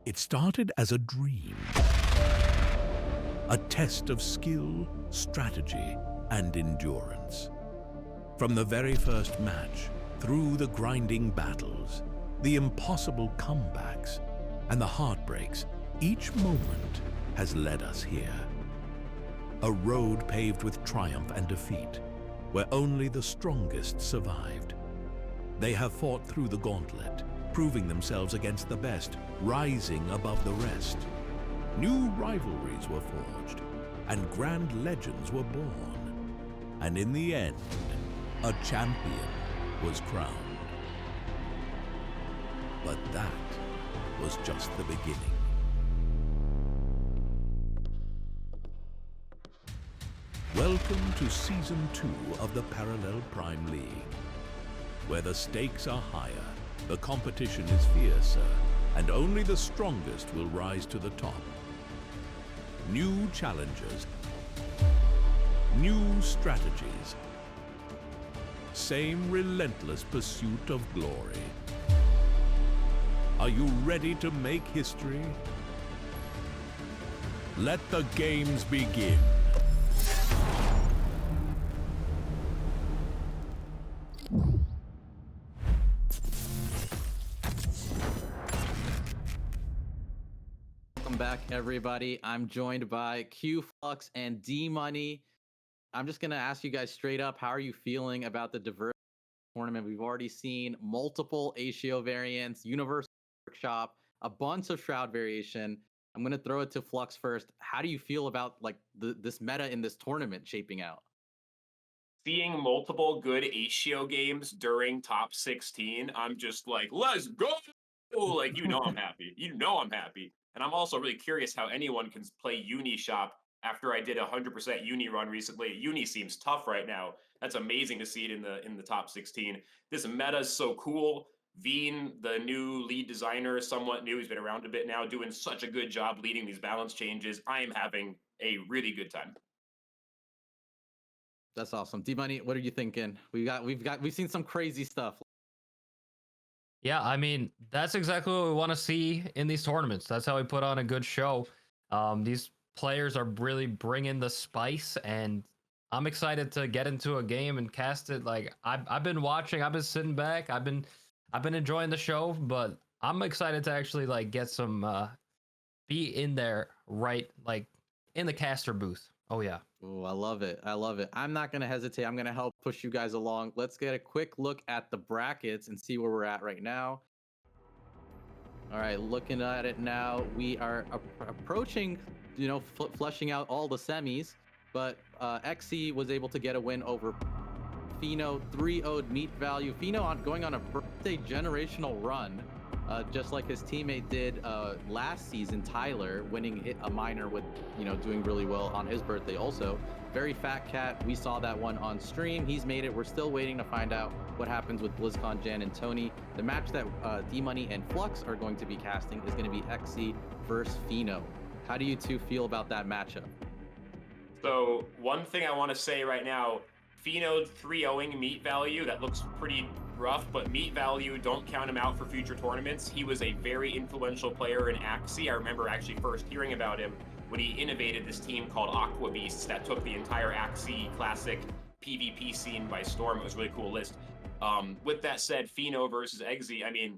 It started as a dream, a test of skill, strategy, and endurance. From the very first match, through the grinding battles, the impossible comebacks, and the heartbreaks, each moment has led us here. A road paved with triumph and defeat, where only the strongest survived. They have fought through the gauntlet, proving themselves against the best, rising above the rest. New rivalries were forged, and grand legends were born. And in the end, a champion was crowned. But that was just the beginning. Welcome to Season 2 of the Parallel Prime League, where the stakes are higher, the competition is fiercer, and only the strongest will rise to the top. New challenges, new strategies, same relentless pursuit of glory. Are you ready to make history? Let the games begin. Welcome back, everybody. I'm joined by Q Flux and D Money. I'm just going to ask you guys straight up, how are you feeling about the diverse tournament? We've already seen multiple ACO variants, Universal Workshop, a bunch of Shroud variation. I'm going to throw it to Flux first. How do you feel about this meta in this tournament shaping out? Seeing multiple good ACO games during top 16, I'm just like, let's go! Like, I'm happy. I'm happy. And I'm also really curious how anyone can play Uni Shop after I did a 100% Uni run recently. Uni seems tough right now. That's amazing to see it in the top 16. This meta is so cool. Veen, the new lead designer, somewhat new. He's been around a bit now, doing such a good job leading these balance changes. I am having a really good time. That's awesome. D Money, what are you thinking? We've seen some crazy stuff. Yeah, I mean, that's exactly what we want to see in these tournaments. That's how we put on a good show. These players are really bringing the spice, and I'm excited to get into a game and cast it. Like I've been watching, I've been sitting back, I've been enjoying the show, but I'm excited to actually get some be in there, right, like in the caster booth. Oh yeah. Oh, I love it. I love it. I'm not going to hesitate. I'm going to help push you guys along. Let's get a quick look at the brackets and see where we're at right now. All right, looking at it now, we are approaching, fleshing out all the semis, but XE was able to get a win over Feno, 3-0'd meat value. Feno going on a birthday generational run, just like his teammate did last season, Tyler, winning a minor with, doing really well on his birthday also. veryfatcat, we saw that one on stream. He's made it. We're still waiting to find out what happens with BlizzCon Jan and Tony. The match that D-Money and Flux are going to be casting is going to be XE versus Feno. How do you two feel about that matchup? So one thing I want to say right now, Feno 3-0ing meat value, that looks pretty rough, but meat value, don't count him out for future tournaments. He was a very influential player in Axie. I remember actually first hearing about him when he innovated this team called Aqua Beasts that took the entire Axie Classic PvP scene by storm. It was a really cool list. With that said, Feno versus Eggsy, I mean,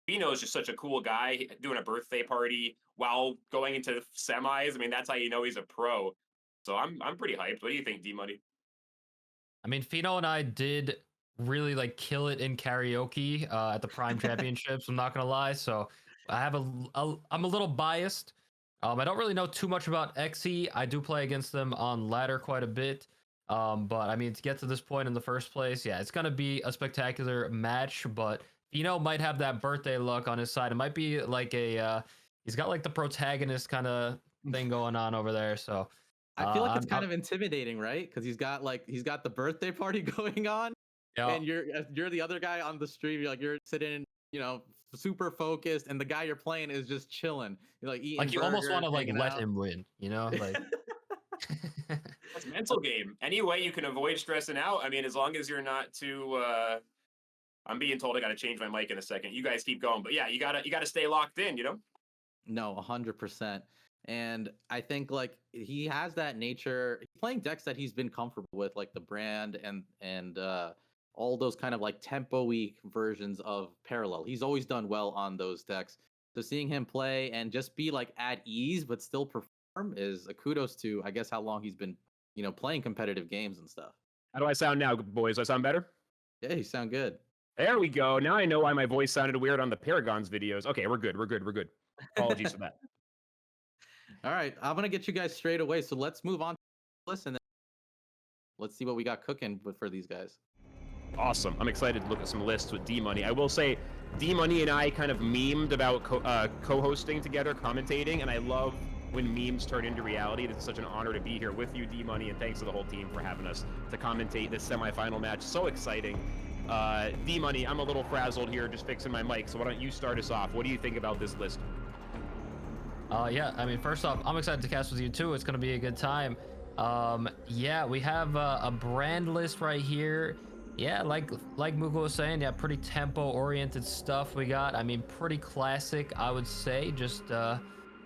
Feno is just such a cool guy doing a birthday party while going into semis. I mean, that's how you know he's a pro. So I'm pretty hyped. What do you think, D-Money? I mean, Feno and I did really kill it in karaoke at the Prime Championships. I'm not gonna lie, so I have I'm a little biased. I don't really know too much about XE. I do play against them on ladder quite a bit, but I mean, to get to this point in the first place, yeah, it's gonna be a spectacular match. But Feno might have that birthday luck on his side. It might be he's got the protagonist kind of thing going on over there. So I feel like it's kind of intimidating, right? Because he's got the birthday party going on, and you're the other guy on the stream. You're sitting, super focused, and the guy you're playing is just chilling. You're eating. You almost want to let him win, That's a mental game. Any way you can avoid stressing out. I mean, as long as you're not too. I'm being told I got to change my mic in a second. You guys keep going, but yeah, you gotta stay locked in. No, 100%. And I think like he has that nature. He's playing decks that he's been comfortable with, like the brand and all those kind of like tempo weak versions of parallel. He's always done well on those decks. So seeing him play and just be like at ease but still perform is a kudos to, I guess, how long he's been, playing competitive games and stuff. How do I sound now, boys? Do I sound better? Yeah, you sound good. There we go. Now I know why my voice sounded weird on the Paragons videos. Okay, we're good. We're good. We're good. Apologies for that. All right, I'm gonna get you guys straight away. So let's move on. Listen, let's see what we got cooking for these guys. Awesome. I'm excited to look at some lists with D-Money. I will say, D-Money and I kind of memed about co-hosting together, commentating, and I love when memes turn into reality. It's such an honor to be here with you, D-Money, and thanks to the whole team for having us to commentate this semifinal match. So exciting. D-Money, I'm a little frazzled here just fixing my mic, so why don't you start us off? What do you think about this list? Yeah, I mean, first off, I'm excited to cast with you too. It's gonna be a good time. Yeah, we have a brand list right here. Yeah, like Mughal was saying, yeah, pretty tempo-oriented stuff we got. I mean, pretty classic, I would say. Just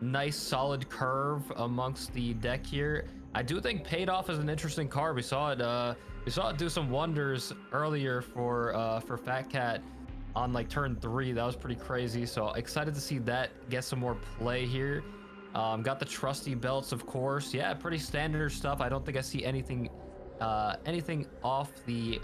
nice, solid curve amongst the deck here. I do think Paid Off is an interesting card. We saw it do some wonders earlier for Fat Cat on like turn 3. That was pretty crazy. So excited to see that get some more play here. Got the trusty belts, of course. Yeah, pretty standard stuff. I don't think I see anything off the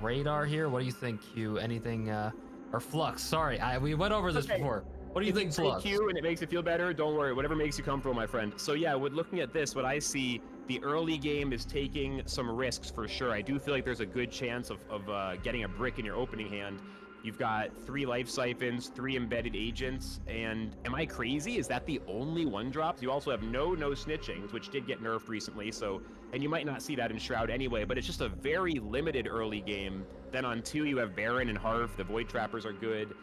radar here. What do you think, Q? Anything or Flux? Sorry, we went over this before. What do you think, Flux? Q, and it makes it feel better. Don't worry, whatever makes you comfortable, my friend. So yeah, with looking at this, what I see, the early game is taking some risks for sure. I do feel like there's a good chance of getting a brick in your opening hand. You've got 3 life siphons, 3 embedded agents, and am I crazy? Is that the only 1-drops? You also have no snitchings, which did get nerfed recently, so, and you might not see that in Shroud anyway, but it's just a very limited early game. Then on 2, you have Baron and Harf, the Void Trappers are good.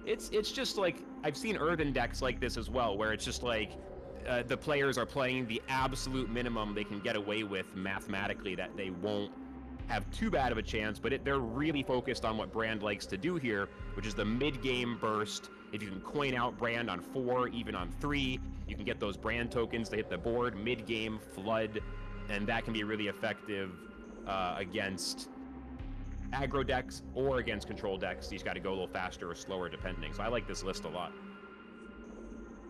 It's just like, I've seen Earthen decks like this as well, where it's just like, the players are playing the absolute minimum they can get away with mathematically, that they won't have too bad of a chance, but they're really focused on what Brand likes to do here, which is the mid-game burst. If you can coin out Brand on 4, even on 3, you can get those Brand tokens to hit the board, mid-game, flood, and that can be really effective against aggro decks or against control decks. You just got to go a little faster or slower depending. So I like this list a lot.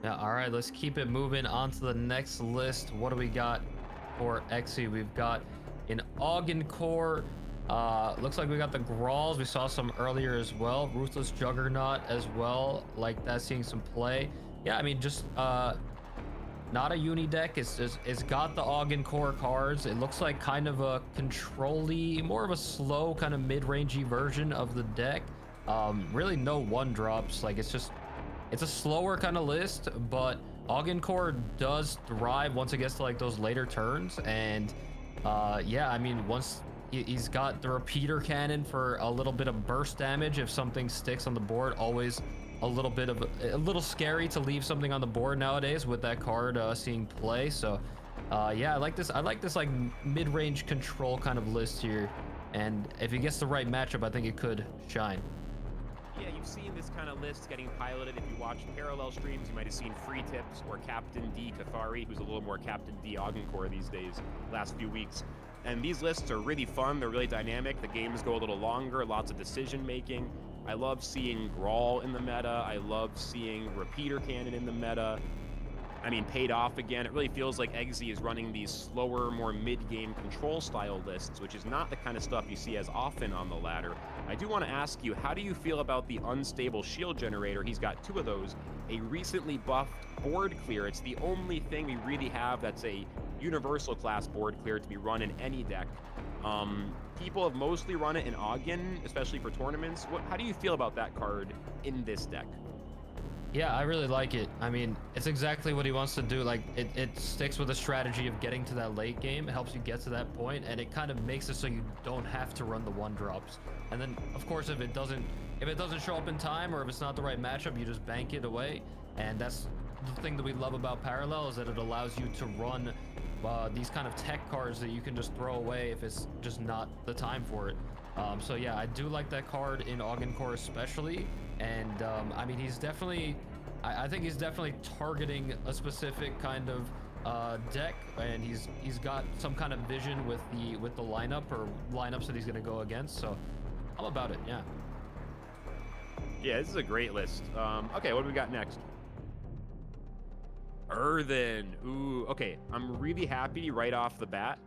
Yeah, all right, let's keep it moving on to the next list. What do we got for Xe? We've got in Ogden Core, looks like we got the Grawls. We saw some earlier as well. Ruthless Juggernaut as well. Like that, seeing some play. Yeah, I mean, just not a uni deck. It's got the Ogden Core cards. It looks like kind of a control-y, more of a slow kind of mid-rangey version of the deck. Really no 1-drops. Like it's a slower kind of list, but Ogden Core does thrive once it gets to like those later turns. And yeah, I mean, once he's got the repeater cannon for a little bit of burst damage if something sticks on the board. Always a little scary to leave something on the board nowadays with that card seeing play. So yeah, I like this like mid-range control kind of list here, and if he gets the right matchup, I think it could shine. Yeah, you've seen this kind of list getting piloted. If you watch parallel streams, you might have seen Free Tips or Captain D Cathari, who's a little more Captain D Ogdencore these days, last few weeks. And these lists are really fun. They're really dynamic. The games go a little longer, lots of decision making. I love seeing Grawl in the meta. I love seeing Repeater Cannon in the meta. I mean, Paid Off again. It really feels like Eggsy is running these slower, more mid-game control style lists, which is not the kind of stuff you see as often on the ladder. I do want to ask you, how do you feel about the unstable shield generator? He's got 2 of those. A recently buffed board clear. It's the only thing we really have that's a universal class board clear to be run in any deck. People have mostly run it in Ogden, especially for tournaments. How do you feel about that card in this deck? Yeah, I really like it. I mean, it's exactly what he wants to do. Like, it sticks with a strategy of getting to that late game. It helps you get to that point, and it kind of makes it so you don't have to run the 1-drops. And then, of course, if it doesn't show up in time, or if it's not the right matchup, you just bank it away. And that's the thing that we love about Parallel, is that it allows you to run these kind of tech cards that you can just throw away if it's just not the time for it. So yeah, I do like that card in Ogden Core especially. And I mean, he's definitely I think he's definitely targeting a specific kind of deck, and he's got some kind of vision with the lineup or lineups that he's going to go against. So I'm about it. Yeah. Yeah, this is a great list. Okay, what do we got next? Earthen. Ooh, okay. I'm really happy right off the bat.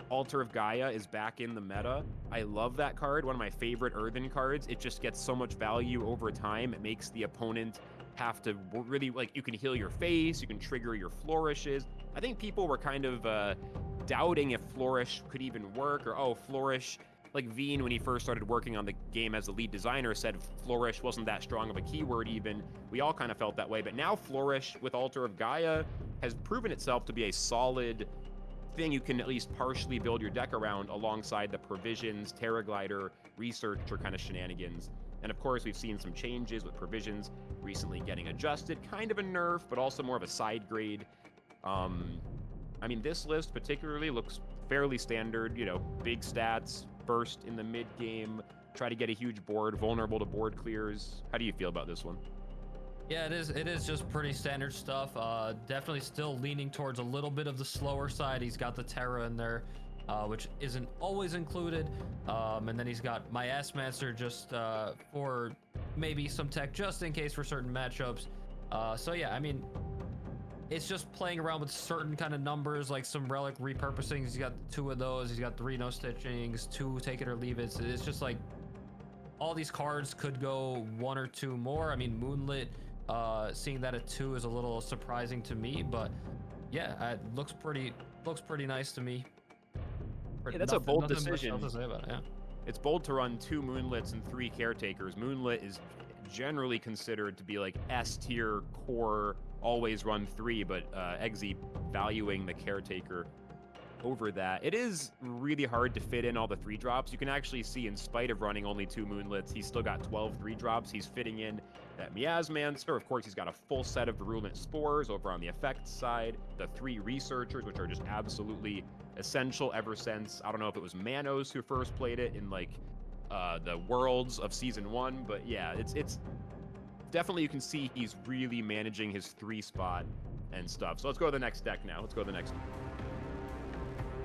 Altar of Gaia is back in the meta. I love that card. One of my favorite Earthen cards. It just gets so much value over time. It makes the opponent have to really, like, you can heal your face, you can trigger your flourishes. I think people were kind of doubting if flourish could even work, or, oh, flourish, like Veen, when he first started working on the game as the lead designer, said flourish wasn't that strong of a keyword even. We all kind of felt that way, but now flourish with Altar of Gaia has proven itself to be a solid thing you can at least partially build your deck around, alongside the provisions, Terraglider, researcher kind of shenanigans. And of course, we've seen some changes with provisions recently getting adjusted, kind of a nerf, but also more of a side grade. I mean, this list particularly looks fairly standard, you know, big stats, burst in the mid game, try to get a huge board, vulnerable to board clears. How do you feel about this one? Yeah, it is just pretty standard stuff. Definitely still leaning towards a little bit of the slower side. He's got the Terra in there, which isn't always included. And then he's got my Assmaster just for maybe some tech just in case for certain matchups. So yeah, I mean, it's just playing around with certain kind of numbers, like some relic repurposings. He's got 2 of those. He's got 3 no stitchings, 2 take it or leave it. So it's just like all these cards could go 1 or 2 more. I mean, Moonlit, seeing that at 2 is a little surprising to me, but yeah, it looks pretty nice to me. Yeah, that's a bold nothing much decision. else to say about it, yeah. It's bold to run 2 Moonlits and 3 Caretakers. Moonlit is generally considered to be like S tier core, always run 3, but Eggsy valuing the Caretaker over that. It is really hard to fit in all the 3 drops. You can actually see, in spite of running only 2 Moonlits, he's still got 12 3 drops. He's fitting in that Miasmancer. Of course, he's got a full set of Virulent Spores over on the effects side. The 3 Researchers, which are just absolutely essential ever since, I don't know if it was Manos who first played it in like the Worlds of Season 1, but yeah, it's definitely, you can see he's really managing his 3 spot and stuff. So let's go to the next deck now. Let's go to the next one.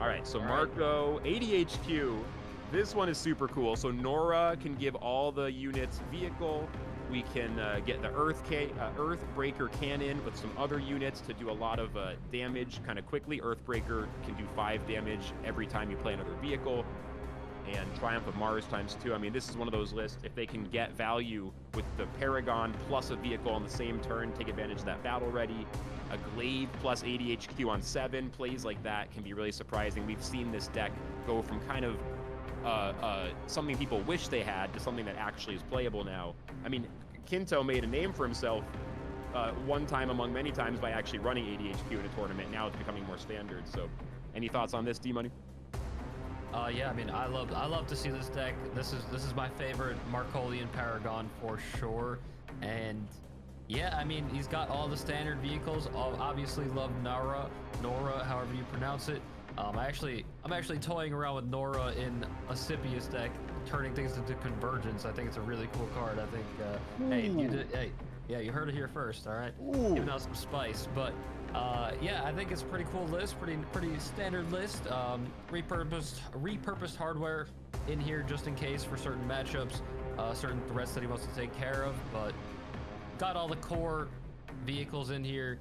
All right, so Marco, ADHQ. This one is super cool. So Nora can give all the units vehicle. We can get the Earthbreaker cannon with some other units to do a lot of damage kind of quickly. Earthbreaker can do 5 damage every time you play another vehicle. And Triumph of Mars ×2. I mean, this is one of those lists. If they can get value with the Paragon plus a vehicle on the same turn, take advantage of that battle ready. A Glaive plus ADHQ on 7, plays like that can be really surprising. We've seen this deck go from kind of something people wish they had to something that actually is playable now. I mean, Kinto made a name for himself one time among many times by actually running ADHQ in a tournament. Now it's becoming more standard. So any thoughts on this, D-Money? Yeah, I mean, I love to see this deck. This is my favorite Markolian Paragon for sure. And yeah, I mean, he's got all the standard vehicles. Obviously love Nora, however you pronounce it. I'm actually toying around with Nora in a Scipius deck, turning things into Convergence. I think it's a really cool card. I think, hey, you heard it here first, all right? Giving out some spice, but yeah, I think it's a pretty cool list, pretty standard list. Repurposed hardware in here just in case for certain matchups, certain threats that he wants to take care of, but got all the core vehicles in here.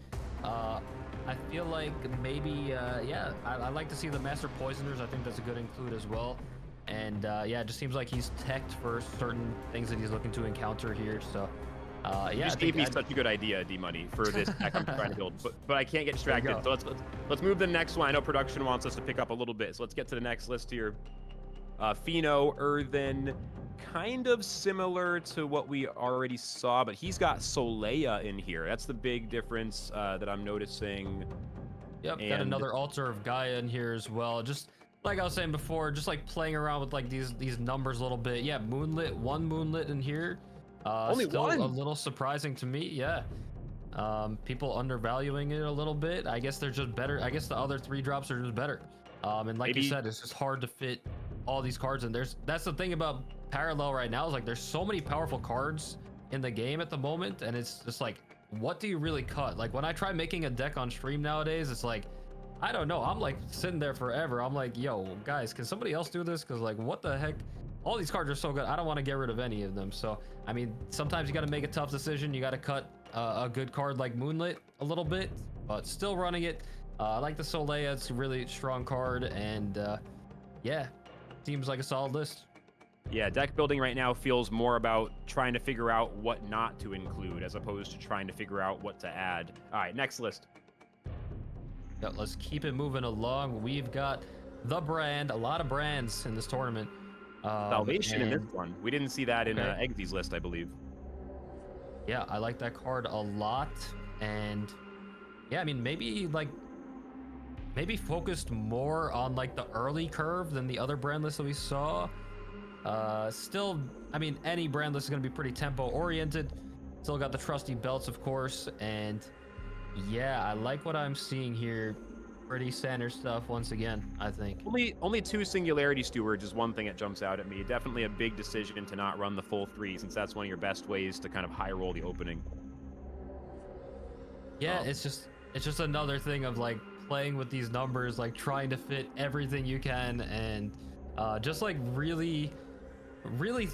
I feel like maybe, yeah, I like to see the Master Poisoners. I think that's a good include as well. And yeah, it just seems like he's teched for certain things that he's looking to encounter here. So yeah, you just gave me such a good idea, D-Money, for this deck I'm trying to build, but I can't get distracted. So let's move to the next one. I know production wants us to pick up a little bit, so let's get to the next list here. Feno, Earthen, kind of similar to what we already saw, but he's got Solea in here. That's the big difference that I'm noticing. Yep, got another Altar of Gaia in here as well. Just like I was saying before, just like playing around with like these numbers a little bit. Yeah, Moonlit, 1 Moonlit in here. Only still 1? A little surprising to me, yeah. People undervaluing it a little bit. I guess they're just better. I guess the other 3 drops are just better. And like you said, it's just hard to fit all these cards in. That's the thing about Parallel right now, is like there's so many powerful cards in the game at the moment, and it's just like, what do you really cut? Like when I try making a deck on stream nowadays, it's like, I don't know. I'm like sitting there forever. I'm like, yo, guys, can somebody else do this? Because like, what the heck? All these cards are so good. I don't want to get rid of any of them. So, I mean, sometimes you got to make a tough decision. You got to cut a good card like Moonlit a little bit, but still running it. I like the Soleil. It's a really strong card. And yeah, seems like a solid list. Yeah, deck building right now feels more about trying to figure out what not to include as opposed to trying to figure out what to add. All right, next list. Yeah, let's keep it moving along. We've got the brand, a lot of brands in this tournament. Salvation in this one. We didn't see that in Eggsy's list, I believe. Yeah, I like that card a lot. And yeah, I mean, maybe focused more on like the early curve than the other brand lists that we saw. Still, I mean, any brand list is going to be pretty tempo oriented. Still got the trusty belts, of course. And yeah, I like what I'm seeing here. Pretty standard stuff once again, I think. Only 2 Singularity Stewards is one thing that jumps out at me. Definitely a big decision to not run the full 3, since that's one of your best ways to kind of high roll the opening. Yeah, it's just another thing of like playing with these numbers, like trying to fit everything you can, and just like really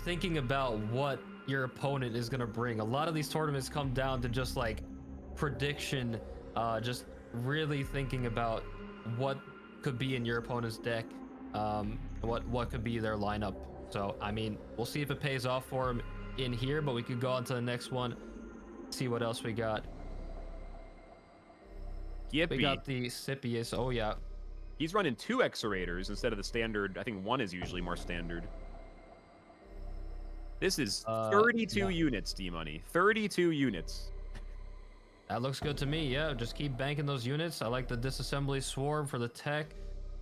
thinking about what your opponent is gonna bring. A lot of these tournaments come down to just like prediction, just really thinking about what could be in your opponent's deck, what could be their lineup. So I mean, we'll see if it pays off for him in here, but we could go on to the next one, see what else we got. Yippee. We got the Scipius. Oh yeah, he's running 2 Exorators instead of the standard. I think 1 is usually more standard. This is 32 units, D-Money. 32 units. That looks good to me. Yeah, just keep banking those units. I like the disassembly swarm for the tech.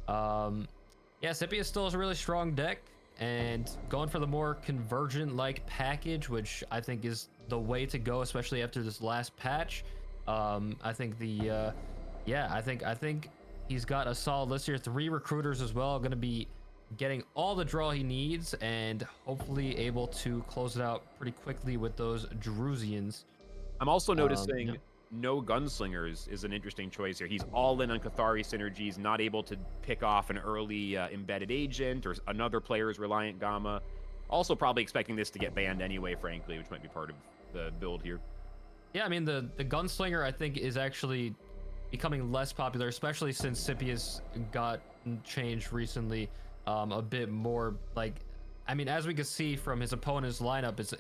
Yeah, Scipius still has a really strong deck, and going for the more convergent like package, which I think is the way to go, especially after this last patch. I think the I think he's got a solid list here. 3 recruiters as well, going to be getting all the draw he needs, and hopefully able to close it out pretty quickly with those Drusians. I'm also noticing no gunslingers is an interesting choice here. He's all in on Cathari synergies, not able to pick off an early embedded agent or another player's Reliant Gamma. Also probably expecting this to get banned anyway, frankly, which might be part of the build here. Yeah, I mean, the gunslinger, I think, is actually becoming less popular, especially since Scipius got changed recently a bit more. Like, I mean, as we can see from his opponent's lineup, it's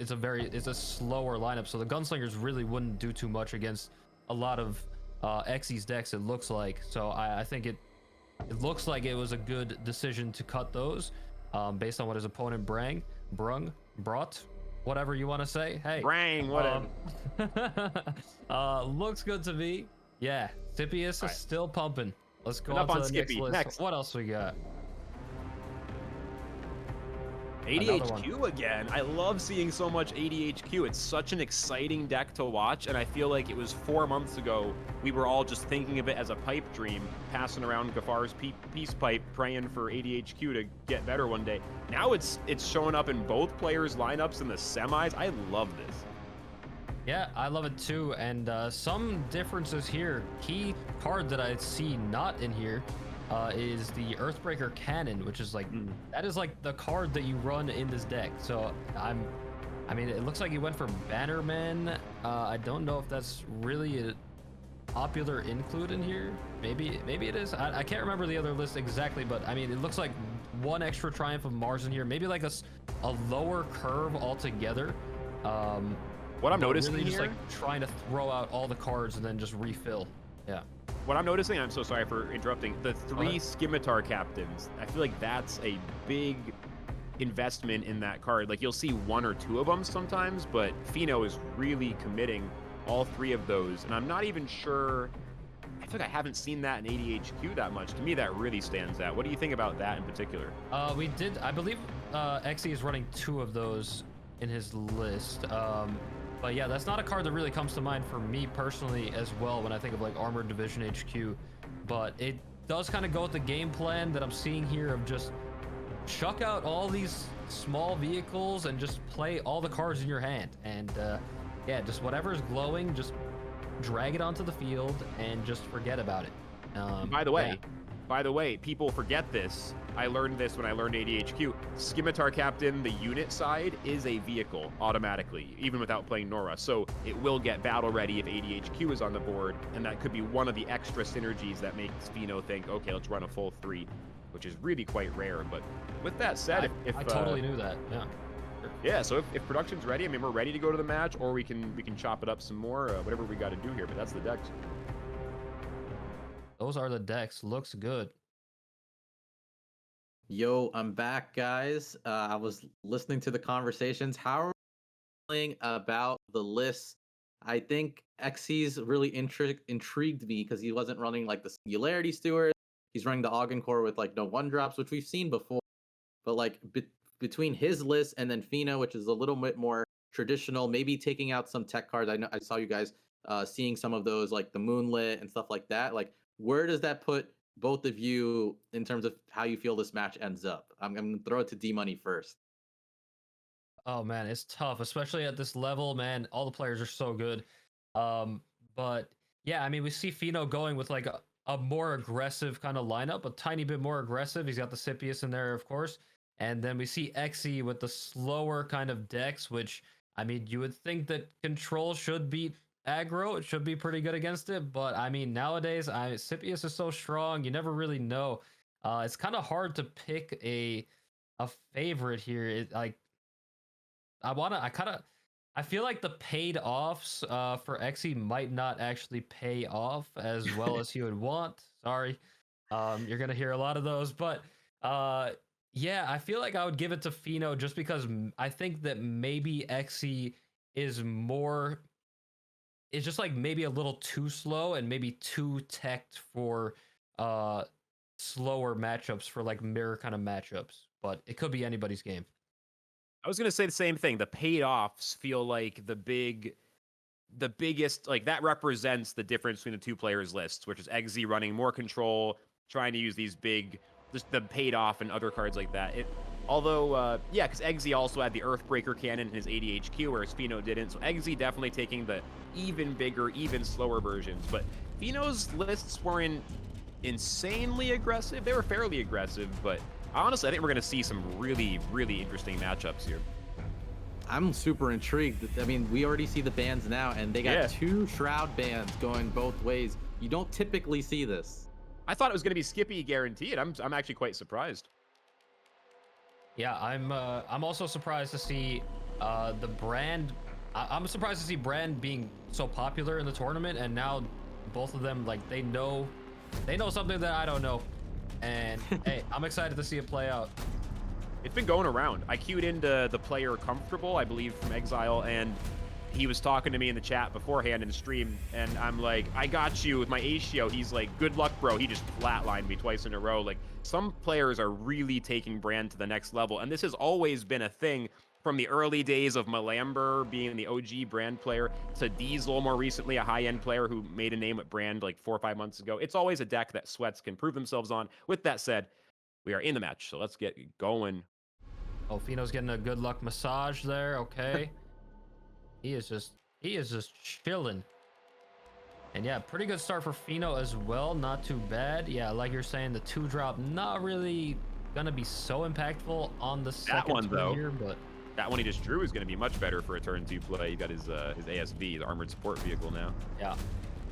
a slower lineup, so the gunslingers really wouldn't do too much against a lot of Xy's decks, it looks like. So I think it looks like it was a good decision to cut those based on what his opponent brought, whatever you want to say. Hey, Brang, whatever. Looks good to me. Yeah, Scipius is still pumping. Let's go up on on to the next Skippy. list. Next. What else we got? ADHQ again. I love seeing so much ADHQ. It's such an exciting deck to watch, and I feel like it was 4 months ago we were all just thinking of it as a pipe dream, passing around Gafar's peace pipe, praying for ADHQ to get better one day. Now it's showing up in both players' lineups in the semis. I love this. Yeah, I love it too, and some differences here. Key card that I see not in here is the Earthbreaker Cannon, which is like that is like the card that you run in this deck. So I mean, it looks like he went for Bannerman. I don't know if that's really a popular include in here. Maybe it is. I can't remember the other list exactly, but I mean, it looks like 1 extra Triumph of Mars in here. Maybe like a lower curve altogether. What I'm noticing really here, just like trying to throw out all the cards and then just refill. Yeah. What I'm noticing, I'm so sorry for interrupting, the 3 Scimitar captains, I feel like that's a big investment in that card. Like, you'll see 1 or 2 of them sometimes, but Feno is really committing all 3 of those, and I'm not even sure, I feel like I haven't seen that in ADHQ that much. To me, that really stands out. What do you think about that in particular? We did, I believe Xe is running 2 of those in his list. But yeah, that's not a card that really comes to mind for me personally as well when I think of like Armored Division HQ. But it does kind of go with the game plan that I'm seeing here of just chuck out all these small vehicles and just play all the cards in your hand. And yeah, just whatever's glowing, just drag it onto the field and just forget about it. By the way, people forget this. I learned this when I learned ADHQ. Scimitar Captain, the unit side, is a vehicle automatically, even without playing Nora. So it will get battle ready if ADHQ is on the board, and that could be one of the extra synergies that makes Feno think, okay, let's run a full 3, which is really quite rare. But with that said, I totally knew that. Yeah. Yeah, so if production's ready, I mean, we're ready to go to the match, or we can chop it up some more, whatever we got to do here. But that's the decks. Those are the decks. Looks good. Yo, I'm back, guys. I was listening to the conversations. How are we feeling about the list? I think XC's really intrigued me because he wasn't running like the Singularity Steward. He's running the Ogden Core with like no 1-drops, which we've seen before. But like between his list and then Feno, which is a little bit more traditional, maybe taking out some tech cards. I know I saw you guys seeing some of those, like the Moonlit and stuff like that. Like, where does that put both of you in terms of how you feel this match ends up? I'm gonna throw it to D Money first. Oh man, it's tough, especially at this level, man. All the players are so good. But yeah, I mean, we see Feno going with like a more aggressive kind of lineup, a tiny bit more aggressive. He's got the Scipius in there, of course. And then we see XE with the slower kind of decks, which, I mean, you would think that control should beat aggro. It should be pretty good against it. But I mean, nowadays, Scipius is so strong, you never really know. It's kind of hard to pick a favorite here. I feel like the paid offs for XE might not actually pay off as well as you would want. Sorry. You're going to hear a lot of those, but yeah, I feel like I would give it to Feno just because I think that maybe XE is more, it's just like maybe a little too slow and maybe too teched for slower matchups, for like mirror kind of matchups, but it could be anybody's game. I was gonna say the same thing. The paid offs feel like the biggest, like that represents the difference between the two players' lists, which is XZ running more control, trying to use these big, just the paid off and other cards like that. Yeah, because XZ also had the Earthbreaker cannon in his ADHQ, whereas Feno didn't. So XZ definitely taking the even bigger, even slower versions. But Feno's lists weren't insanely aggressive. They were fairly aggressive, but honestly, I think we're going to see some really, really interesting matchups here. I'm super intrigued. I mean, we already see the bans now, and they got 2 Shroud bans going both ways. You don't typically see this. I thought it was going to be Skippy guaranteed. I'm actually quite surprised. Yeah, I'm also surprised to see the Brand. I'm surprised to see Brand being so popular in the tournament, and now both of them, like, they know something that I don't know. And hey, I'm excited to see it play out. It's been going around. I queued into the player Comfortable, I believe, from Exile, and he was talking to me in the chat beforehand in the stream, and I'm like, I got you with my Acio. He's like, good luck, bro. He just flatlined me twice in a row. Like, some players are really taking Brand to the next level, and this has always been a thing from the early days of Malamber being the OG Brand player to Diesel more recently, a high-end player who made a name at Brand like 4 or 5 months ago. It's always a deck that Sweats can prove themselves on. With that said, we are in the match, so let's get going. Oh, Feno's getting a good luck massage there. Okay. He is just chilling. And yeah, pretty good start for Feno as well. Not too bad. Yeah, like you're saying, the 2-drop not really gonna be so impactful on the second one though. Here, but that one he just drew is going to be much better for a turn 2 play. You got his ASV, the armored support vehicle now. Yeah.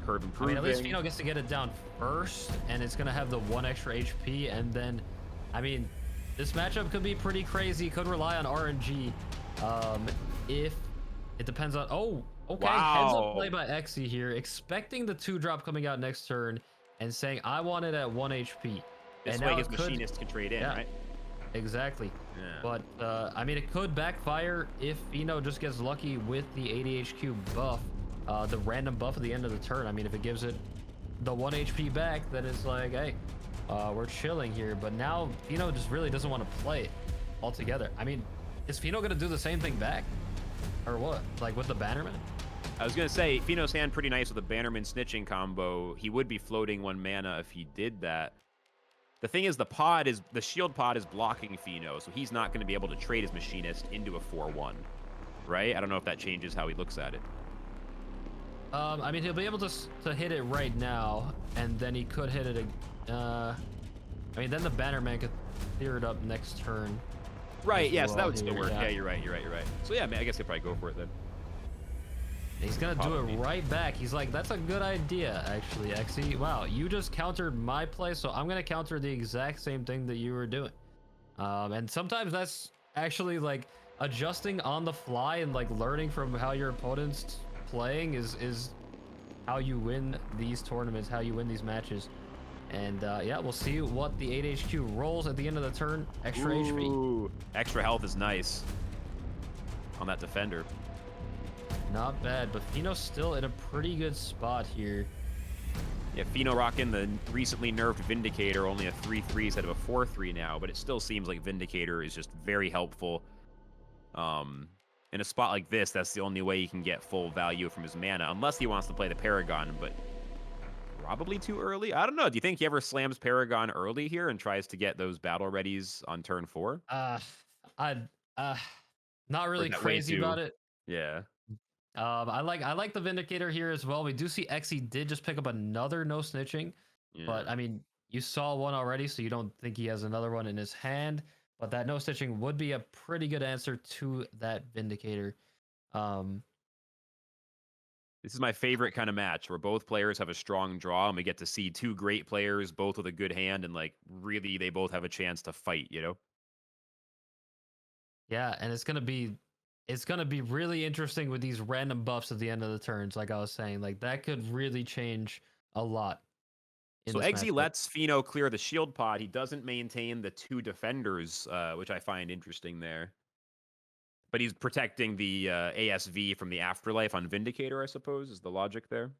Curve improving. I mean, at least Feno gets to get it down first, and it's going to have the 1 extra HP, and then, I mean, this matchup could be pretty crazy. Could rely on RNG. If it depends on. Oh, okay. Wow. Heads up play by XE here, expecting the 2-drop coming out next turn, and saying I want it at 1 HP. This and way now his machinist can trade in, right? Exactly. Yeah. But I mean, it could backfire if Feno just gets lucky with the ADHQ buff, the random buff at the end of the turn. I mean, if it gives it the 1 HP back, then it's like, hey, we're chilling here. But now Feno just really doesn't want to play it altogether. I mean, is Feno gonna do the same thing back, or what? Like with the Bannerman? I was gonna say Feno's hand pretty nice with the Bannerman snitching combo. He would be floating 1 mana if he did that. The thing is, the shield pod is blocking Feno, so he's not going to be able to trade his machinist into a 4-1, right? I don't know if that changes how he looks at it. I mean, he'll be able to to hit it right now, and then he could hit it. I mean, then the Bannerman could clear it up next turn. Right, as yeah, so that well would still here, work. yeah. Yeah, you're right. So yeah, man, I guess he'll probably go for it then. He's gonna do Probably. it right back. He's like, that's a good idea, actually, Xe. Wow, you just countered my play, so I'm gonna counter the exact same thing that you were doing. And sometimes that's actually like adjusting on the fly and like learning from how your opponent's playing is how you win these tournaments, how you win these matches. And yeah, we'll see what the 8 HQ rolls at the end of the turn. Extra HP. Ooh, extra health is nice on that defender. Not bad, but Feno's still in a pretty good spot here. Yeah, Feno rocking the recently nerfed Vindicator, only a 3-3 instead of a 4-3 now, but it still seems like Vindicator is just very helpful. In a spot like this, that's the only way he can get full value from his mana, unless he wants to play the Paragon, but probably too early. I don't know. Do you think he ever slams Paragon early here and tries to get those battle readies on turn 4? I not Or is really that way crazy too- about it. Yeah. I like the Vindicator here as well. We do see Xe did just pick up another no snitching, Yeah. but I mean, you saw one already, so you don't think he has another one in his hand. But that no snitching would be a pretty good answer to that Vindicator. This is my favorite kind of match where both players have a strong draw and we get to see two great players, both with a good hand, and like really they both have a chance to fight, you know? Yeah, and it's gonna be really interesting with these random buffs at the end of the turns. Like I was saying, like that could really change a lot. So Eggsy lets Feno clear the shield pod. He doesn't maintain the two defenders, which I find interesting there. But he's protecting the ASV from the afterlife on Vindicator, I suppose, is the logic there.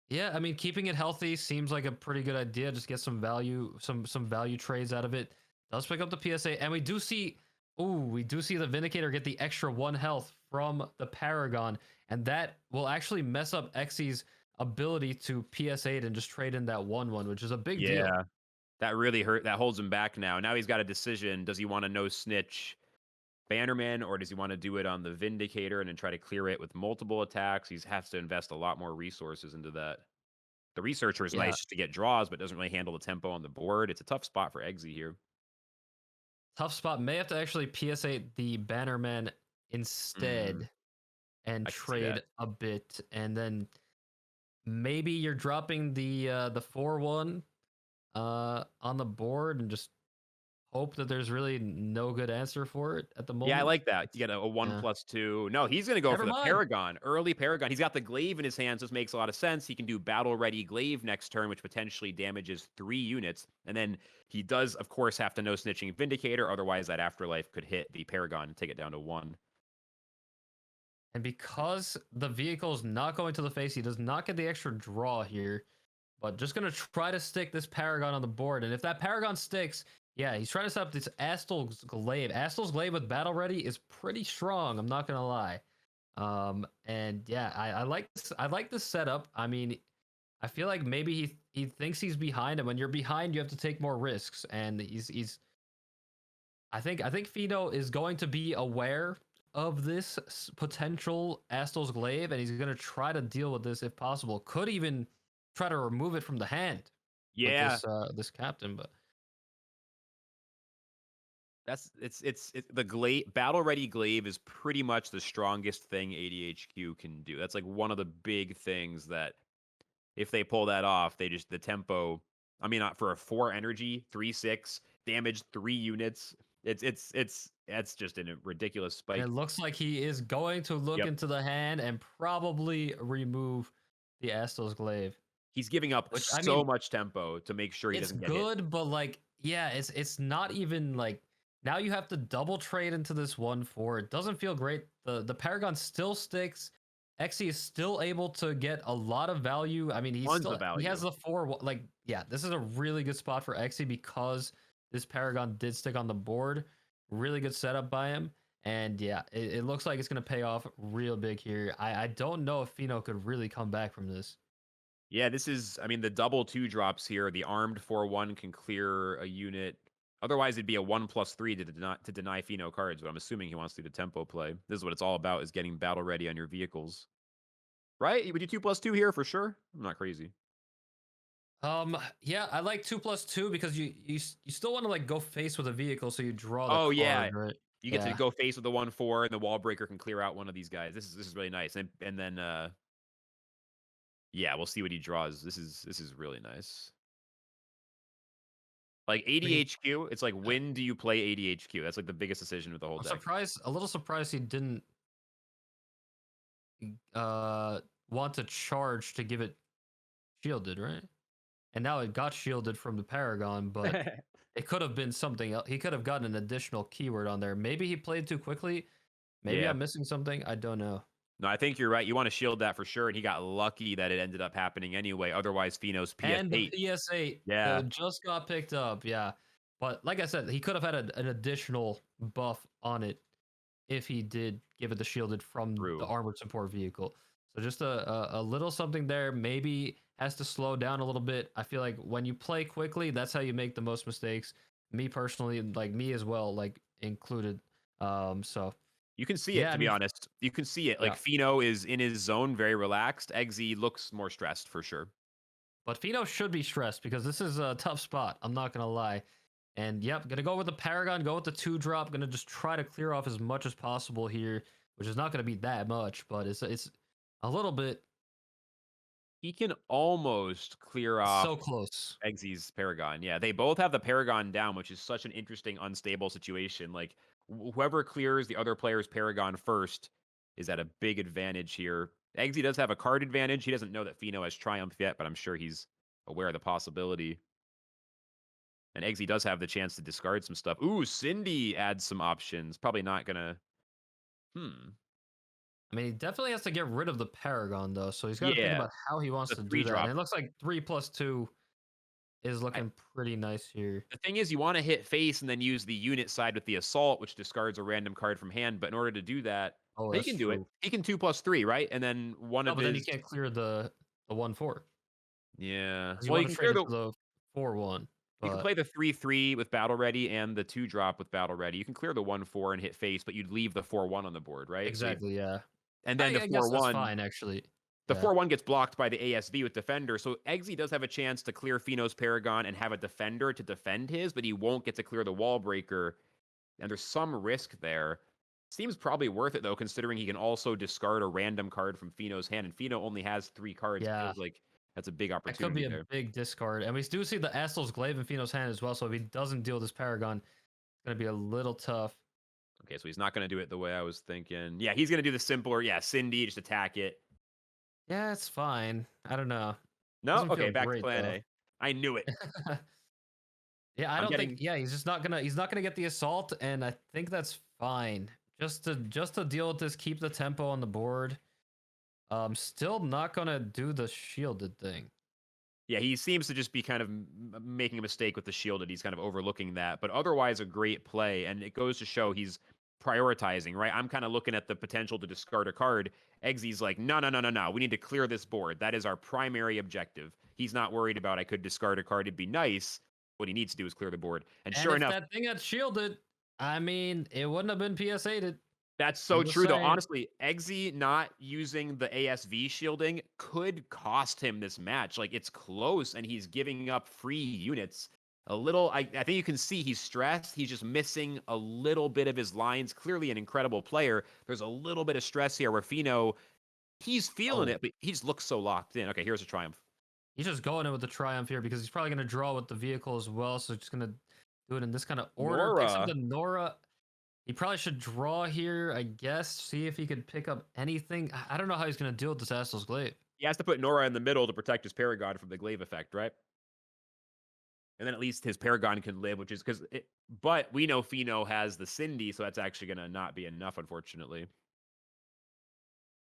Yeah, I mean, keeping it healthy seems like a pretty good idea. Just get some value, some value trades out of it. Does pick up the PSA, and we do see the Vindicator get the extra 1 health from the Paragon, and that will actually mess up Xy's ability to PSA and just trade in that 1/1, which is a big deal. Yeah, that really hurt. That holds him back now. Now he's got a decision. Does he want to no snitch Bannerman, or does he want to do it on the Vindicator and then try to clear it with multiple attacks? He has to invest a lot more resources into that. The Researcher is Yeah. nice just to get draws, but doesn't really handle the tempo on the board. It's a tough spot for Eggsy here. Tough spot. May have to actually PSA the Bannerman instead and I can see trade that. a bit, and then maybe you're dropping the 4/1 on the board and just hope that there's really no good answer for it at the moment. Yeah, I like that. You get a 1+2. No, he's going to go Never for the mind. Paragon. Early Paragon. He's got the Glaive in his hands. This makes a lot of sense. He can do Battle Ready Glaive next turn, which potentially damages 3 units. And then he does, of course, have to no snitching Vindicator. Otherwise, that Afterlife could hit the Paragon and take it down to 1. And because the vehicle is not going to the face, he does not get the extra draw here. But just going to try to stick this Paragon on the board. And if that Paragon sticks, yeah, he's trying to set up this Astal's Glaive. Astal's Glaive with Battle Ready is pretty strong, I'm not going to lie. And yeah, I like this. I like this setup. I mean, I feel like maybe he thinks he's behind, and when you're behind, you have to take more risks. And I think Feno is going to be aware of this potential Astal's Glaive, and he's going to try to deal with this if possible. Could even try to remove it from the hand. Yeah. With this captain, but It's the Glaive, Battle Ready Glaive is pretty much the strongest thing ADHQ can do. That's like one of the big things that if they pull that off, the tempo, I mean, not for a 4 energy, 3/6, damage 3 units. It's just a ridiculous spike. and it looks like he is going to look into the hand and probably remove the Astal's Glaive. He's giving up Which, I so mean, much tempo to make sure he It's doesn't get hit. good, but like, yeah, it's not even like, now you have to double trade into this 1/4. It doesn't feel great. The Paragon still sticks. Xe is still able to get a lot of value. I mean, he Tons of has value. the 4. Like, yeah, this is a really good spot for Xe because this Paragon did stick on the board. Really good setup by him. And yeah, it looks like it's going to pay off real big here. I don't know if Feno could really come back from this. Yeah, this is, I mean, the double 2 drops here. The armed 4/1 can clear a unit. Otherwise, it'd be a 1+3 to deny Feno cards, but I'm assuming he wants to do the tempo play. This is what it's all about, is getting battle ready on your vehicles. right? Would you 2+2 here for sure? I'm not crazy. Yeah, I like 2+2 because you still want to like go face with a vehicle, so you draw the Oh yeah, card, right? you get to Yeah. go face with the 1/4, and the wall breaker can clear out one of these guys. This is really nice. And then yeah, we'll see what he draws. This is really nice. Like I mean, ADHQ, it's like when do you play ADHQ? That's like the biggest decision of the whole I'm deck. surprised, a little surprised he didn't uh want to charge to give it shielded, right? And now it got shielded from the Paragon, but it could have been something else. He could have gotten an additional keyword on there. Maybe he played too quickly. Maybe Yeah. I'm missing something. I don't know. No, I think you're right. You want to shield that for sure, and he got lucky that it ended up happening anyway. Otherwise, Feno's And the PS8. PS8 Yeah. just got picked up. Yeah. But like I said, he could have had an additional buff on it if he did give it the shielded from the True. armored support vehicle. So just a little something there. Maybe has to slow down a little bit. I feel like when you play quickly, that's how you make the most mistakes. Me personally, like me as well, like included. So You can see it, yeah, to I be mean, honest. You can see it. yeah. Like Feno is in his zone, very relaxed. Eggsy looks more stressed for sure. But Feno should be stressed because this is a tough spot. I'm not gonna lie. And yep, gonna go with the Paragon, go with the 2-drop. Gonna just try to clear off as much as possible here, which is not gonna be that much, but it's a little bit. He can almost clear off So close. Eggsy's Paragon. Yeah, they both have the Paragon down, which is such an interesting, unstable situation. Like, whoever clears the other player's Paragon first is at a big advantage here. Eggsy does have a card advantage. He doesn't know that Feno has Triumph yet, but I'm sure he's aware of the possibility. And Eggsy does have the chance to discard some stuff. Ooh, Cindy adds some options. Probably not gonna. I mean, he definitely has to get rid of the Paragon though, so he's got to think Yeah, about how he wants the to do three that. And drop. it looks like 3+2 is looking pretty nice here. The thing is, you want to hit face and then use the unit side with the assault, which discards a random card from hand. But in order to do that, Oh, he that's can do it. true. He can 2+3, right? And then one No, of but then he his. can't clear the 1/4 Yeah. because you Well, you want to can trade clear it the. to the 4/1. You can But play the 3/3 with battle ready and the 2-drop with battle ready. You can clear the 1/4 and hit face, but you'd leave the 4/1 on the board, right? exactly, yeah. And then the I guess that's 4/1. fine actually. The Yeah. 4/1 gets blocked by the ASV with Defender, so Eggsy does have a chance to clear Feno's Paragon and have a Defender to defend his, but he won't get to clear the Wall Breaker, and there's some risk there. Seems probably worth it, though, considering he can also discard a random card from Feno's hand, and Feno only has 3 cards. It Yeah. feels like that's a big That could opportunity be a there. big discard. And we do see the Astel's Glaive in Feno's hand as well, so if he doesn't deal this Paragon, it's going to be a little tough. Okay, so he's not going to do it the way I was thinking. Yeah, he's going to do the simpler, Cindy, just attack it. Yeah, it's fine. I don't know. No? Doesn't Okay, feel back to great, plan though. A. I knew it. Yeah, I I'm don't getting- think. Yeah, he's just not gonna. He's not gonna get the assault, and I think that's fine. Just to deal with this, keep the tempo on the board. Still not gonna do the shielded thing. Yeah, he seems to just be kind of making a mistake with the shielded. He's kind of overlooking that, but otherwise a great play. And it goes to show he's prioritizing, right? I'm kind of looking at the potential to discard a card. Eggsy's like, no, no, no, no, no. We need to clear this board. That is our primary objective. He's not worried about I could discard a card. It'd be nice. What he needs to do is clear the board. And sure if enough, that thing had shielded, I mean, it wouldn't have been PS8'd. that's so I'm just true, though. saying. Honestly, Eggsy not using the ASV shielding could cost him this match. Like, it's close, and he's giving up free units. A little, I think you can see he's stressed. He's just missing a little bit of his lines. Clearly an incredible player. There's a little bit of stress here where Feno, he's feeling it, but he just looks so locked in. Okay, here's a Triumph. He's just going in with the Triumph here because he's probably gonna draw with the vehicle as well. So just gonna do it in this kind of order. Picks up Nora. the Nora. He probably should draw here, I guess. See if he could pick up anything. I don't know how he's gonna deal with this Astel's Glaive. He has to put Nora in the middle to protect his Paragon from the glaive effect, right? And then at least his Paragon can live, which is because but we know Feno has the Cindy, so that's actually gonna not be enough, unfortunately.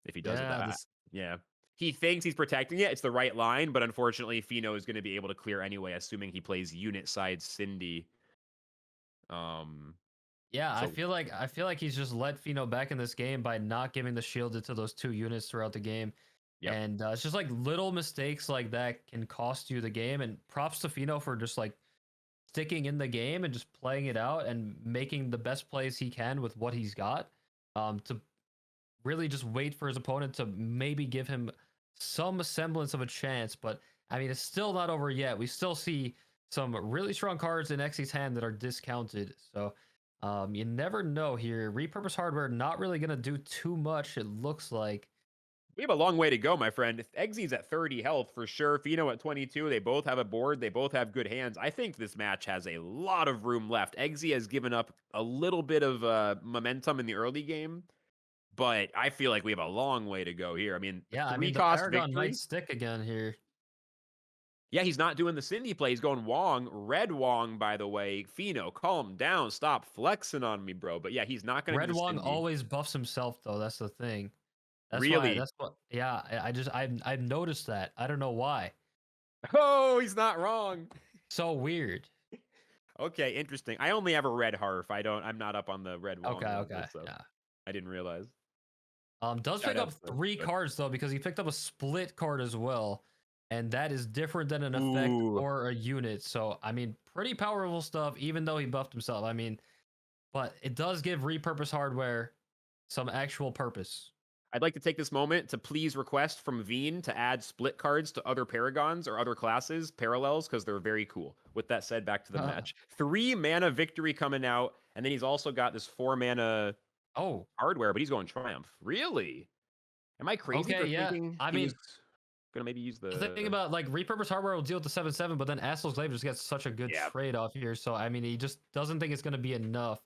If he does Yeah, that. Yeah. He thinks he's protecting it. It's the right line, but unfortunately, Feno is going to be able to clear anyway, assuming he plays unit side Cindy. Yeah, I So- feel like he's just let Feno back in this game by not giving the shielded to those 2 units throughout the game. Yep. And it's just like little mistakes like that can cost you the game. And props to Feno for just like sticking in the game and just playing it out and making the best plays he can with what he's got. To really just wait for his opponent to maybe give him some semblance of a chance, but I mean, it's still not over yet. We still see some really strong cards in Xy's hand that are discounted. So you never know here. Repurpose hardware not really going to do too much, it looks like. We have a long way to go, my friend. If Exy's at 30 health for sure, Feno at 22, they both have a board, they both have good hands. I think this match has a lot of room left. Exy has given up a little bit of momentum in the early game, but I feel like we have a long way to go here. I mean, Yeah, I three mean, the cost Paragon victory. might stick again here. Yeah, he's not doing the Cindy play. He's going Wong. Red Wong, by the way. Feno, calm down. Stop flexing on me, bro. But yeah, he's not going to do Red the Wong Cindy. always buffs himself, though. That's the thing. That's why. Really? That's what. Yeah, I've noticed that. I don't know why. Oh, he's not wrong. So weird. Okay, interesting. I only have a red Harf. I'm not up on the red Wong. Okay, level, okay, so yeah. I didn't realize. Does Shout pick up out to- 3 cards though, because he picked up a split card as well, and that is different than an effect Ooh. or a unit. So I mean, pretty powerful stuff. Even though he buffed himself, I mean, but it does give repurpose hardware some actual purpose. I'd like to take this moment to please request from Veen to add split cards to other Paragons or other classes, parallels, because they're very cool. With that said, back to the match. 3 mana victory coming out, and then he's also got this 4 mana hardware, but he's going Triumph. Really? Am I crazy Okay, for yeah. thinking I he mean, was gonna maybe use the thing about like repurpose hardware will deal with the 7/7, but then Assel's Glaive just gets such a good trade off here. So I mean, he just doesn't think it's gonna be enough.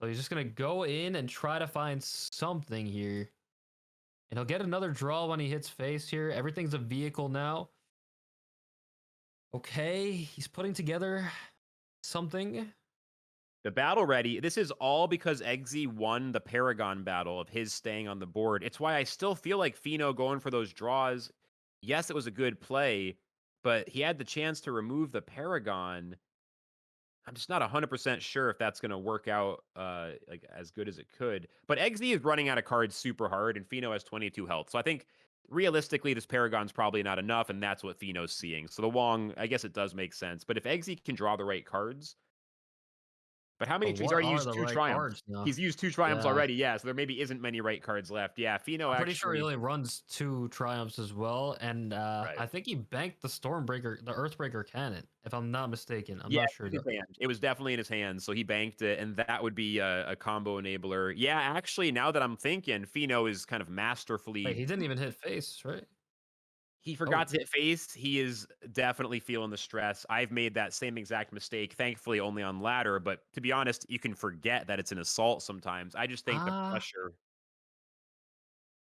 So he's just gonna go in and try to find something here. And he'll get another draw when he hits face here. Everything's a vehicle now. Okay, he's putting together something. The battle ready. This is all because Eggsy won the Paragon battle of his staying on the board. It's why I still feel like Feno going for those draws. Yes, it was a good play, but he had the chance to remove the Paragon. I'm just not 100% sure if that's going to work out like as good as it could. But Eggsy is running out of cards super hard, and Feno has 22 health. So I think realistically, this Paragon's probably not enough, and that's what Feno's seeing. So the Wong, I guess it does make sense. But if Eggsy can draw the right cards, but how many? He's already used 2 triumphs. He's used 2 triumphs already. Yeah, so there maybe isn't many right cards left. Yeah, Feno. I'm pretty sure he only runs 2 triumphs as well, and I think he banked the Stormbreaker, the Earthbreaker cannon, if I'm not mistaken. I'm not sure. It was definitely in his hands, so he banked it, and that would be a combo enabler. Yeah, actually, now that I'm thinking, Feno is kind of masterfully. Wait, he didn't even hit face, right? He forgot to hit face. He is definitely feeling the stress. I've made that same exact mistake, thankfully only on ladder, but to be honest, you can forget that it's an assault sometimes. I just think the pressure.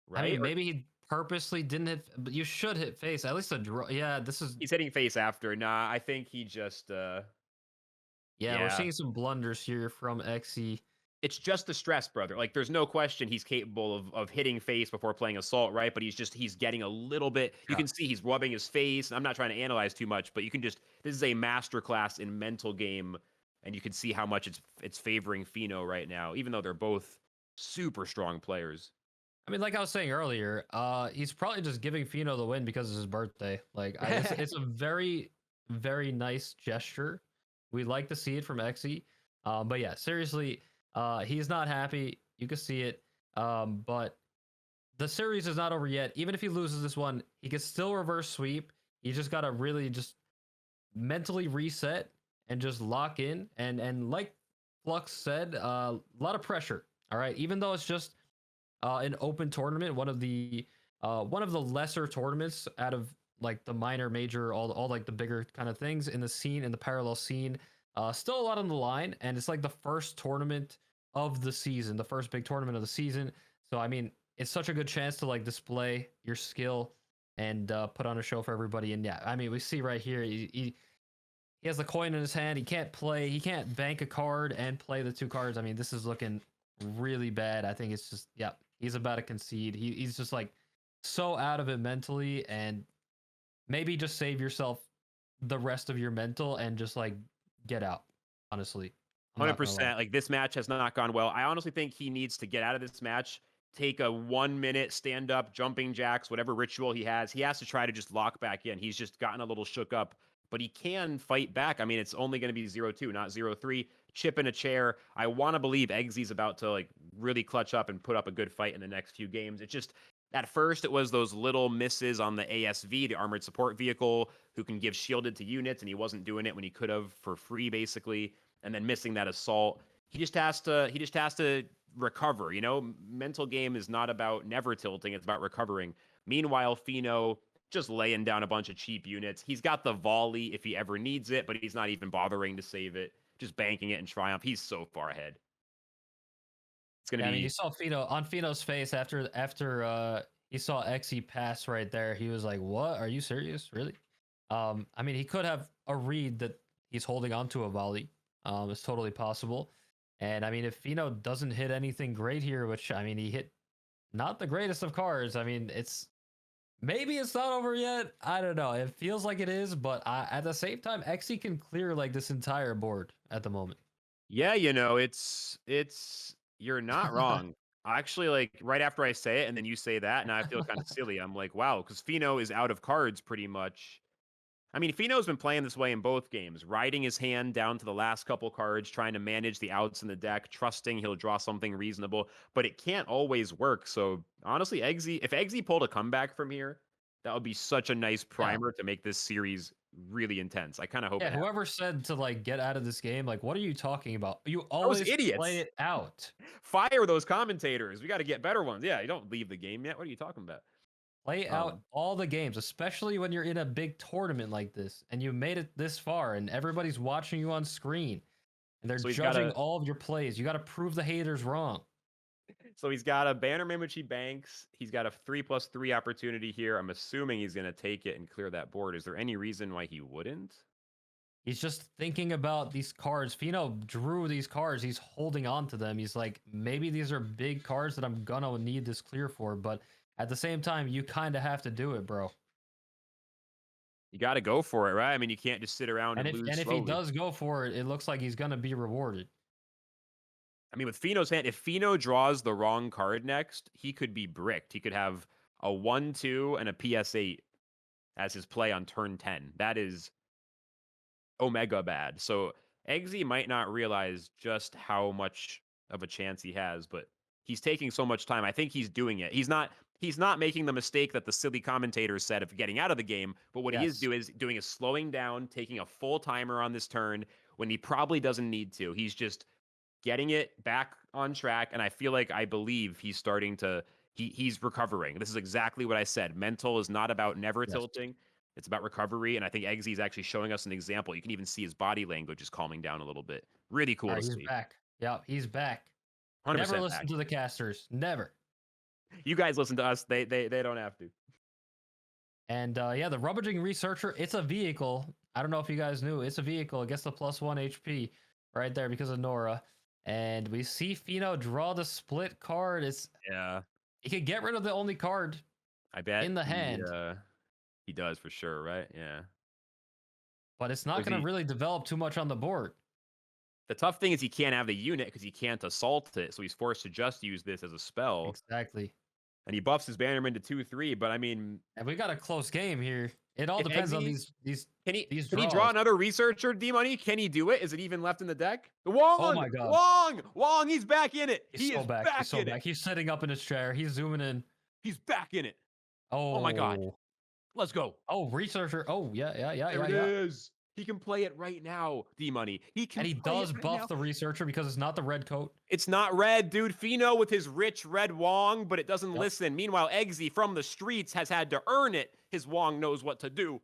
Right? I mean, maybe he purposely didn't hit, but you should hit face. At least a draw. Yeah, this is. He's hitting face after. Nah, I think he just. Yeah, we're seeing some blunders here from Xe. It's just the stress, brother. Like, there's no question he's capable of hitting face before playing assault, right? But he's getting a little bit. You can see he's rubbing his face. I'm not trying to analyze too much, but you can just. This is a masterclass in mental game, and you can see how much it's favoring Feno right now, even though they're both super strong players. I mean, like I was saying earlier, he's probably just giving Feno the win because it's his birthday. Like, it's a very, very nice gesture. We like to see it from Xe. But yeah, seriously. He's not happy. You can see it. But the series is not over yet. Even if he loses this one, he can still reverse sweep. He just got to really just mentally reset and just lock in. And like Flux said, a lot of pressure. All right. Even though it's just an open tournament, one of the lesser tournaments out of like the minor, major, all like the bigger kind of things in the scene, in the parallel scene. Still a lot on the line, and it's like the first tournament of the season, the first big tournament of the season. So I mean, it's such a good chance to like display your skill and put on a show for everybody. And yeah, I mean, we see right here, he has the coin in his hand. He can't bank a card and play the 2 cards. I mean, this is looking really bad. I think it's just, he's about to concede. He's just like so out of it mentally, and maybe just save yourself the rest of your mental and just like get out, honestly. 100%. Like, this match has not gone well. I honestly think he needs to get out of this match, take a 1-minute stand up, jumping jacks, whatever ritual he has. He has to try to just lock back in. He's just gotten a little shook up, but he can fight back. I mean, it's only going to be 0-2, not 0-3. Chip in a chair. I want to believe Eggsy's about to like really clutch up and put up a good fight in the next few games. It's just, At first, it was those little misses on the ASV, the armored support vehicle, who can give shielded to units, and he wasn't doing it when he could have for free, basically. And then missing that assault, he just has to. He just has to recover. Mental game is not about never tilting; it's about recovering. Meanwhile, Feno just laying down a bunch of cheap units. He's got the volley if he ever needs it, but he's not even bothering to save it. Just banking it in triumph. He's so far ahead. It's gonna Yeah, I mean, be. you saw Feno's face after he saw Xe pass right there. He was like, "What? Are you serious? Really?" I mean, he could have a read that he's holding onto a volley. It's totally possible. And I mean, if Feno doesn't hit anything great here, which I mean, he hit not the greatest of cards. I mean, maybe it's not over yet. I don't know. It feels like it is, but at the same time, Xe can clear like this entire board at the moment. Yeah, it's you're not wrong. Actually, like right after I say it and then you say that, now I feel kind of silly. I'm like, wow, because Feno is out of cards pretty much. I mean, Feno's been playing this way in both games, riding his hand down to the last couple cards, trying to manage the outs in the deck, trusting he'll draw something reasonable, but it can't always work. So honestly, if Eggsy pulled a comeback from here, that would be such a nice Yeah. primer to make this series really intense. I kind of hope Yeah, it happens. whoever said to like get out of this game, like what are you talking about? You Those always play idiots. it out. Fire those commentators. We got to get better ones. Yeah, you don't leave the game yet. What are you talking about? Play out all the games, especially when you're in a big tournament like this and you made it this far and everybody's watching you on screen and they're So he's judging got a all of your plays. You got to prove the haters wrong. he's got a Bannerman which he banks. He's got a 3+3 opportunity here. I'm assuming he's gonna take it and clear that board. Is there any reason why he wouldn't? He's just thinking about these cards. Feno drew these cards. He's holding on to them. He's like, maybe these are big cards that I'm gonna need this clear for, but at the same time, you kind of have to do it, bro. You got to go for it, right? I mean, you can't just sit around And and lose if slowly. he does go for it, it looks like he's gonna be rewarded. I mean, with Feno's hand, if Feno draws the wrong card next, he could be bricked. He could have a 1/2 and a PS8 as his play on turn 10. That is omega bad. So Eggsy might not realize just how much of a chance he has, but he's taking so much time. I think he's doing it. He's not making the mistake that the silly commentators said of getting out of the game, but what he is doing is slowing down, taking a full timer on this turn when he probably doesn't need to. He's just getting it back on track, and I believe he's starting to he's recovering. This is exactly what I said. Mental is not about never tilting. It's about recovery, and I think Eggsy is actually showing us an example. You can even see his body language is calming down a little bit. Really cool to He's see. back. Yeah, he's back. 100% Never listen back. to the casters. Never. You guys listen to us. They don't have to. And yeah, the rummaging researcher, it's a vehicle. I don't know if you guys knew. It's a vehicle. It gets the +1 HP right there because of Nora. And we see Feno draw the split card. Yeah. He could get rid of the only card I bet in the hand. He does for sure, right? Yeah. But it's not going to really develop too much on the board. The tough thing is he can't have the unit because he can't assault it, so he's forced to just use this as a spell. Exactly. And he buffs his Bannerman to 2/3, but I mean, and we got a close game here. It all depends on these Can he draws. draw another researcher, D-Money? Can he do it? Is it even left in the deck? Wong! Oh my God. Wong, he's back in it. He's so back. He's so back. He's sitting up in his chair. He's zooming in. He's back in it. Oh, Oh my God. Let's go. Oh, researcher. Oh, yeah. There it is. He can play it right now, D-Money. And he does buff the researcher because it's not the red coat. It's not red, dude. Feno with his rich red Wong, but it doesn't listen. Meanwhile, Eggsy from the streets has had to earn it. His Wong knows what to do.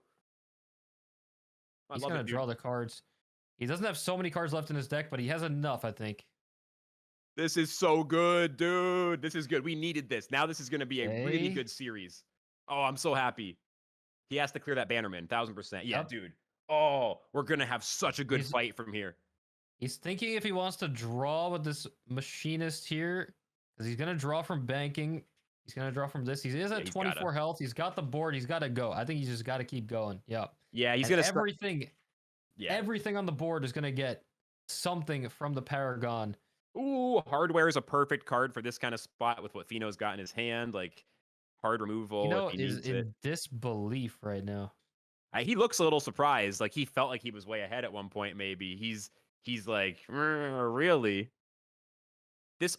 He's going to draw the cards. He doesn't have so many cards left in his deck, but he has enough, I think. This is so good, dude. This is good. We needed this. Now this is going to be a really good series. Oh, I'm so happy. He has to clear that Bannerman, 1000%. Yeah, dude. Oh, we're going to have such a good fight from here. He's thinking if he wants to draw with this machinist here, because he's going to draw from banking. He's going to draw from this. He is at 24 health. He's got the board. He's got to go. I think he's just got to keep going. Yeah. Yeah, he's going to everything on the board is going to get something from the Paragon. Ooh, hardware is a perfect card for this kind of spot with what Feno's got in his hand. Like, hard removal. Is in disbelief right now. He looks a little surprised. Like he felt like he was way ahead at one point. Maybe he's like, really.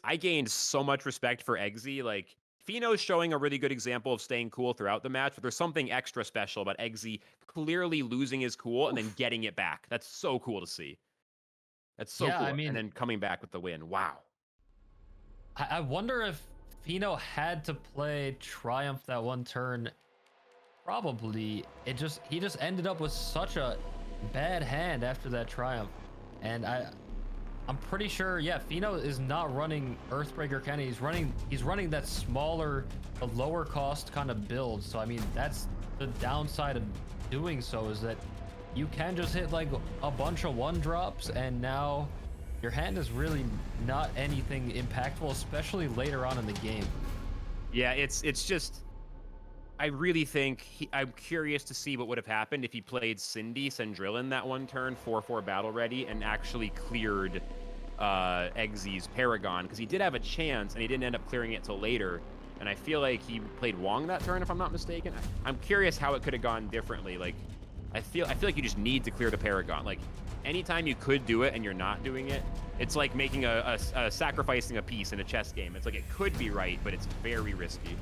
I gained so much respect for Eggsy. Like Feno's showing a really good example of staying cool throughout the match, but there's something extra special about Eggsy clearly losing his cool and then getting it back. That's so cool to see. That's so Yeah, cool. I mean, and then coming back with the win. Wow. I wonder if Feno had to play Triumph that one turn. Probably he just ended up with such a bad hand after that Triumph, and I'm pretty sure, yeah, Feno is not running Earthbreaker Kenny. He's running that smaller, the lower cost kind of build. So I mean, that's the downside of doing so, is that you can just hit like a bunch of one drops, and now your hand is really not anything impactful, especially later on in the game. Yeah, it's just I really think I'm curious to see what would have happened if he played Cindy Sendrillin that one turn, 4/4 battle ready, and actually cleared Eggsy's Paragon, because he did have a chance and he didn't end up clearing it till later. And I feel like he played Wong that turn, if I'm not mistaken. I'm curious how it could have gone differently. Like, I feel like you just need to clear the Paragon. Like, anytime you could do it and you're not doing it, it's like making a sacrificing a piece in a chess game. It's like it could be right, but it's very risky.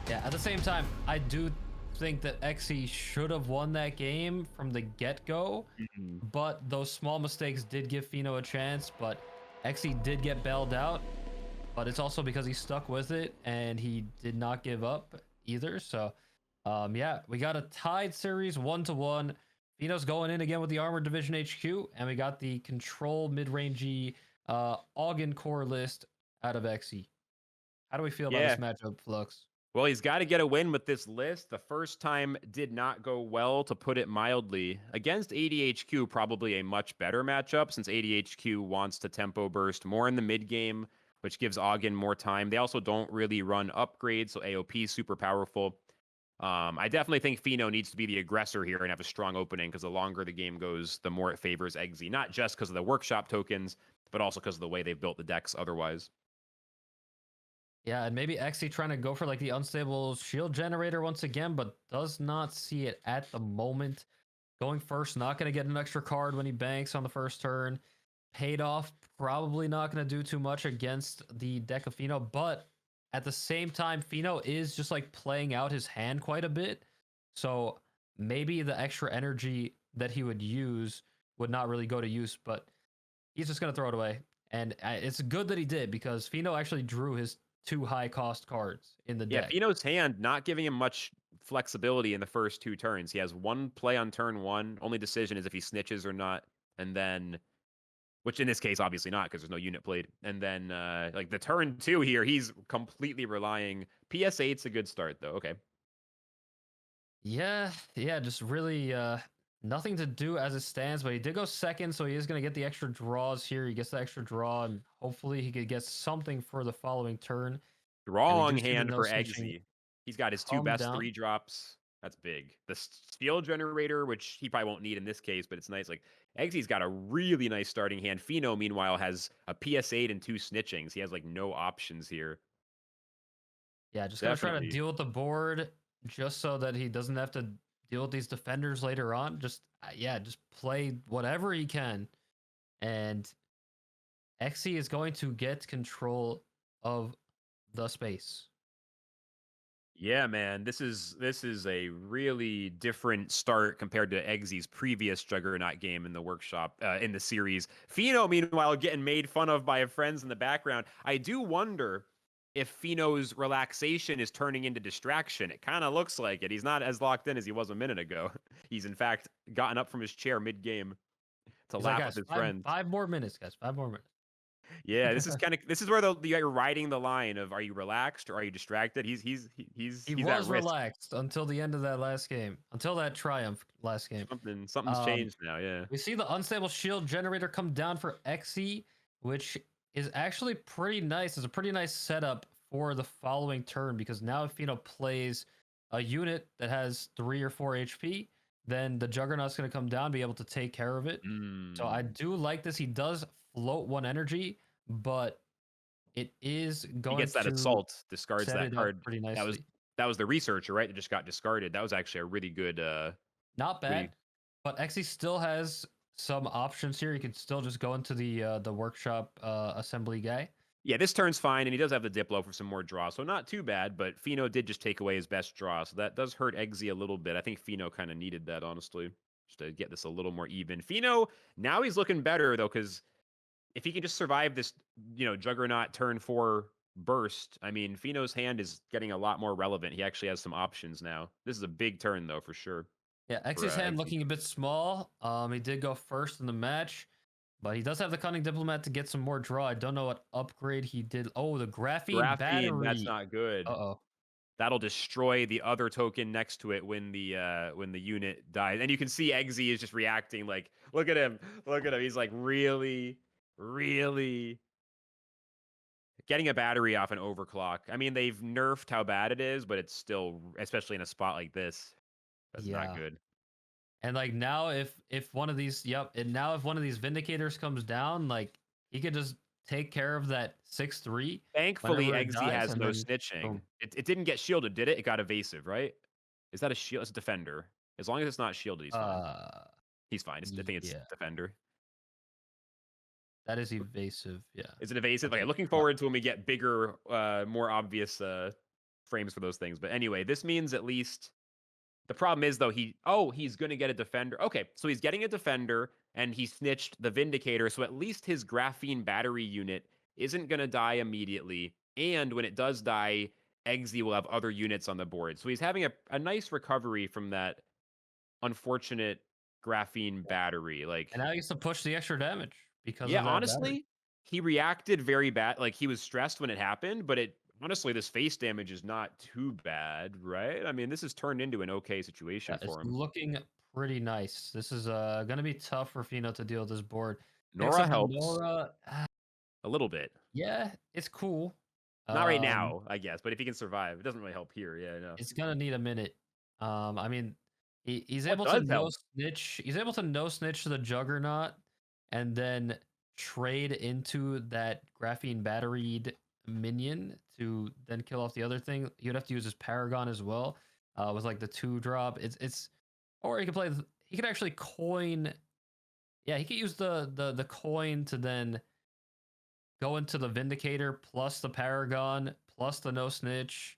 Yeah, at the same time, I do think that Exy should have won that game from the get-go, but those small mistakes did give Feno a chance, but Exy did get bailed out, but it's also because he stuck with it and he did not give up either. So, yeah, we got a tied series 1-1. Feno's going in again with the Armored Division HQ, and we got the control mid-rangey Augen core list out of Exy. How do we feel about this matchup, Flux? Well, he's got to get a win with this list. The first time did not go well, to put it mildly. Against ADHQ, probably a much better matchup, since ADHQ wants to tempo burst more in the mid game, which gives Augen more time. They also don't really run upgrades, so AOP is super powerful. I definitely think Feno needs to be the aggressor here and have a strong opening, because the longer the game goes, the more it favors Eggsy. Not just because of the workshop tokens, but also because of the way they've built the decks otherwise. Yeah, and maybe Exy trying to go for like the unstable shield generator once again, but does not see it at the moment. Going first, not going to get an extra card when he banks on the first turn. Paid off, probably not going to do too much against the deck of Feno, but at the same time, Feno is just like playing out his hand quite a bit. So maybe the extra energy that he would use would not really go to use, but he's just going to throw it away. And it's good that he did, because Feno actually drew his 2 high cost cards in the deck. Yeah, Feno's hand not giving him much flexibility in the first 2 turns. He has 1 play on turn 1. Only decision is if he snitches or not. And then, which in this case, obviously not, because there's no unit played. And then, like the turn 2 here, he's completely relying. PS8's a good start, though. Okay. Yeah, just really nothing to do as it stands, but he did go second, so he is going to get the extra draws here. He gets the extra draw, and hopefully he could get something for the following turn. Strong hand for Eggsy. He's got his 2 best down. 3 drops. That's big. The steel generator, which he probably won't need in this case, but it's nice. Like, Eggsy's got a really nice starting hand. Feno, meanwhile, has a PS8 and 2 snitchings. He has like no options here. Yeah, just gonna try to deal with the board just so that he doesn't have to deal with these defenders later on. Just just play whatever he can, and Exy is going to get control of the space. Yeah, man, this is a really different start compared to Eggsy's previous Juggernaut game in the workshop in the series. Feno, meanwhile, getting made fun of by friends in the background. I do wonder if Feno's relaxation is turning into distraction. It kind of looks like it. He's not as locked in as he was a minute ago. He's in fact gotten up from his chair mid-game to laugh like, with his five, friends. 5 more minutes, guys. 5 more minutes. Yeah, this is where you're riding the line of, are you relaxed or are you distracted? He was relaxed until the end of that last game, until that triumph last game. Something's changed now. Yeah, we see the unstable shield generator come down for Exy, which is actually pretty nice. It's a pretty nice setup for the following turn, because now if Feno plays a unit that has 3 or 4 HP, then the Juggernaut's going to come down and be able to take care of it. So I do like this. He does float 1 energy, but it is going to... He gets that assault, discards that card. Pretty nicely. That was the researcher, right? That just got discarded. That was actually a really good... Not bad, but Exy still has some options here. You can still just go into the workshop assembly guy Yeah, this turn's fine, and he does have the Diplo for some more draw, so not too bad, but Feno did just take away his best draw, so that does hurt Eggsy a little bit. I think Feno kind of needed that, honestly, just to get this a little more even. Feno, now he's looking better, though, because if he can just survive this, Juggernaut turn 4 burst, I mean, Feno's hand is getting a lot more relevant. He actually has some options now. This is a big turn, though, for sure. Yeah, For X's hand Eggsy. looking a bit small. He did go first in the match, but he does have the Cunning Diplomat to get some more draw. I don't know what upgrade he did. Oh, the Graphene Graphene, that's Battery. not good. Uh-oh. That'll destroy the other token next to it when the unit dies. And you can see Eggsy is just reacting like, look at him. Look at him. He's like really, really getting a battery off an overclock. I mean, they've nerfed how bad it is, but it's still, especially in a spot like this, that's not good. And like now if one of these and now if one of these Vindicators comes down, like he could just take care of that 6-3. Thankfully, whenever it Eggsy dies, has and no then snitching. boom. It didn't get shielded, did it? It got evasive, right? Is that a shield? It's a defender. As long as it's not shielded, he's fine. He's fine. I think it's Yeah. defender. That is evasive, yeah. Is it evasive? Okay. Okay, looking forward to when we get bigger, more obvious frames for those things. But anyway, this means at least the problem is though he's gonna get a defender. Okay, so he's getting a defender and he snitched the Vindicator, so at least his Graphene Battery unit isn't gonna die immediately. And when it does die, Eggsy will have other units on the board. So he's having a nice recovery from that unfortunate Graphene Battery. Like, And now he gets to push the extra damage because yeah, of that battery. honestly, he reacted very bad. Like, he was stressed when it happened, but honestly, this face damage is not too bad, right? I mean, this has turned into an okay situation Yeah, for it's him. looking pretty nice. This is gonna be tough for Feno to deal with this board. Picks Nora up the helps Nora. a little bit. Yeah, it's cool. Not right now, I guess, but if he can survive, it doesn't really help here. Yeah, I know. It's gonna need a minute. I mean, he's What able to does no help? snitch. He's able to no snitch to the Juggernaut, and then trade into that graphene batteried minion to then kill off the other thing. You'd have to use his Paragon as well, with like the 2-drop. It's or he could play. He could actually coin. Yeah, he could use the coin to then go into the Vindicator plus the Paragon plus the no snitch.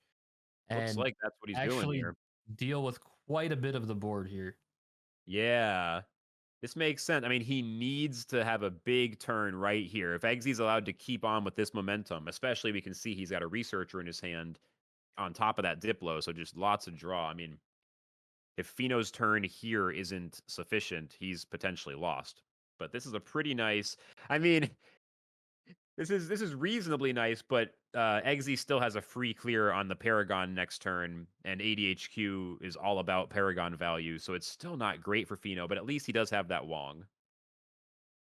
Looks And like that's what he's doing actually here. deal with quite a bit of the board here. Yeah. This makes sense. I mean, he needs to have a big turn right here. If Eggsy's allowed to keep on with this momentum, especially we can see he's got a Researcher in his hand on top of that Diplo, so just lots of draw. I mean, if Feno's turn here isn't sufficient, he's potentially lost. But this is a pretty nice... I mean, this is reasonably nice, but Eggsy still has a free clear on the Paragon next turn, and ADHQ is all about Paragon value, so it's still not great for Feno, but at least he does have that Wong.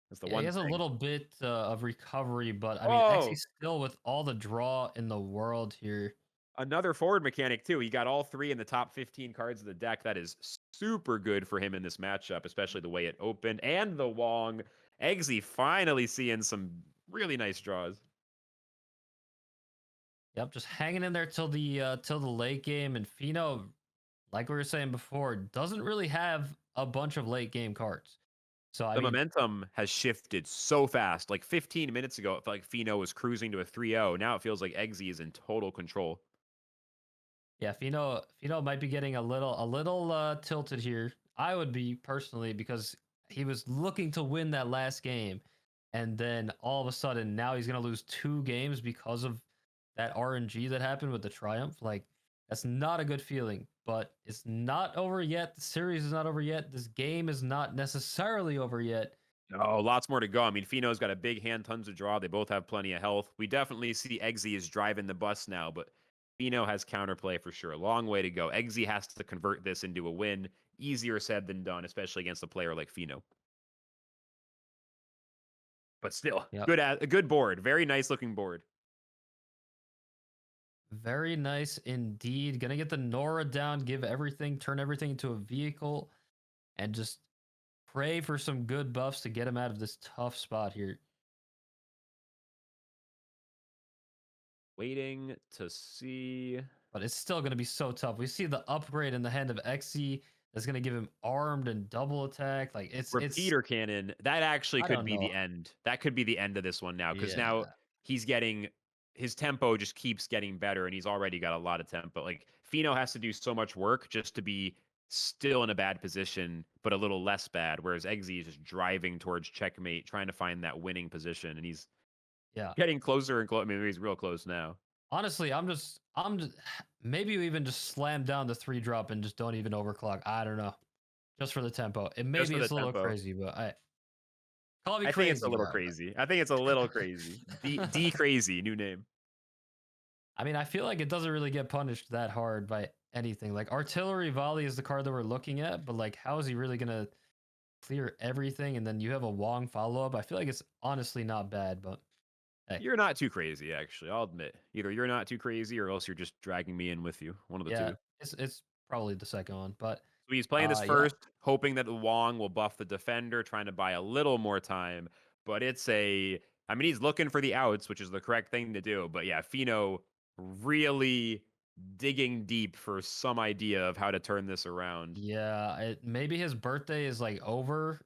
That's the Yeah, one he has thing. a little bit of recovery, but I mean, Oh! Xy's still with all the draw in the world here. Another forward mechanic, too. He got all 3 in the top 15 cards of the deck. That is super good for him in this matchup, especially the way it opened. And the Wong. Eggsy finally seeing some really nice draws. Yep, just hanging in there till the late game. And Feno, like we were saying before, doesn't really have a bunch of late game cards. So I The mean, momentum has shifted so fast. Like 15 minutes ago, it felt like Feno was cruising to a 3-0. Now it feels like Eggsy is in total control. yeah, Feno might be getting a little tilted here. I would be personally, because he was looking to win that last game, and then all of a sudden now he's gonna lose 2 games because of that RNG that happened with the Triumph. Like, that's not a good feeling. But it's not over yet. The series is not over yet. This game is not necessarily over yet. Oh, lots more to go. I mean, Feno's got a big hand, tons of draw. They both have plenty of health. We definitely see Eggsy is driving the bus now, but Feno has counterplay for sure. A long way to go. Eggsy has to convert this into a win. Easier said than done, especially against a player like Feno. But still, Yep. a good board. Very nice looking board. Very nice indeed. Gonna get the Nora down, give everything, turn everything into a vehicle, and just pray for some good buffs to get him out of this tough spot here. Waiting to see. But it's still gonna be so tough. We see the upgrade in the hand of Xe that's gonna give him armed and double attack. Like, it's Repeater cannon. That actually I could don't be the know. end. That could be the end of this one now. Because now Yeah. he's getting his tempo just keeps getting better, and he's already got a lot of tempo. Like Feno has to do so much work just to be still in a bad position, but a little less bad. Whereas Eggsy is just driving towards checkmate, trying to find that winning position, and he's Yeah. getting closer and closer. I mean, he's real close now. Honestly, I'm just maybe you even just slam down the 3-drop and just don't even overclock. I don't know. Just for the tempo. It Just maybe for the it's a little tempo. crazy, but I call me I crazy. think it's a little bro. crazy. I think it's a little crazy. D crazy, new name. I mean, I feel like it doesn't really get punished that hard by anything. Like artillery volley is the card that we're looking at, but like how is he really gonna clear everything? And then you have a Wong follow-up. I feel like it's honestly not bad, but hey. You're not too crazy, actually. I'll admit. Either you're not too crazy, or else you're just dragging me in with you. One of the Yeah, two. it's probably the second one. But So he's playing this yeah. first, hoping that Wong will buff the defender, trying to buy a little more time. But it's I mean, he's looking for the outs, which is the correct thing to do. But yeah, Feno really digging deep for some idea of how to turn this around. Yeah, maybe his birthday is like over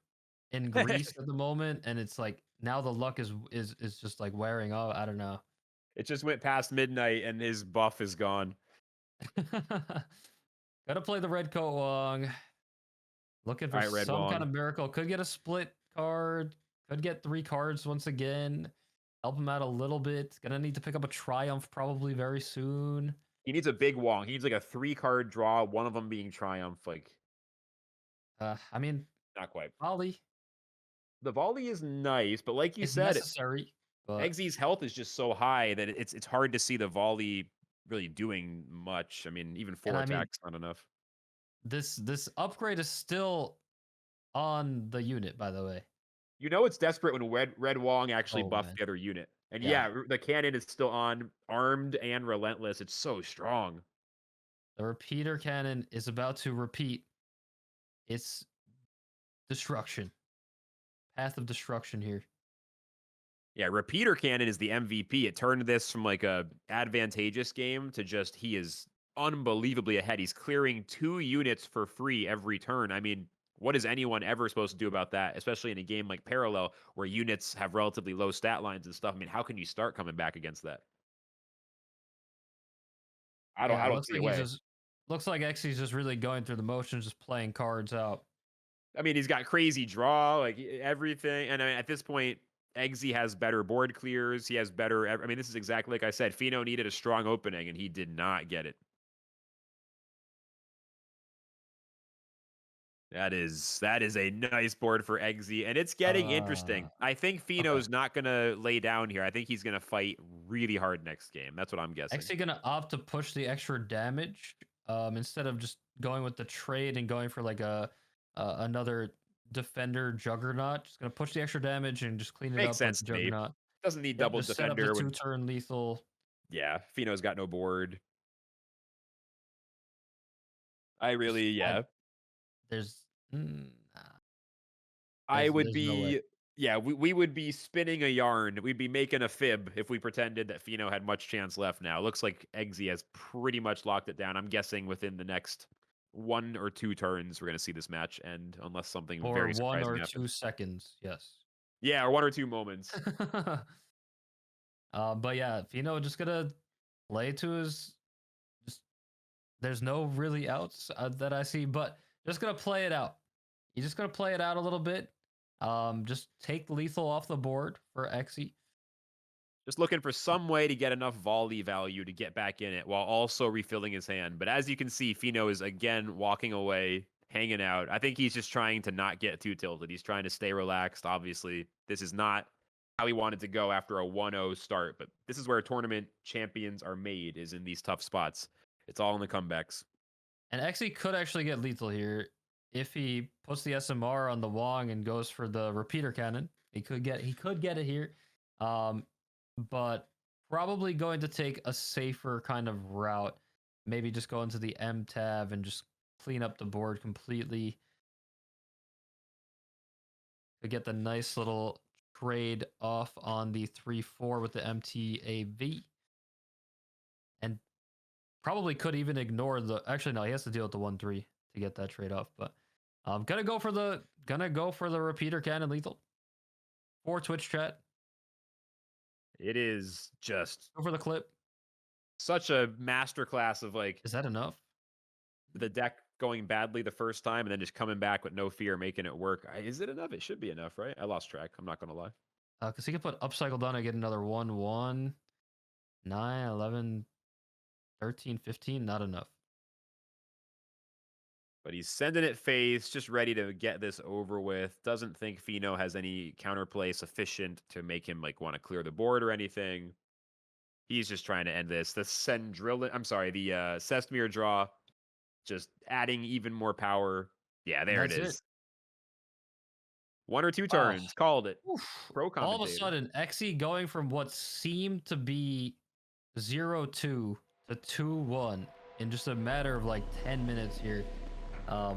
in Greece at the moment, and it's like now the luck is just like wearing off. I don't know. It just went past midnight and his buff is gone. Gotta play the red coat Wong. Looking for All right, Red some kind Wong. of miracle. Could get a split card. Could get 3 cards once again. Help him out a little bit. Gonna need to pick up a triumph probably very soon. He needs a big Wong. He needs like a 3-card draw, one of them being Triumph. Like, I mean, not quite. volley The volley is nice, but like you is said, necessary. But Eggsy's health is just so high that it's hard to see the volley really doing much. I mean, even 4 I mean, attacks not enough. this upgrade is still on the unit, by the way. You know it's desperate when Red Wong actually Oh, buffed man. the other unit. And Yeah. yeah, the cannon is still on, armed and relentless. It's so strong. The repeater cannon is about to repeat its destruction. Path of destruction here. Yeah, repeater cannon is the MVP. It turned this from like a advantageous game to just he is unbelievably ahead. He's clearing 2 units for free every turn. I mean, what is anyone ever supposed to do about that, especially in a game like Parallel where units have relatively low stat lines and stuff? I mean, how can you start coming back against that? I Yeah, don't see a way. looks like Xy's just really going through the motions, just playing cards out. I mean, he's got crazy draw, like everything. And I mean, at this point, Eggsy has better board clears. He has better. I mean, this is exactly like I said. Feno needed a strong opening, and he did not get it. That is a nice board for Eggsy, and it's getting interesting. I think Feno's not gonna lay down here. I think he's gonna fight really hard next game. That's what I'm guessing. Xy gonna opt to push the extra damage instead of just going with the trade and going for like another defender juggernaut. Just gonna push the extra damage and just clean it Makes up sense with to me. juggernaut. Doesn't need Yep, double just set up the defender. 2-turn lethal. Yeah, Feno's got no board. Yeah. There's I would there's no way. be, yeah, we would be spinning a yarn. We'd be making a fib if we pretended that Feno had much chance left now. Looks like Eggsy has pretty much locked it down. I'm guessing within the next 1 or 2 turns, we're going to see this match end, unless something Or very 1 surprising or happens. 2 seconds, yes. Yeah, or 1 or 2 moments. But yeah, Feno just gonna play to his. There's no really outs that I see, but just gonna play it out. You're just gonna play it out a little bit. Just take lethal off the board for Xy. Just looking for some way to get enough volley value to get back in it while also refilling his hand. But as you can see, Feno is again walking away, hanging out. I think he's just trying to not get too tilted. He's trying to stay relaxed. Obviously, this is not how he wanted to go after a 1-0 start, but this is where tournament champions are made, is in these tough spots. It's all in the comebacks. And Xy could actually get lethal here if he puts the SMR on the Wong and goes for the repeater cannon. He could get it here. But probably going to take a safer kind of route. Maybe just go into the M tab and just clean up the board completely. To get the nice little trade off on the 3-4 with the MTAV. And probably could even ignore the. Actually, no, he has to deal with the 1-3 to get that trade off. But I'm gonna go for the repeater cannon lethal for Twitch chat. It is just Go for the clip. such a masterclass of like Is that enough? the deck going badly the first time and then just coming back with no fear, making it work. Is it enough? It should be enough, right? I lost track. I'm not gonna lie. Because he can put upcycle down and get another 1, 1, 9, 11, 13, 15. Not enough. But he's sending it face, just ready to get this over with. Doesn't think Feno has any counterplay sufficient to make him like want to clear the board or anything. He's just trying to end this. The Sesmir draw, just adding even more power. Yeah, there it That's is. it. 1 or 2 Oh. turns, called it. Oof. Pro All of a commentator. sudden, Xe going from what seemed to be 0-2 to 2-1 in just a matter of like 10 minutes here.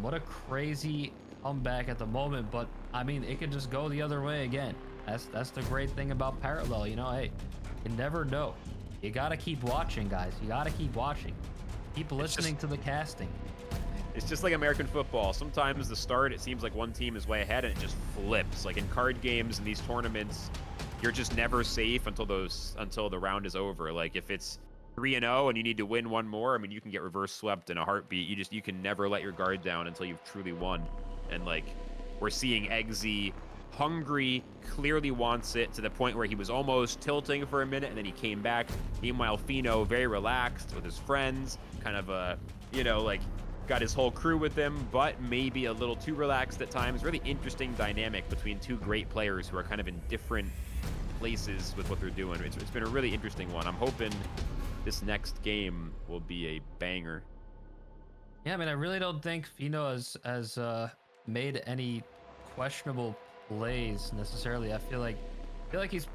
What a crazy comeback at the moment, but I mean, it could just go the other way again. That's the great thing about parallel, you know. Hey, you never know. You gotta keep watching, guys. You gotta keep watching. Keep listening to the casting. It's just like American football. Sometimes the start, it seems like one team is way ahead and it just flips. Like in card games and these tournaments, you're just never safe until the round is over. Like if it's 3-0 and you need to win one more, I mean, you can get reverse swept in a heartbeat. You can never let your guard down until you've truly won. And like we're seeing Eggsy hungry, clearly wants it to the point where he was almost tilting for a minute and then he came back. Meanwhile, Feno very relaxed with his friends, kind of like got his whole crew with him, but maybe a little too relaxed at times. Really interesting dynamic between two great players who are kind of in different places with what they're doing. It's been a really interesting one. I'm hoping this next game will be a banger. Yeah, I mean, I really don't think Feno has made any questionable plays necessarily. I feel like he's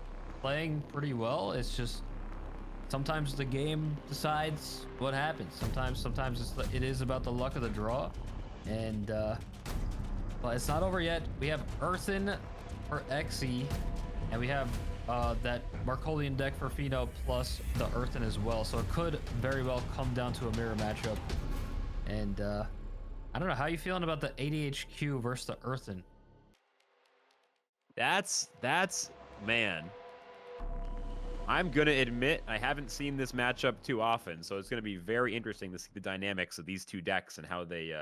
playing pretty well. It's just sometimes the game decides what happens. Sometimes it is about the luck of the draw, and but it's not over yet. We have Earthen for Xe, and we have that Markolian deck for Feno plus the Earthen as well. So it could very well come down to a mirror matchup. And I don't know, how you feeling about the ADHQ versus the Earthen? That's man. I'm gonna admit I haven't seen this matchup too often, so it's gonna be very interesting to see the dynamics of these two decks and how they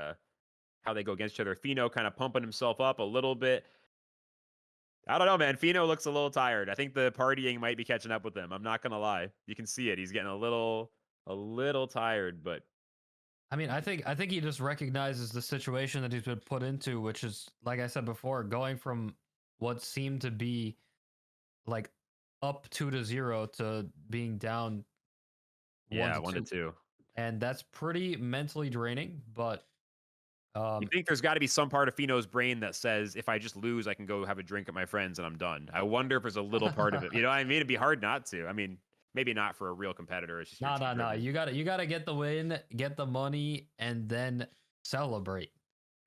go against each other. Feno kind of pumping himself up a little bit. I don't know, man. Feno looks a little tired. I think the partying might be catching up with him. I'm not gonna lie. You can see it. He's getting a little tired, but I mean, I think he just recognizes the situation that he's been put into, which is, like I said before, going from what seemed to be like up 2-0 to being down 1-2. And that's pretty mentally draining, but you think there's got to be some part of Feno's brain that says, if I just lose, I can go have a drink at my friends and I'm done. I wonder if there's a little part of it. You know what I mean? It'd be hard not to. I mean, maybe not for a real competitor. It's just no. You gotta get the win, get the money, and then celebrate.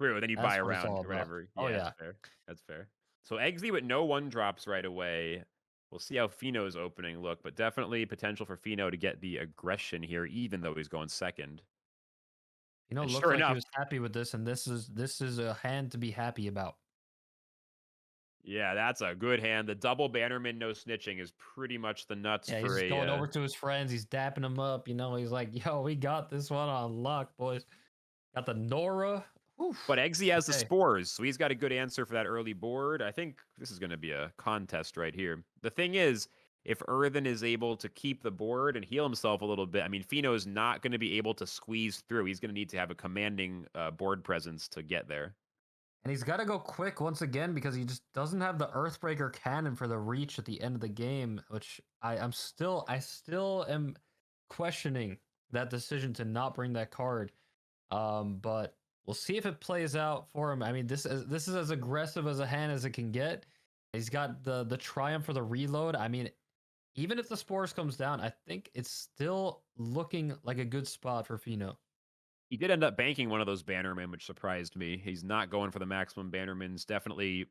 True. Then you That's buy what it's around all or about. whatever. Oh, yeah. That's fair. That's fair. So Eggsy with no 1-drops right away. We'll see how Feno's opening look, but definitely potential for Feno to get the aggression here, even though he's going second. You know, And looks sure like enough, he was happy with this, and this is a hand to be happy about. yeah, that's a good hand. The double Bannerman no snitching is pretty much the nuts Yeah, for he's going over to his friends. He's dapping them up. You know, he's like, "Yo, we got this one on lock, boys. Got the Nora." Oof. But Eggsy has the Okay. spores, so he's got a good answer for that early board. I think this is going to be a contest right here. The thing is, if Earthen is able to keep the board and heal himself a little bit, I mean, Feno's not going to be able to squeeze through. He's going to need to have a commanding board presence to get there. And he's got to go quick once again because he just doesn't have the Earthbreaker cannon for the reach at the end of the game, which I still am questioning that decision to not bring that card. But we'll see if it plays out for him. I mean, this is as aggressive as a hand as it can get. He's got the Triumph for the reload. I mean, even if the Spores comes down, I think it's still looking like a good spot for Feno. He did end up banking one of those Bannermen, which surprised me. He's not going for the maximum Bannermans. Definitely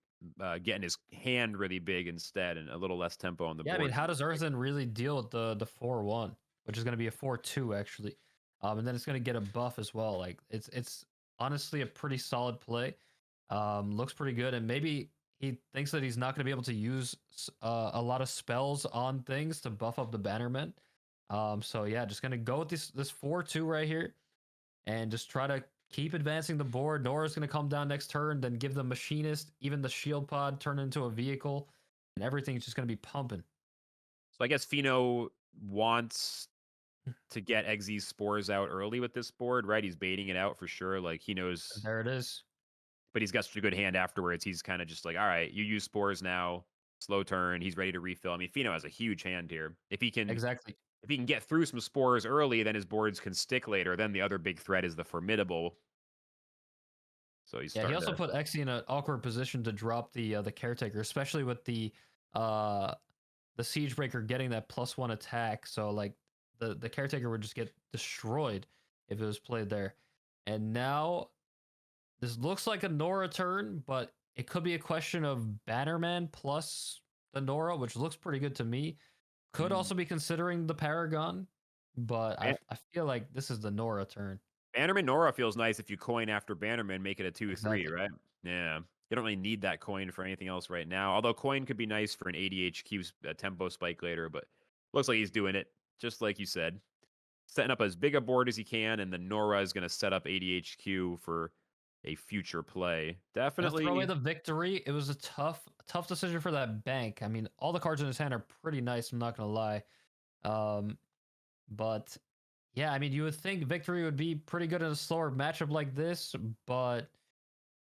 getting his hand really big instead and a little less tempo on the board. Yeah, I mean, how does Earthen really deal with the 4-1, which is going to be a 4-2 actually, and then it's going to get a buff as well. Like it's honestly a pretty solid play. Looks pretty good, and maybe he thinks that he's not going to be able to use a lot of spells on things to buff up the Bannerman. So yeah, just gonna go with this 4-2 right here, and just try to keep advancing the board. Nora's gonna come down next turn, then give the Machinist, even the Shield Pod, turn into a vehicle, and everything's just gonna be pumping. So I guess Fino wants to get Exy's spores out early with this board, right? He's baiting it out for sure. Like he knows, There it is. but he's got such a good hand afterwards. He's kind of just like, all right, you use spores now. Slow turn. He's ready to refill. I mean, Fino has a huge hand here. Exactly. If he can get through some spores early, then his boards can stick later. Then the other big threat is the formidable. So he's Yeah, he starting also to. put Xe in an awkward position to drop the Caretaker, especially with uh the Siegebreaker getting that +1 attack. So like the Caretaker would just get destroyed if it was played there. And now this looks like a Nora turn, but it could be a question of Bannerman plus the Nora, which looks pretty good to me. Could also be considering the Paragon, but I feel like this is the Nora turn. Bannerman Nora feels nice if you coin after Bannerman, make it a 2-3, Exactly. right? Yeah. You don't really need that coin for anything else right now. Although coin could be nice for an ADHQ tempo spike later, but looks like he's doing it, just like you said. Setting up as big a board as he can, and then Nora is going to set up ADHQ for a future play. Gonna throw away Definitely. the victory. It was a tough decision for that bank. I mean, all the cards in his hand are pretty nice, I'm not gonna lie. Um, but yeah, I mean, you would think victory would be pretty good in a slower matchup like this, but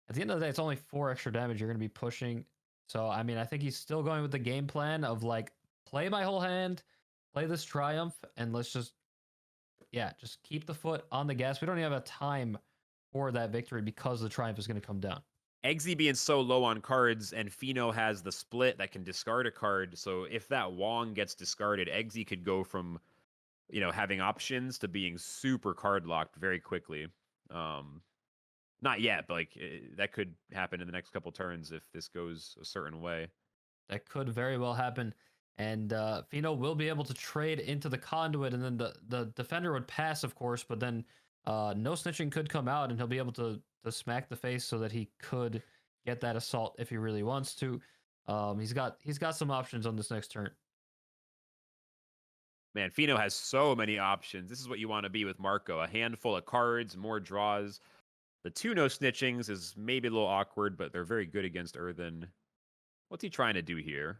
at the end of the day, it's only 4 extra damage you're gonna be pushing. So I mean, I think he's still going with the game plan of like play my whole hand, play this triumph, and let's just keep the foot on the gas. We don't even have a time for that victory because the triumph is gonna come down. Eggsy being so low on cards, and Fino has the split that can discard a card. So if that Wong gets discarded, Eggsy could go from having options to being super card locked very quickly. Not yet, but like that could happen in the next couple turns if this goes a certain way. That could very well happen. And Fino will be able to trade into the conduit, and then the defender would pass, of course, but then no snitching could come out, and he'll be able to smack the face so that he could get that assault if he really wants to. He's got some options on this next turn. Man, Fino has so many options. This is what you want to be with Marco. A handful of cards, more draws. The 2 no snitchings is maybe a little awkward, but they're very good against Earthen. What's he trying to do here?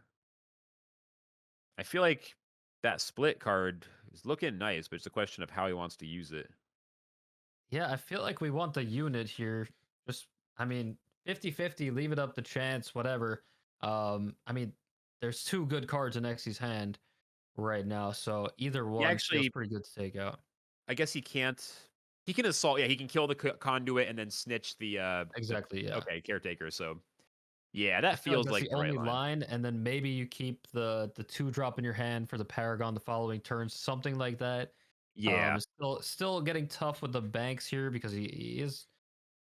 I feel like that split card is looking nice, but it's a question of how he wants to use it. Yeah, I feel like we want the unit here. Just, I mean, 50-50, leave it up to chance, whatever. I mean, there's 2 good cards in Xy's hand right now, so either He one feels actually, pretty good to take out. I guess he can't. He can assault. Yeah, he can kill the conduit and then snitch the. Exactly, yeah. Okay, caretaker. So, yeah, I that feel like feels that's like the the right only line. line, and then maybe you keep the 2-drop in your hand for the Paragon the following turn, something like that. Yeah, Still getting tough with the banks here because he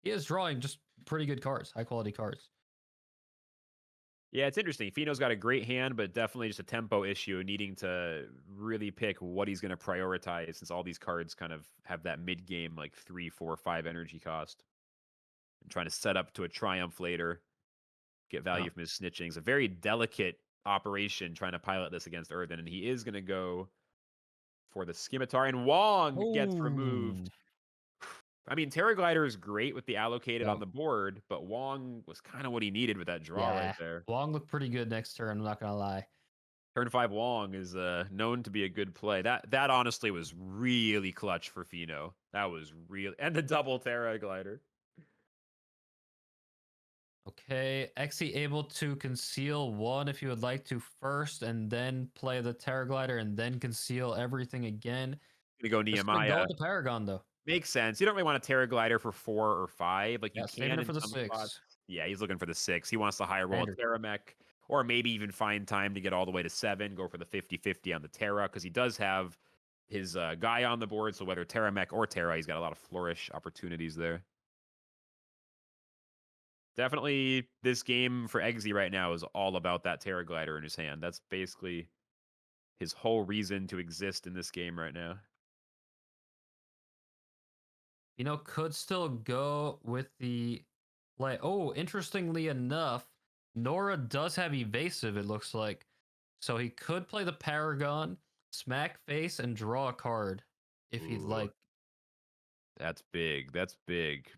is drawing just pretty good cards, high quality cards. yeah, it's interesting. Fino's got a great hand, but definitely just a tempo issue, needing to really pick what he's going to prioritize since all these cards kind of have that mid game like 3, 4, 5 energy cost. And trying to set up to a triumph later, get value from his snitchings. A very delicate operation trying to pilot this against Earthen, and he is going to go for the Scimitar, and Wong gets removed. Oh, I mean, Terra Glider is great with the allocated on yep. the board, but Wong was kind of what he needed with that draw right Yeah. there. Wong looked pretty good next turn, I'm not gonna lie. Turn 5 Wong is known to be a good play. That honestly was really clutch for Fino. That was real, and the double Terra Glider. Okay, Xe able to conceal 1 if you would like to first, and then play the Terra Glider, and then conceal everything again. Gonna go Just gonna go Nehemiah. with the Paragon though. Makes sense. You don't really want a Terra Glider for 4 or 5. Like you Yeah, saving can it in for the some spots. 6. Yeah, he's looking for the 6. He wants to high roll a Standard. Terra mech, or maybe even find time to get all the way to 7, go for the 50-50 on the Terra, because he does have his guy on the board, so whether Terra mech or Terra, he's got a lot of flourish opportunities there. Definitely, this game for Eggsy right now is all about that Terra Glider in his hand. That's basically his whole reason to exist in this game right now. Could still go with the play. Oh, interestingly enough, Nora does have evasive, it looks like. So he could play the Paragon, smack face, and draw a card if he'd Ooh, like. that's big. That's big.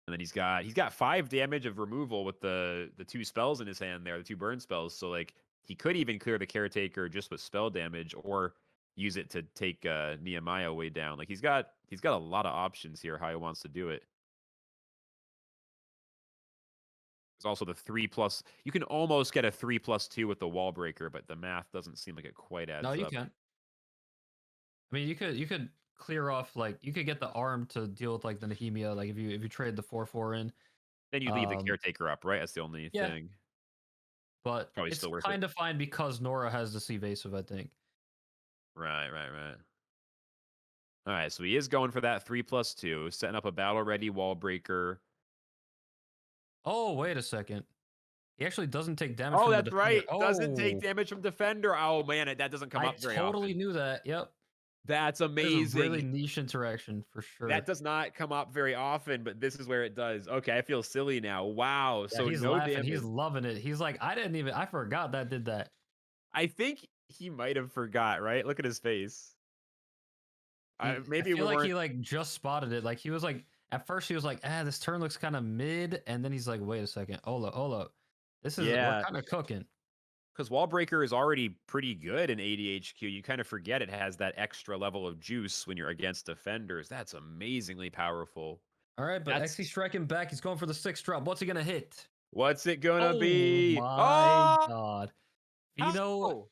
And then he's got 5 damage of removal with the 2 spells in his hand there, the 2 burn spells. So like he could even clear the caretaker just with spell damage, or use it to take Nehemiah way down. Like he's got a lot of options here how he wants to do it. There's also the 3+. You can almost get a 3+2 with the wall breaker, but the math doesn't seem like it quite adds No, you up. can't. I mean, you could clear off, like, you could get the arm to deal with like the Nehemia, like if you trade the 4/4 in. Then you leave the caretaker up, right? That's the only Yeah. thing. But Probably it's still worth kind it. of fine because Nora has this evasive, I think. Right. All right, so he is going for that 3+2, setting up a battle ready wall breaker. Oh, wait a second. He actually doesn't take damage Oh, from the that's defender. right. Doesn't take Oh, damage from defender. Oh man, that doesn't come I up very totally often. knew that. Yep. That's There's a really amazing. niche interaction for That sure. does not come up very often, but this is where it does. Okay, I feel silly now. Wow. Yeah, So he's no laughing. damage. He's loving it. He's like, I forgot that did that. I think he might have forgot, right? Look at his face. I Maybe feel we like weren't. he like just spotted it. Like he was like, at first he was like, this turn looks kind of mid, and then he's like, wait a second, hold up. We're Yeah, kind of cooking. because Wallbreaker is already pretty good in ADHQ. You kind of forget it has that extra level of juice when you're against defenders. That's amazingly powerful. All right, but That's XC striking back. He's going for the 6 drop. What's he gonna hit? what's it gonna Oh be? my Oh, god, Feno,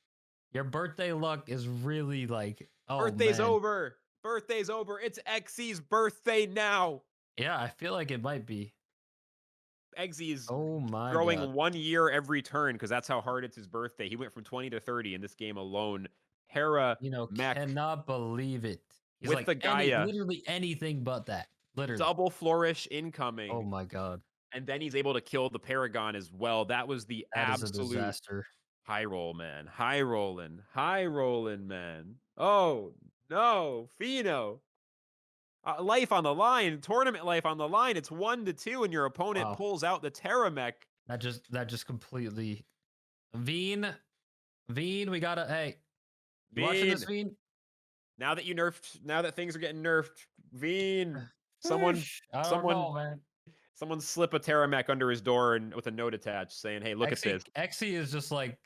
your birthday luck is really like, oh birthday's man. over. Birthday's over. It's Xy's birthday now. Yeah, I feel like it might be. Eggsy is Oh my god. growing 1 year every turn because that's how hard it's his birthday. He went from 20 to 30 in this game alone. Hera Mech Cannot believe it. He's with like the Gaia. literally anything but that. Literally. Double flourish Oh incoming. my god. And then he's able to kill the Paragon as well. That was the That is a absolute disaster. high roll, man. High rolling, man. Oh, no. Feno. Life on the line, tournament life on the line. It's 1-2, and your opponent Wow. pulls out the Terramech. That just completely. Veen, we gotta. Hey, you watching this, Veen? Now that things are getting nerfed, Veen, someone, Eesh, I don't someone, know, man. someone slip a Terramech under his door and with a note attached saying, "Hey, look at this." XE is just like,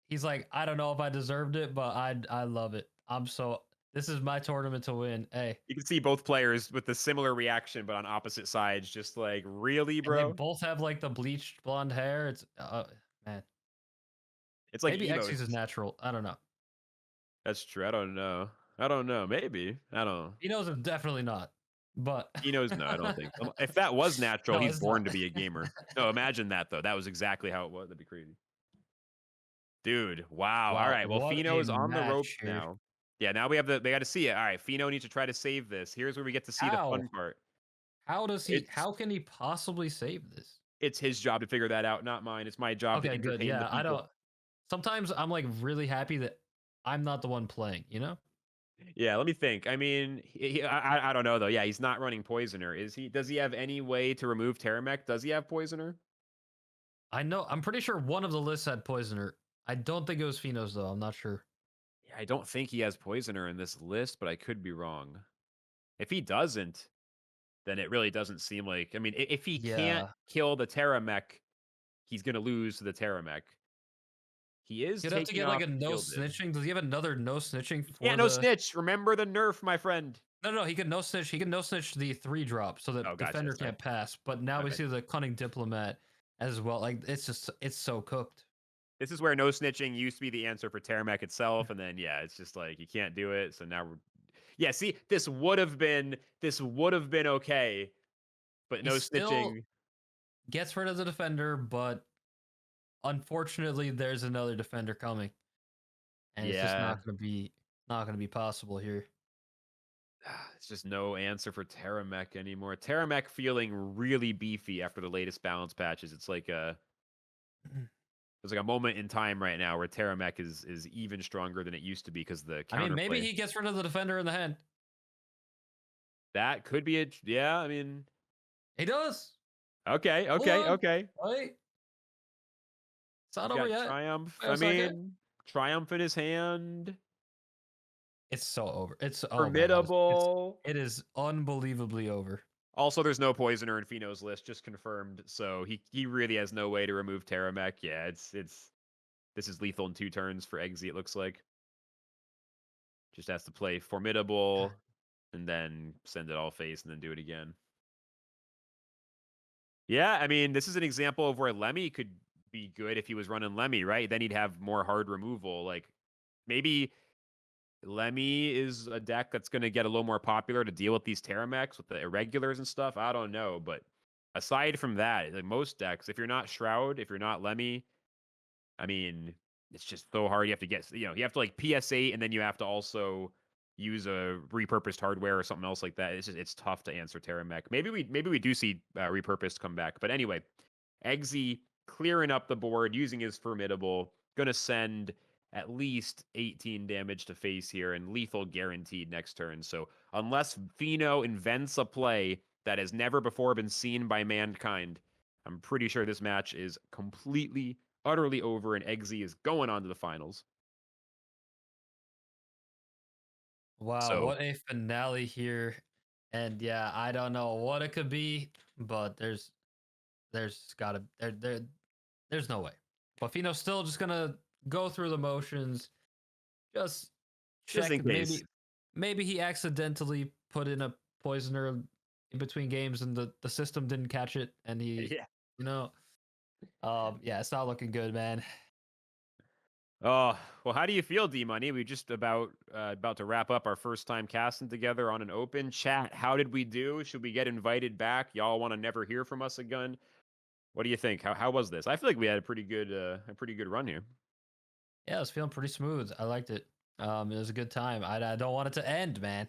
he's like, I don't know if I deserved it, but I love it. This is my tournament to win. Hey. You can see both players with the similar reaction, but on opposite sides. Just like, really, And bro? they both have like the bleached blonde hair. It's man. It's like Maybe emos. Xy's is natural. I don't know. That's true. I don't know. Maybe. I don't. He knows it definitely not. But He knows. No, I don't think. If that was natural, No, he's it's born not. to be a gamer. No, imagine that though. That was exactly how it was. That'd be crazy. Dude, wow. All Wow, right. Well, what Feno a is on the ropes match here. now. Yeah, now they got to see it. All right, Feno needs to try to save this. Here's where we get to see the fun part. How can he possibly save this? It's his job to figure that out, not mine. It's my job to Okay, good. entertain the Yeah, I people. don't. Sometimes I'm like really happy that I'm not the one playing, you know? Yeah, let me think. I mean, I don't know though. Yeah, he's not running Poisoner. Is he? Does he have any way to remove Terramech? Does he have Poisoner? I know. I'm pretty sure one of the lists had Poisoner. I don't think it was Feno's though. I'm not sure. Yeah, I don't think he has Poisoner in this list, but I could be wrong. If he doesn't, then it really doesn't seem like. I mean, if he can't kill the Terramech, he's gonna lose to the Terramech. He is. You'd have to taking get like a off no Gilded. snitching. Does he have another no snitching for Yeah, no snitch. Remember the nerf, my friend. No, he can no snitch. He can no snitch the 3 drop so that Gotcha, defender sorry. can't pass. But now we Okay. see the cunning diplomat as well. Like it's so cooked. This is where no snitching used to be the answer for Terramech itself, and then yeah, it's just like you can't do it. So now we're see, this would have been okay, but He no still snitching. gets rid of the defender, but unfortunately, there's another defender coming, and it's just not gonna be possible here. It's just no answer for Terramech anymore. Terramech feeling really beefy after the latest balance patches. It's like there's like a moment in time right now where Terramech is even stronger than it used to be because the counterplay. I mean, maybe he gets rid of the defender in the hand. That could be it. Yeah, I mean, he does. okay. Right? It's not He's over got yet. Triumph. Wait I a second. mean, Triumph in his hand. It's so over. It's oh my god. Formidable. It is unbelievably over. Also, there's no Poisoner in Feno's list, just confirmed. So he really has no way to remove Terramech. Yeah, this is lethal in 2 turns for Eggsy, it looks like. Just has to play Formidable and then send it all face and then do it again. Yeah, I mean, this is an example of where Lemmy could be good if he was running Lemmy, right? Then he'd have more hard removal. Like maybe Lemmy is a deck that's going to get a little more popular to deal with these Terramechs with the irregulars and stuff. I don't know, but aside from that, like most decks, if you're not Shroud, if you're not Lemmy, I mean, it's just so hard. You have to get, you have to like PS8, and then you have to also use a repurposed hardware or something else like that. It's tough to answer Terramech. Maybe we do see repurposed come back, but anyway, Eggsy clearing up the board using his Formidable, gonna send at least 18 damage to face here and lethal guaranteed next turn. So unless Feno invents a play that has never before been seen by mankind, I'm pretty sure this match is completely, utterly over and Eggsy is going on to the finals. Wow, So what a finale here. And yeah, I don't know what it could be, but there's gotta there's no way. But Fino's still just gonna go through the motions, just just check. in case. Maybe he accidentally put in a poisoner in between games and the system didn't catch it and he Yeah. you know yeah, it's not looking good, man. Oh, well, how do you feel, D-Money? We just about to wrap up our first time casting together on an open chat. How did we do? Should we get invited back? Y'all want to never hear from us again? What do you think? How was this? I feel like we had a pretty good run here. Yeah, I was feeling pretty smooth. I liked it. It was a good time. I don't want it to end, man.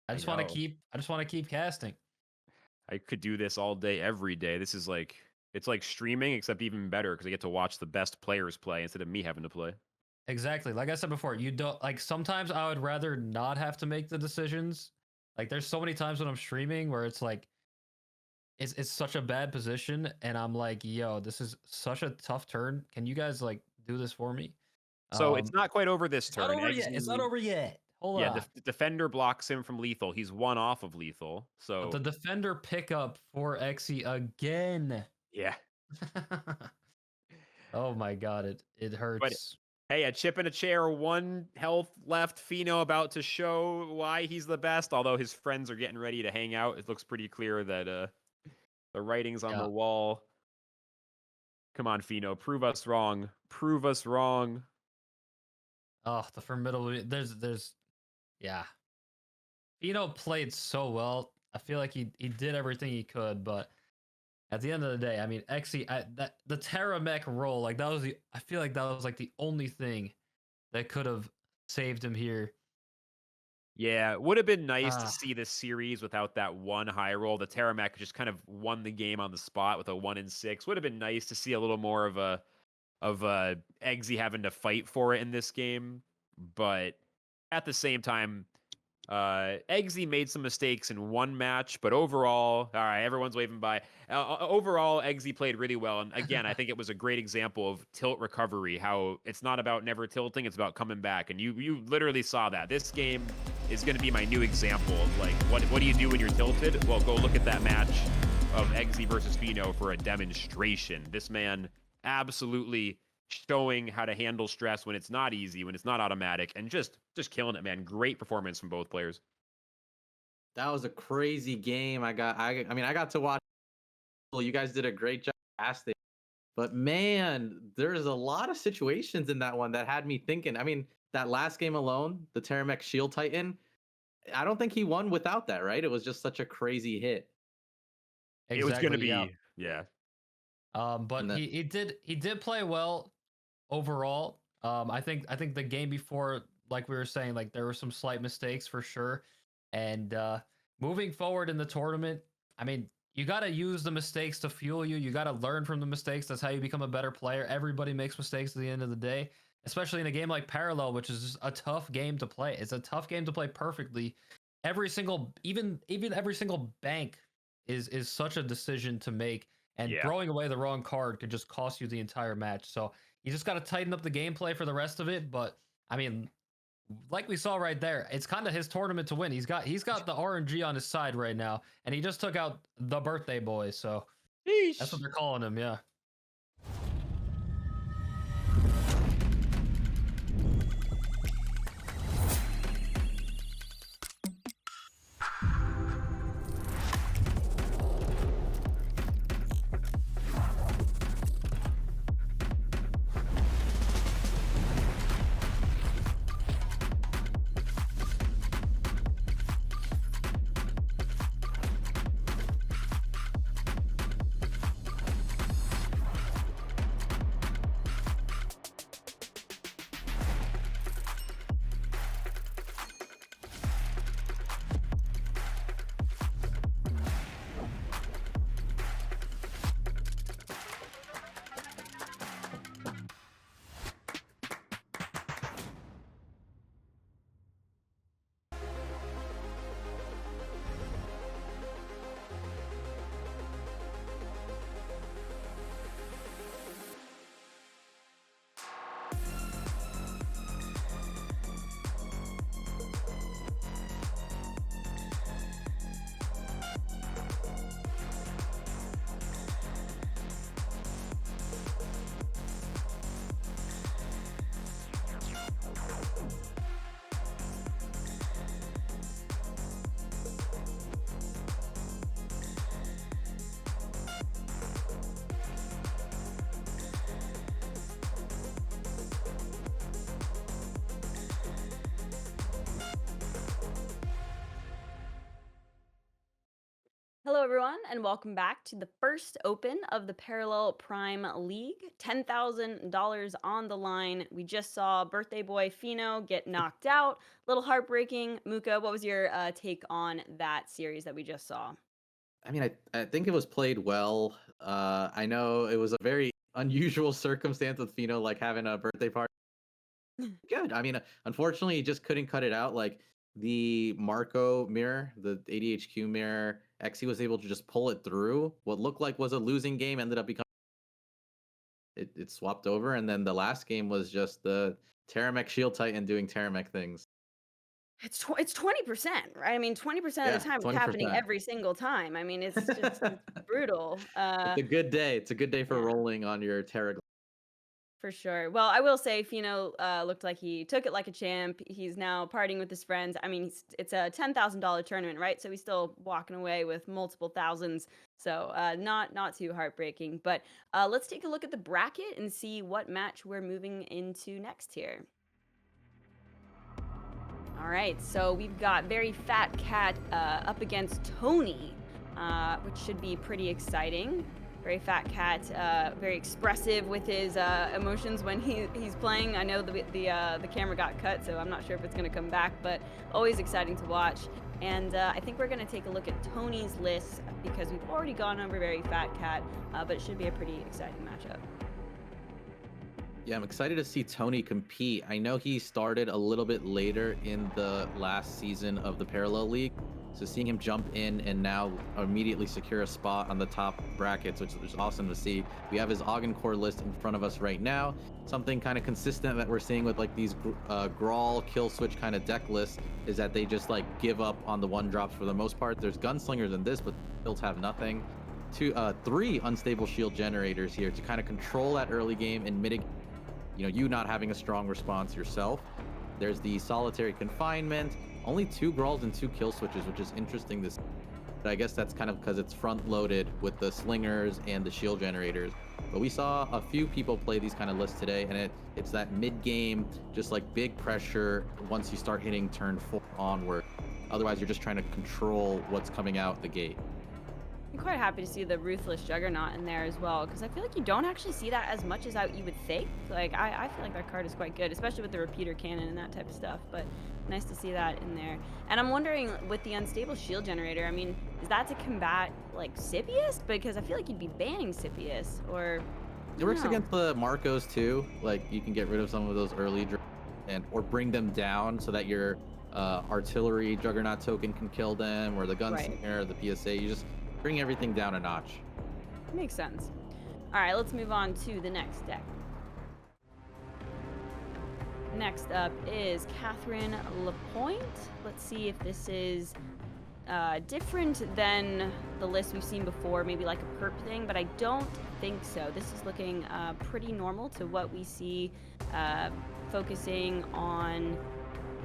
I just want to keep casting. I could do this all day, every day. This is like, it's like streaming, except even better because I get to watch the best players play instead of me having to play. Exactly. Like I said before, you don't like sometimes I would rather not have to make the decisions. Like there's so many times when I'm streaming where it's like it's such a bad position and I'm like, yo, this is such a tough turn. Can you guys like do this for me? So it's not quite over this It's turn. not over yet. It's not over yet. Hold on. The defender blocks him from lethal. He's 1 off of lethal. So But the defender pickup for Xe again. yeah. Oh my god, it hurts. But hey, a chip in a chair, 1 health left. Feno about to show why he's the best, although his friends are getting ready to hang out. It looks pretty clear that the writing's on the wall. Come on, Feno, prove us wrong. Prove us wrong. Oh, the formidable. There's yeah. Feno played so well. I feel like he did everything he could, but at the end of the day, I mean, Xe, the Terramech roll, like that was I feel like that was like the only thing that could have saved him here. Yeah, it would have been nice to see this series without that 1 high roll. The Terramech just kind of won the game on the spot with a 1 in 6. Would have been nice to see a little more of a Eggsy having to fight for it in this game, but at the same time, Eggsy made some mistakes in 1 match, but overall, all right, everyone's waving by. Overall, Eggsy played really well, and again, I think it was a great example of tilt recovery. How it's not about never tilting; it's about coming back, and you literally saw that. This game is going to be my new example of like what do you do when you're tilted? Well, go look at that match of Eggsy versus Feno for a demonstration. This man absolutely showing how to handle stress when it's not easy, when it's not automatic, and just killing it, man. Great performance from both players. That was a crazy game. I mean, I got to watch. You guys did a great job casting, but man, there's a lot of situations in that one that had me thinking. I mean, that last game alone, the Terramech Shield Titan, I don't think he won without that, right? It was just such a crazy hit. Exactly, it was going to be, yeah. But he did play well overall. I think the game before, like we were saying, like there were some slight mistakes for sure. And moving forward in the tournament, I mean, you got to use the mistakes to fuel you. You got to learn from the mistakes. That's how you become a better player. Everybody makes mistakes at the end of the day, especially in a game like Parallel, which is just a tough game to play. It's a tough game to play perfectly. Every single, even every single bank is such a decision to make. and Yeah. throwing away the wrong card could just cost you the entire match. So you just got to tighten up the gameplay for the rest of it. But I mean, like we saw right there, it's kind of his tournament to win. He's got the RNG on his side right now, and he just took out the birthday boy. So that's what they're calling him. Yeah. Hello, everyone, and welcome back to the first open of the Parallel Prime League. $10,000 on the line. We just saw birthday boy Feno get knocked out. A little heartbreaking. Muka, what was your take on that series that we just saw? I mean, I think it was played well. I know it was a very unusual circumstance with Feno like having a birthday party. Good. I mean, unfortunately, he just couldn't cut it out. Like the Marco mirror, the ADHQ mirror, Xe was able to just pull it through. What looked like was a losing game ended up becoming it swapped over, and then the last game was just the Terramech Shield Titan doing Terramech things. It's 20%, right? I mean, 20% of Yeah, the time it's happening 20%. every single time. I mean, it's just it's brutal. It's a good day. It's a good day for yeah. rolling on your Terra. For sure. Well, I will say Feno looked like he took it like a champ. He's now partying with his friends. I mean, it's a $10,000 tournament, right? So he's still walking away with multiple thousands. So not too heartbreaking. But let's take a look at the bracket and see what match we're moving into next here. All right, so we've got veryfatcat up against Tony, which should be pretty exciting. Veryfatcat, very expressive with his emotions when he's playing. I know the camera got cut, so I'm not sure if it's going to come back, but always exciting to watch. And I think we're going to take a look at Tony's list because we've already gone over veryfatcat, but it should be a pretty exciting matchup. Yeah, I'm excited to see Tony compete. I know he started a little bit later in the last season of the Parallel League. So seeing him jump in and now immediately secure a spot on the top brackets, which is awesome to see. We have his Ogden Core list in front of us right now. Something kind of consistent that we're seeing with like these Grawl, Kill Switch kind of deck lists is that they just like give up on the one drops for the most part. There's Gunslingers in this, but builds have nothing. Three Unstable Shield Generators here to kind of control that early game and mitigate, you not having a strong response yourself. There's the Solitary Confinement. Only 2 Grawls and 2 Kill Switches, which is interesting to see. But I guess that's kind of because it's front-loaded with the Slingers and the Shield Generators. But we saw a few people play these kind of lists today, and it's that mid-game, just like big pressure once you start hitting turn 4 onward. Otherwise, you're just trying to control what's coming out the gate. I'm quite happy to see the Ruthless Juggernaut in there as well, because I feel like you don't actually see that as much as you would think. Like, I feel like that card is quite good, especially with the repeater cannon and that type of stuff, but nice to see that in there. And I'm wondering, with the Unstable Shield Generator, I mean, is that to combat, like, Scipius? Because I feel like you'd be banning Scipius, or... It works against the Marcos, too. Like, you can get rid of some of those early or bring them down so that your artillery Juggernaut token can kill them, or the Gunslinger, or the PSA. You just bring everything down a notch. Makes sense. All right, let's move on to the next deck. Next up is Catherine Lapointe. Let's see if this is different than the list we've seen before, maybe like a perp thing, but I don't think so. This is looking pretty normal to what we see, focusing on,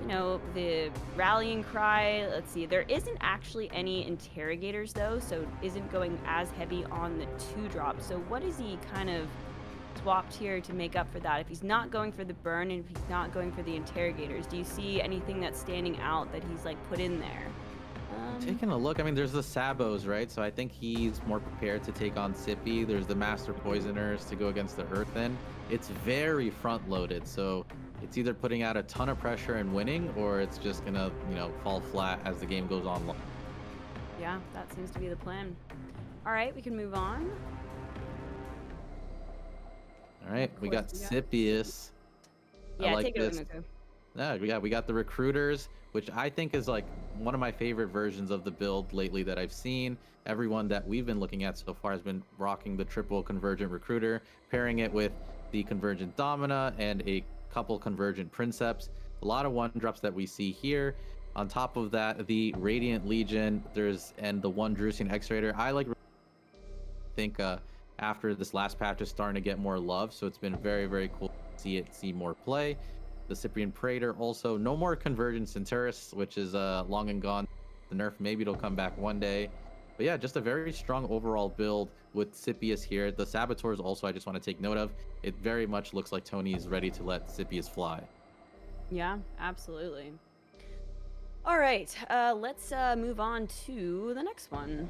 you know, the rallying cry. Let's see, there isn't actually any interrogators though, so isn't going as heavy on the 2-drop. So what is he kind of swapped here to make up for that? If he's not going for the burn and if he's not going for the interrogators, do you see anything that's standing out that he's like put in there? Taking a look, I mean, there's the Sabos, right? So I think he's more prepared to take on Sippy. There's the Master Poisoners to go against the Earthen. It's very front-loaded, so it's either putting out a ton of pressure and winning, or it's just gonna, you know, fall flat as the game goes on. Yeah, that seems to be the plan. All right, we can move on. All right, we got Sippius. Yeah, I like take it this. over, Nuku. Yeah, we got the Recruiters, which I think is like one of my favorite versions of the build lately that I've seen. Everyone that we've been looking at so far has been rocking the triple Convergent Recruiter, pairing it with the Convergent Domina and a couple Convergent Princeps. A lot of 1-drops that we see here. On top of that, the Radiant Legion, and the one Drusian X-Raider. I think after this last patch is starting to get more love, so it's been very, very cool to see more play. The Cyprian Praetor also. No more Convergent Centauris, which is long and gone. The nerf, maybe it'll come back one day. But yeah, just a very strong overall build with Sippius here. The Saboteurs also I just want to take note of. It very much looks like Tony is ready to let Sippius fly. Yeah, absolutely. All right, let's move on to the next one.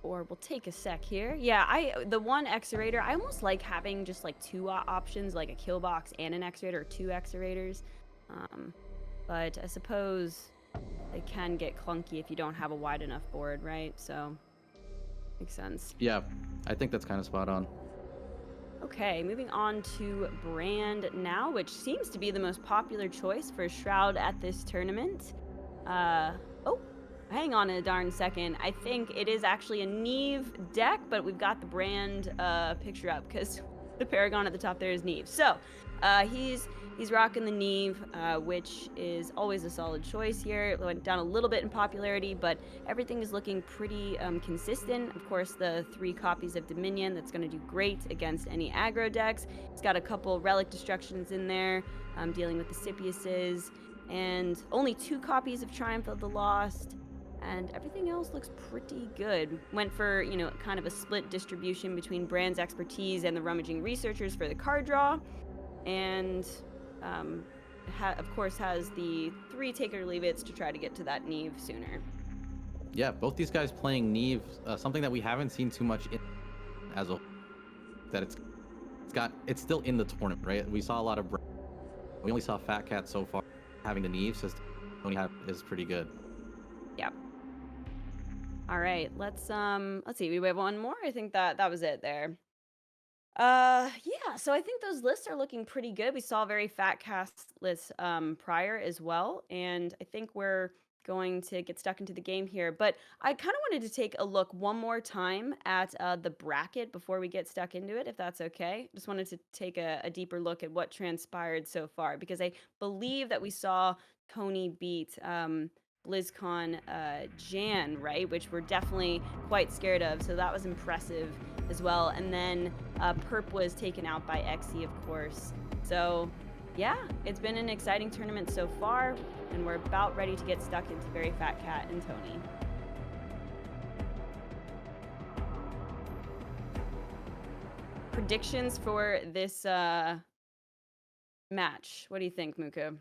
Or we'll take a sec here. Yeah, the one X-Rater, I almost like having just like 2 options, like a kill box and an X-Rater, or 2 X-Raters. But I suppose they can get clunky if you don't have a wide enough board, right? So, makes sense. Yeah, I think that's kind of spot on. Okay, moving on to Brand now, which seems to be the most popular choice for Shroud at this tournament. Oh, hang on a darn second. I think it is actually a Neve deck, but we've got the Brand picture up because the Paragon at the top there is Neve. So, he's rocking the Neve, which is always a solid choice here. It went down a little bit in popularity, but everything is looking pretty consistent. Of course, the 3 copies of Dominion, that's going to do great against any aggro decks. It's got a couple Relic Destructions in there, dealing with the Sippiuses, and only 2 copies of Triumph of the Lost, and everything else looks pretty good. Went for, you know, kind of a split distribution between Brand's expertise and the Rummaging Researchers for the card draw, and of course has the 3 take it or leave it's to try to get to that Neve sooner. Yeah, both these guys playing Neve, something that we haven't seen too much in as a that it's still in the tournament, right? We saw a lot of we only saw Fat Cat so far having the Neve, so Tony is pretty good. Yep. All right, let's see. We have one more. I think that was it there. Yeah, so I think those lists are looking pretty good. We saw very fat cast lists prior as well, and I think we're going to get stuck into the game here. But I kind of wanted to take a look one more time at the bracket before we get stuck into it, if that's okay. Just wanted to take a deeper look at what transpired so far, because I believe that we saw Tony beat BlizzCon Jan, right? Which we're definitely quite scared of, so that was impressive as well. And then Perp was taken out by Xe, of course. So yeah, it's been an exciting tournament so far, and we're about ready to get stuck into Very Fat Cat and Tony. Predictions for this match. What do you think, Muku?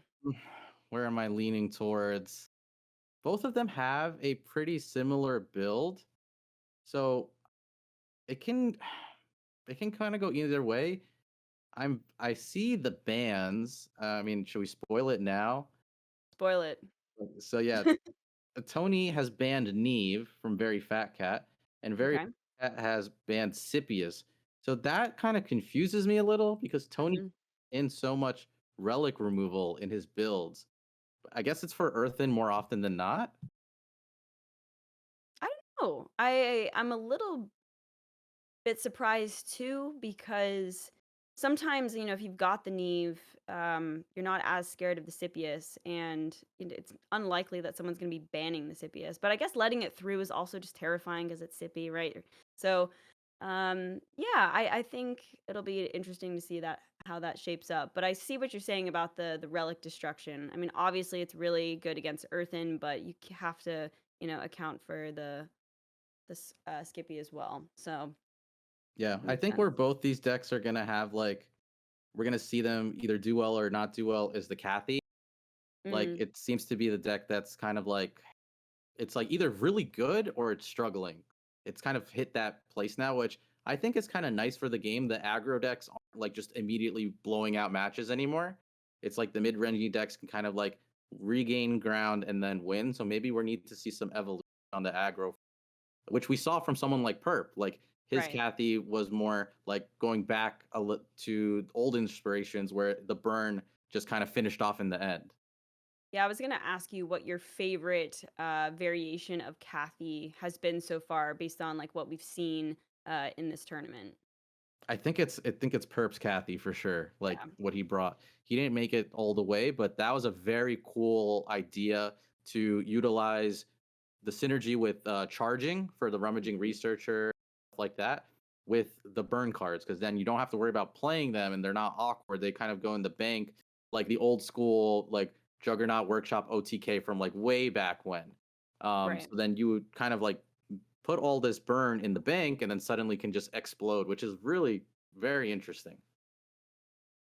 Where am I leaning towards? Both of them have a pretty similar build, so it can kind of go either way. I see the bans. I mean, should we spoil it now? Spoil it. So yeah, Tony has banned Neve from Very Fat Cat, and Very Okay. Fat Cat has banned Sippius. So that kind of confuses me a little because Tony in so much relic removal in his builds. I guess it's for Earthen more often than not. know. I'm a little bit surprised too because sometimes if you've got the Neve, you're not as scared of the Scipius, and it's unlikely that someone's going to be banning the Scipius. But I guess letting it through is also just terrifying because it's Scippy, right? So, yeah, I think it'll be interesting to see that how that shapes up. But I see what you're saying about the relic destruction. I mean, obviously it's really good against Earthen, but you have to account for the Skippy as well. So Yeah, I makes think sense. where both these decks are gonna have like we're gonna see them either do well or not do well is the Kathy. Like Mm, it seems to be the deck that's kind of like it's like either really good or it's struggling. It's kind of hit that place now, which I think is kind of nice for the game. The aggro decks aren't like just immediately blowing out matches anymore. It's like the mid-rangey decks can kind of like regain ground and then win. So maybe we need to see some evolution on the aggro, which we saw from someone like Perp. Like his right. Kathy was more like going back to old inspirations where the burn just kind of finished off in the end. Yeah, I was gonna ask you what your favorite variation of Kathy has been so far, based on like what we've seen in this tournament. I think it's Perps Kathy for sure. Like Yeah, what he brought. He didn't make it all the way, but that was a very cool idea to utilize the synergy with charging for the rummaging researcher, stuff like that, with the burn cards, because then you don't have to worry about playing them and they're not awkward. They kind of go in the bank like the old school like Juggernaut Workshop OTK from like way back when. right. So then you would kind of like put all this burn in the bank and then suddenly can just explode, which is really very interesting.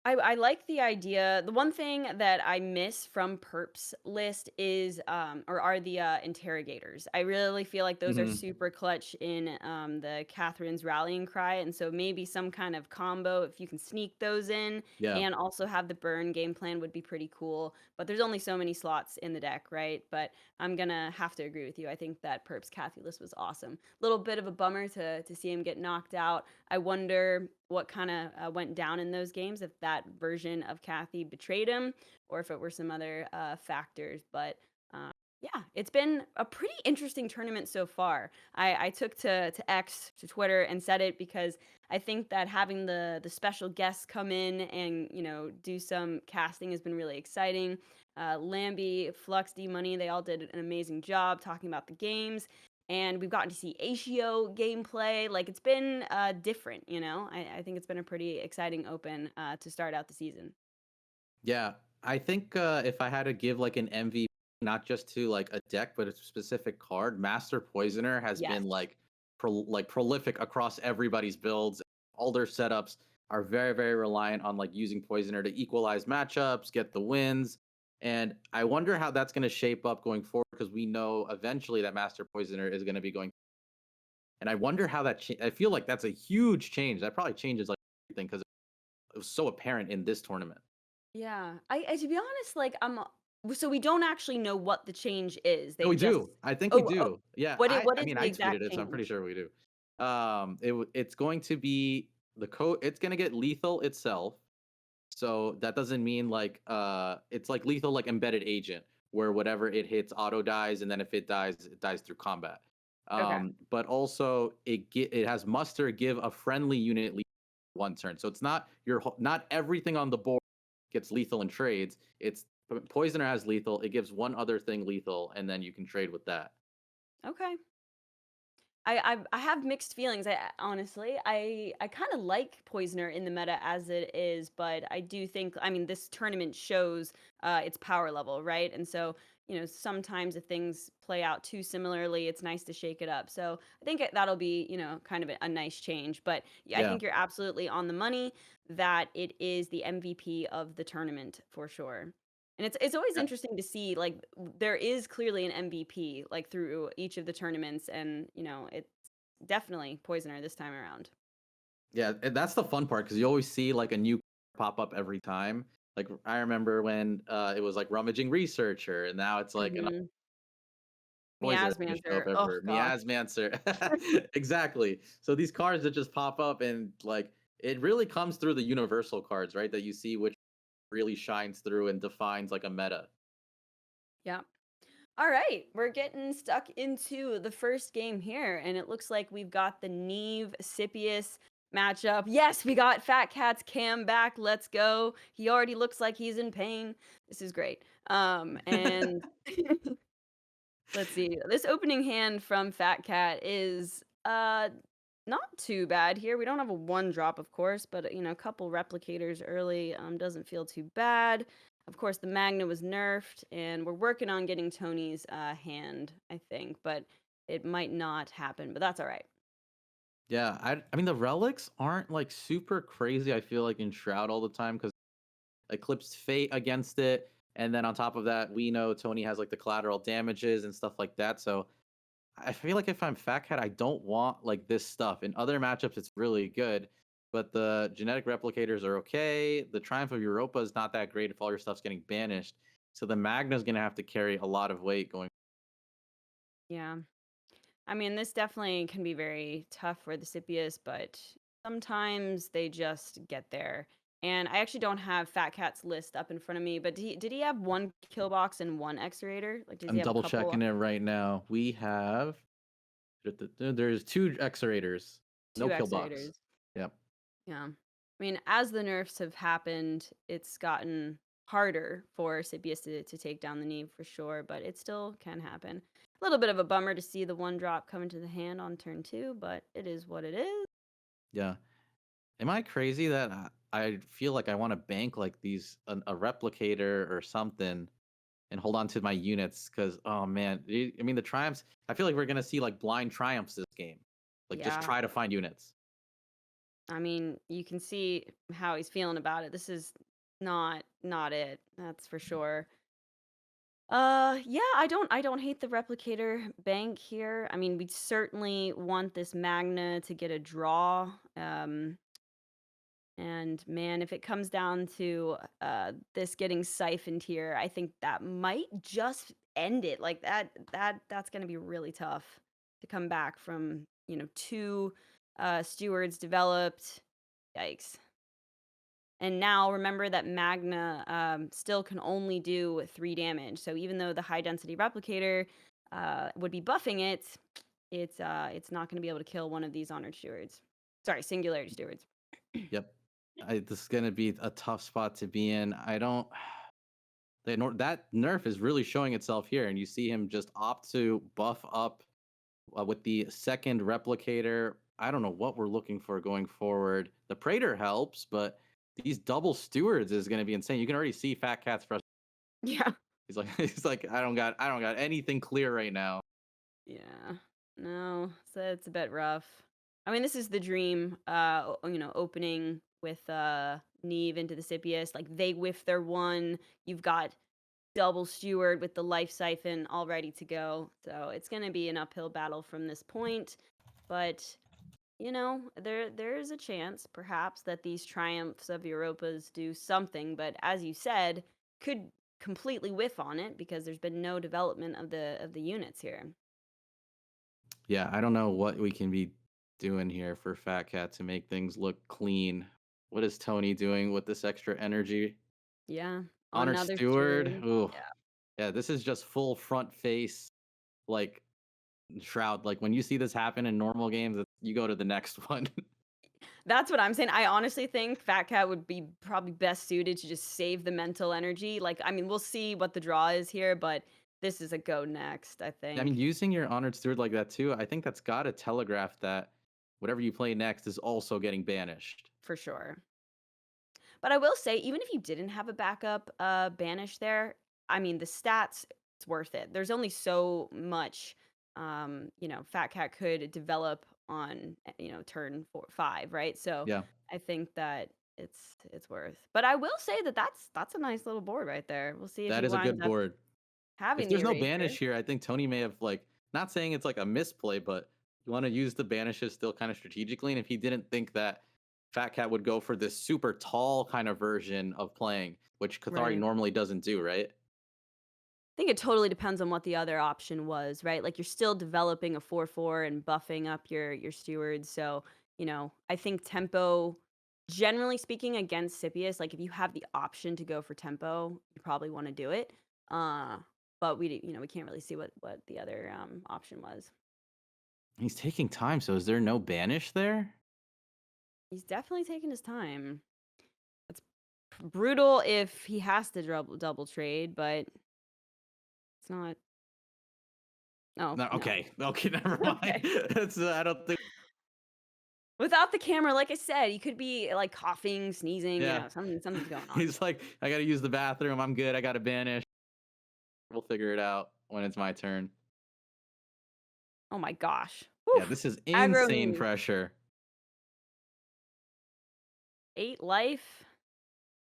I like the idea. The one thing that I miss from Perp's list is or are the interrogators. I really feel like those are Hmm. super clutch in the Catherine's rallying cry, and so maybe some kind of combo if you can sneak those in Yeah. and also have the burn game plan would be pretty cool. But there's only so many slots in the deck, right? But I'm gonna have to agree with you. I think that Perp's Cathy list was awesome. Little bit of a bummer to see him get knocked out. I wonder what kind of went down in those games, if that version of Kathy betrayed him or if it were some other factors. But uh, yeah, it's been a pretty interesting tournament so far. I took to X, to Twitter, and said it because I think that having the special guests come in and do some casting has been really exciting. Lambie, Flux, D Money, they all did an amazing job talking about the games, and we've gotten to see Ashio gameplay. Like it's been different. I think it's been a pretty exciting open to start out the season. Yeah. I think if I had to give like an MVP, not just to like a deck, but a specific card, Master Poisoner has Yes. been like prolific across everybody's builds. All their setups are very, very reliant on like using Poisoner to equalize matchups, get the wins. And I wonder how that's going to shape up going forward because we know eventually that Master Poisoner is going to be going. And I wonder how I feel like that's a huge change. That probably changes like everything because it was so apparent in this tournament. Yeah. I to be honest, like so we don't actually know what the change is. No, They we just do. I think we oh, do. Yeah, what I is mean, the I tweeted exact it, so I'm pretty change? sure we do. It's going to be the code. It's going to get lethal itself. So that doesn't mean like it's like lethal like embedded agent where whatever it hits auto dies, and then if it dies through combat. Okay. But also it has muster give a friendly unit one turn. So it's not not everything on the board gets lethal in trades. It's Poisoner has lethal. It gives one other thing lethal, and then you can trade with that. Okay. I have mixed feelings. I honestly, I kind of like Poisoner in the meta as it is, but I do think, I mean, this tournament shows its power level, right? And so sometimes if things play out too similarly, it's nice to shake it up. So I think that'll be kind of a nice change. But yeah, I Yeah. think you're absolutely on the money that it is the MVP of the tournament for sure. And it's always Yeah. interesting to see, like, there is clearly an MVP like through each of the tournaments, and it's definitely Poisoner this time around. Yeah, and that's the fun part because you always see like a new pop up every time. Like I remember when it was like rummaging researcher, and now it's like an Mhm. poisoner that just show up Miasmancer. Oh everywhere. gosh. Miasmancer. Exactly. So these cards that just pop up and like it really comes through the universal cards, right? That you see which really shines through and defines like a meta. Yeah. All right, we're getting stuck into the first game here, and it looks like we've got the Neve Scipius matchup. Yes, we got Fat Cat's Cam back. Let's go. He already looks like he's in pain. This is great. And let's see. This opening hand from Fat Cat is not too bad here. We don't have a one drop, of course, but a couple replicators early doesn't feel too bad. Of course, the Magna was nerfed, and we're working on getting Tony's hand, I think, but it might not happen, but that's all right. Yeah, I mean the relics aren't like super crazy. I feel like in Shroud all the time because Eclipsed Fate against it, and then on top of that, we know Tony has like the collateral damages and stuff like that. So I feel like if I'm Fat Cat, I don't want like this stuff. In other matchups, it's really good, but the genetic replicators are okay. The Triumph of Europa is not that great if all your stuff's getting banished. So the Magna's gonna have to carry a lot of weight going. Yeah. I mean, this definitely can be very tough for the Scipius, but sometimes they just get there. And I actually don't have Fat Cat's list up in front of me, but did he have one kill box and one X-Rater? Like, does he I'm have a double couple? checking it right now. We have there's two X-Rators, no Two kill box. X-Raters. Yep. Yeah. I mean, as the nerfs have happened, it's gotten harder for Scipius to take down the Neve for sure, but it still can happen. A little bit of a bummer to see the one drop come into the hand on turn 2, but it is what it is. Yeah. Am I crazy that I feel like I want to bank like a replicator or something and hold on to my units because oh man, I mean the triumphs. I feel like we're gonna see like blind triumphs this game, like just Yeah. try to find units. I mean, you can see how he's feeling about it. This is not it. That's for sure. Yeah, I don't hate the replicator bank here. I mean, we certainly want this Magna to get a draw. And man, if it comes down to this getting siphoned here, I think that might just end it. Like that's going to be really tough to come back from, two stewards developed. Yikes. And now remember that Magna still can only do 3 damage. So even though the high density replicator would be buffing it, it's not going to be able to kill one of these honored stewards. Sorry, singularity stewards. Yep. This is gonna be a tough spot to be in. I don't. That nerf is really showing itself here, and you see him just opt to buff up with the second replicator. I don't know what we're looking for going forward. The Praetor helps, but these double stewards is going to be insane. You can already see Fat Cat's frustration. Yeah. He's like, I don't got anything clear right now. Yeah. No, so it's a bit rough. I mean, this is the dream, opening with Neve into the Scipius. Like they whiff their one. You've got double steward with the life siphon all ready to go. So it's gonna be an uphill battle from this point. But there is a chance perhaps that these triumphs of Europas do something, but as you said, could completely whiff on it because there's been no development of the units here. Yeah, I don't know what we can be doing here for Fat Cat to make things look clean. What is Tony doing with this extra energy? Yeah. Honored Another Steward. steward. Ooh, Yeah. yeah, this is just full front face, like Shroud. Like when you see this happen in normal games, you go to the next one. That's what I'm saying. I honestly think Fat Cat would be probably best suited to just save the mental energy. Like, I mean, we'll see what the draw is here, but this is a go next, I I mean, think, using your Honored Steward like that too, I think that's got to telegraph that whatever you play next is also getting banished. for sure. But I will say, even if you didn't have a backup banish there, I mean, the stats, it's worth it. There's only so much, Fat Cat could develop on, turn 5, right? So Yeah, I think that it's worth. But I will say that that's a nice little board right there. We'll see if that he is a winds good up board. If having the there's no eraser. banish here, I think Tony may have like not saying it's like a misplay, but you want to use the banishes still kind of strategically. And if he didn't think that Fat Cat would go for this super tall kind of version of playing, which Cathari Right. normally doesn't do, right? I think it totally depends on what the other option was, right? Like you're still developing a 4/4 and buffing up your stewards. So, I think tempo, generally speaking, against Scipius, like if you have the option to go for tempo, you probably want to do it. Uh, but we can't really see what the other option was. He's taking time, so is there no banish there? He's definitely taking his time. It's brutal if he has to double trade, but it's not. Oh, No, no. okay. Okay, never mind. Okay. That's I don't think Without the camera, like I said, he could be like coughing, sneezing, Yeah. something's going on. he's like, I gotta use the bathroom. I'm good. I got to banish. We'll figure it out when it's my turn. Oh my gosh. Yeah, Whew. this is Aggro insane knee. pressure. 8 life.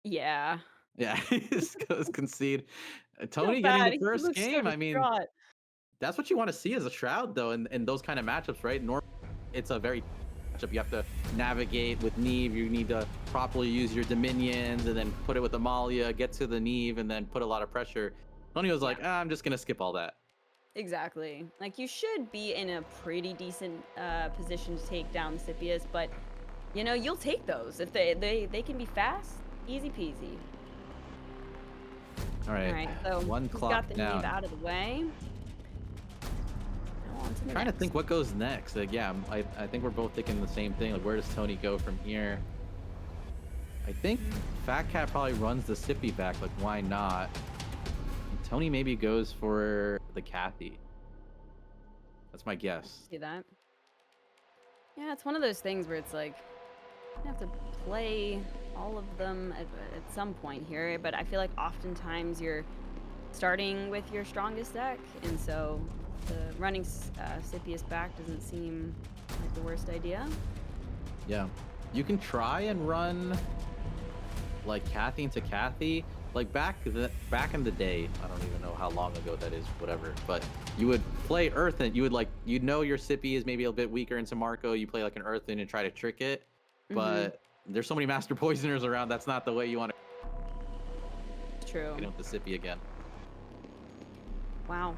Yeah. Yeah, he just goes concede. Feel Tony getting bad. the He first looks so game. I mean, distraught. that's what you want to see as a Shroud, though, in those kind of matchups, right? Normally, it's a very matchup. You have to navigate with Neve. You need to properly use your Dominions and then put it with Amalia, get to the Neve, and then put a lot of pressure. Tony was like, I'm just going to skip all that. Exactly. Like you should be in a pretty decent position to take down the Scipius, but you'll take those if they can be fast, easy peasy. All right. All right, so one we've clock got the down. Neve out of the way. Now on to the Trying to next. think what goes next. Like, yeah, I think we're both thinking the same thing. Like, where does Tony go from here? I think Fat Cat probably runs the Sippy back. Like, why not? And Tony maybe goes for the Kathy. That's my guess. See that? Yeah, it's one of those things where it's like you have to play all of them at some point here, but I feel like oftentimes you're starting with your strongest deck, and so the running Scipius back doesn't seem like the worst idea. Yeah. You can try and run like Kathy into Kathy. Like back in the day, I don't even know how long ago that is, whatever. But you would play Earthen. You'd know your Sippy is maybe a bit weaker into Marco. You play like an Earthen and try to trick it. But there's so many Master Poisoners around. That's not the way you want to. True. Get with the Sippy again. Wow.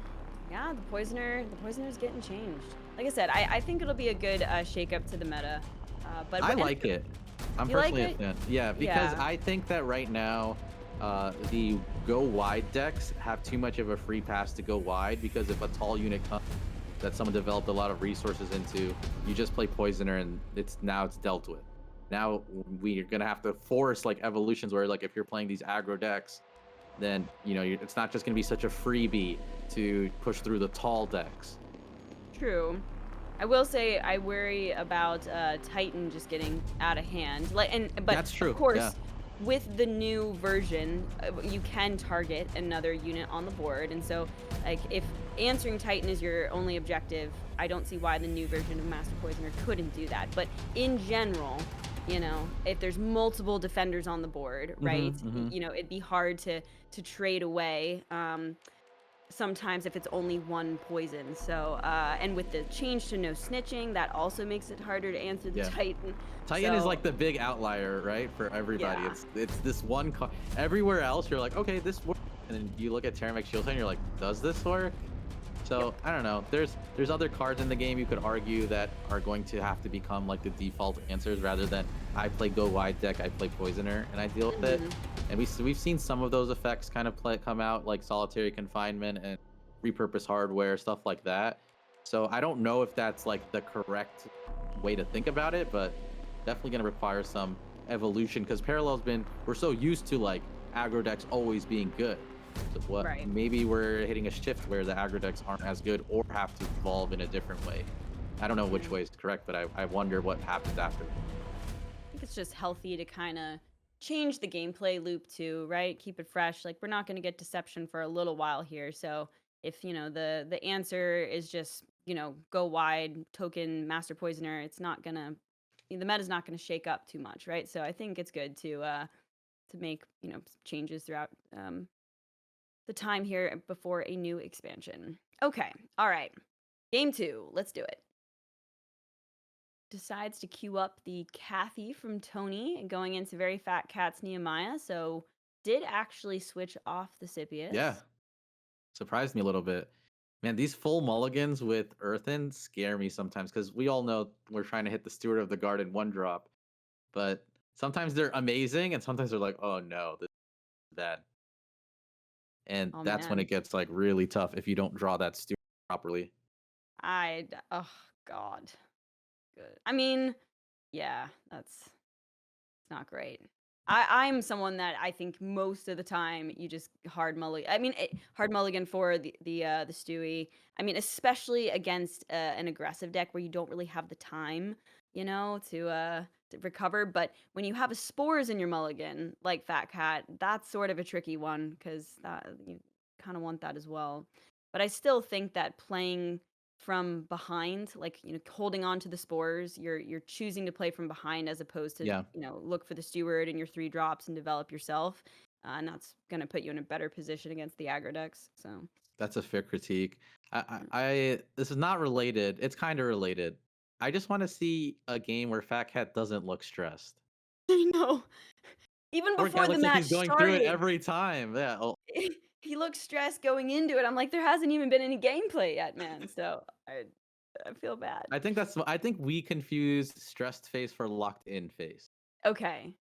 Yeah, the Poisoner's getting changed. Like I said, I think it'll be a good shake-up to the meta. But I like it. I'm You like personally a it? fan. Yeah, because Yeah. I think that right now, the go wide decks have too much of a free pass to go wide, because if a tall unit comes that someone developed a lot of resources into, you just play Poisoner and it's dealt with. Now we're gonna have to force like evolutions where like if you're playing these aggro decks, then it's not just gonna be such a freebie to push through the tall decks. True. I will say I worry about Titan just getting out of hand. But That's true, of course, yeah. with the new version, you can target another unit on the board, and so like if answering Titan is your only objective, I don't see why the new version of Master Poisoner couldn't do that. But in general, if there's multiple defenders on the board, right? It'd be hard to trade away. Sometimes if it's only one poison. So and with the change to no snitching, that also makes it harder to answer the Yeah. Titan. Titan is So- like the big outlier, right, for everybody. Yeah. It's this one card. Everywhere else, you're like, okay, this works, and then you look at Terramec Shield and you're like, does this work? So I don't know. There's other cards in the game you could argue that are going to have to become like the default answers, rather than I play go wide deck, I play Poisoner, and I deal with it. And we've seen some of those effects kind of come out, like solitary confinement and repurpose hardware, stuff like that. So I don't know if that's like the correct way to think about it, but definitely going to require some evolution, because we're so used to like aggro decks always being good. So Right. maybe we're hitting a shift where the aggro decks aren't as good or have to evolve in a different way. I don't know which way is correct, but I wonder what happens after. I think it's just healthy to kind of change the gameplay loop too, right? Keep it fresh. Like we're not going to get Deception for a little while here, so if the answer is just go wide token Master Poisoner, it's not gonna the meta's not gonna shake up too much, right? So I think it's good to make changes throughout the time here before a new expansion. Okay, all right, game 2, let's do it. Decides to queue up the Kathy from Tony and going into Very Fat Cat's Nehemiah, so did actually switch off the Scipius. Yeah. Surprised me a little bit. Man, these full mulligans with Earthen scare me sometimes, because we all know we're trying to hit the Steward of the Garden one drop. But sometimes they're amazing, and sometimes they're like, oh no, this is bad. and Oh that's when man. it gets like really tough if you don't draw that stew properly. Oh God. Good. I mean, yeah, that's it's not great. I'm someone that I think most of the time you just hard mulligan. I mean, hard mulligan for the Stewie. I mean, especially against an aggressive deck where you don't really have the time, to recover. But when you have a spores in your mulligan, like Fat Cat, that's sort of a tricky one because you kind of want that as well. But I still think that playing from behind, like, holding on to the spores, you're choosing to play from behind as opposed to, Yeah, look for the steward in your 3 drops and develop yourself. And that's gonna put you in a better position against the aggro decks. So, that's a fair critique. mm. This is not related. It's kind of related. I just want to see a game where Fat Cat doesn't look stressed. I know. Even Poor guy before the looks like match he's going through it started, every time. Yeah. Oh, he looked stressed going into it. I'm like, "There hasn't even been any gameplay yet, man." So, I feel bad. I think we confused stressed face for locked in face. Okay.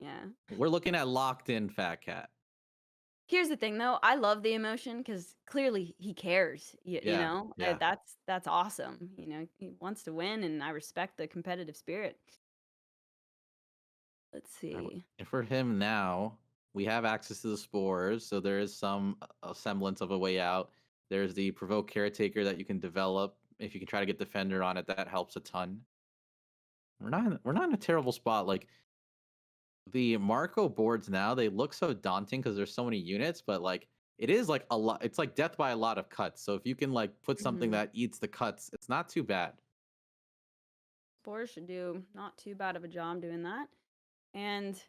Yeah. We're looking at locked in Fat Cat. Here's the thing, though. I love the emotion because clearly he cares. Yeah, yeah. That's awesome. He wants to win, and I respect the competitive spirit. Let's see. And for him now, we have access to the spores, so there is some a semblance of a way out. There's the provoke caretaker that you can develop. If you can try to get defender on it, that helps a ton. We're not in a terrible spot. Like the Marco boards now, they look so daunting because there's so many units, but like it is like a lot. It's like death by a lot of cuts. So if you can like put something Mhm. that eats the cuts, it's not too bad. Spores should do not too bad of a job doing that. And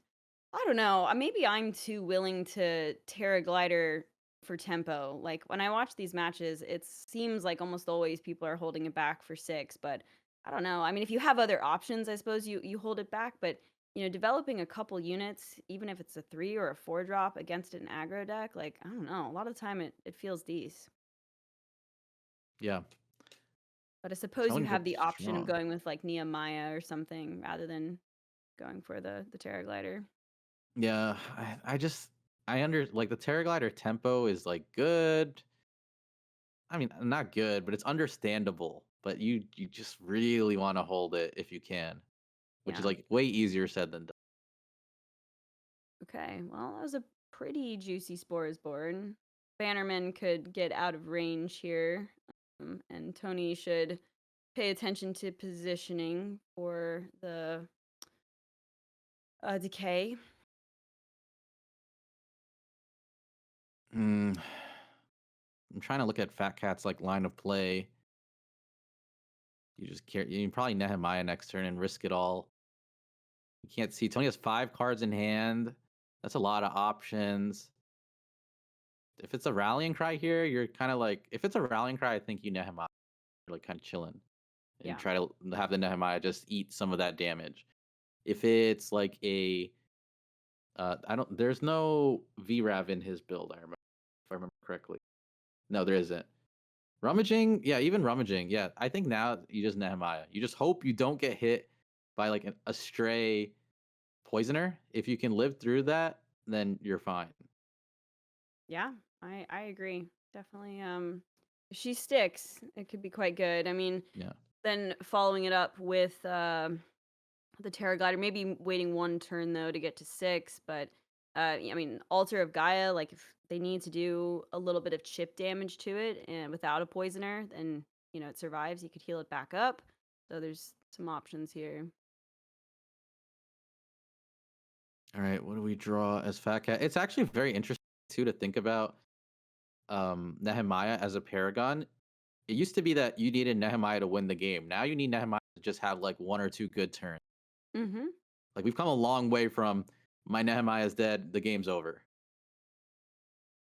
I don't know. Maybe I'm too willing to Terra Glider for tempo. Like when I watch these matches, it seems like almost always people are holding it back for 6. But I don't know. I mean, if you have other options, I suppose you hold it back. But developing a couple units, even if it's a 3 or a 4 drop against an aggro deck, like I don't know. A lot of the time, it feels decent. Yeah. But I suppose you Tony have looks the option of strong. going with like Nehemiah or something rather than going for the Terra Glider. Yeah, I just I under like the Terraglider tempo is like good. I mean, not good, but it's understandable. But you just really want to hold it if you can, which is Yeah. like way easier said than done. Okay, well, that was a pretty juicy spores board. Bannerman could get out of range here, and Tony should pay attention to positioning for the decay. Mm, I'm trying to look at Fat Cat's like line of play. You just care. You can probably Nehemiah next turn and risk it all. You can't see. Tony has 5 cards in hand. That's a lot of options. If it's a rallying cry here, you're kind of like if it's a rallying cry, I think you Nehemiah. You're like kind of chilling and Yeah, try to have the Nehemiah just eat some of that damage. If it's like a I don't there's no VRAV in his build, I remember if I remember correctly. No, there isn't. Rummaging, yeah, even rummaging, yeah. I think now you just Nehemiah. You just hope you don't get hit by like a stray poisoner. If you can live through that, then you're fine. yeah, I agree. Definitely. If she sticks, it could be quite good. I mean, Yeah. then following it up with the Terra Glider, maybe waiting 1 turn though to get to 6, but I mean, Altar of Gaia, like if they need to do a little bit of chip damage to it and without a poisoner, then it survives. You could heal it back up. So there's some options here. All right, what do we draw as Fat Cat? It's actually very interesting too to think about Nehemiah as a paragon. It used to be that you needed Nehemiah to win the game. Now you need Nehemiah to just have like 1 or 2 good turns. Mm-hmm. Like we've come a long way from my Nehemiah's dead, the game's over.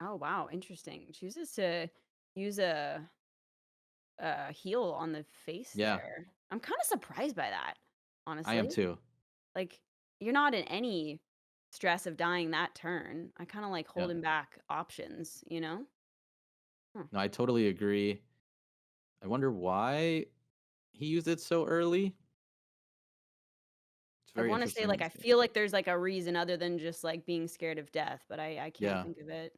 Oh wow, interesting. Chooses to use a heal on the face Yeah, there. I'm kind of surprised by that, I am honestly. too. Like you're not in any stress of dying that turn. I kind of like Yeah. holding back options. Huh. No, I totally agree. I wonder why he used it so early. It's I very want to say interesting like to I see. feel like there's like a reason other than just like being scared of death, but I can't Yeah. think of it.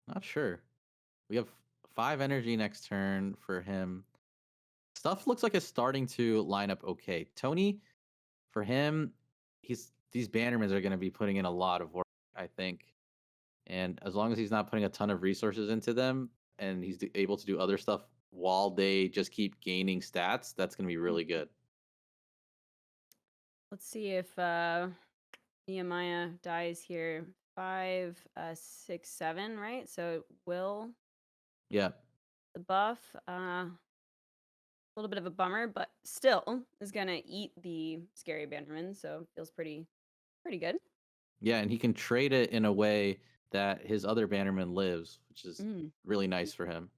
Not sure. We have 5 energy next turn for him. Stuff looks like it's starting to line up okay. Tony, for him, these Bannermans are going to be putting in a lot of work, I think. And as long as he's not putting a ton of resources into them and he's able to do other stuff while they just keep gaining stats, that's going to be really good. Let's see if Nehemiah dies here. 5, 6, 7, right? So will Yeah. the buff, a little bit of a bummer, but still is gonna eat the scary Bannerman, so feels pretty good. Yeah, and he can trade it in a way that his other Bannerman lives, which is Mm. really nice for him.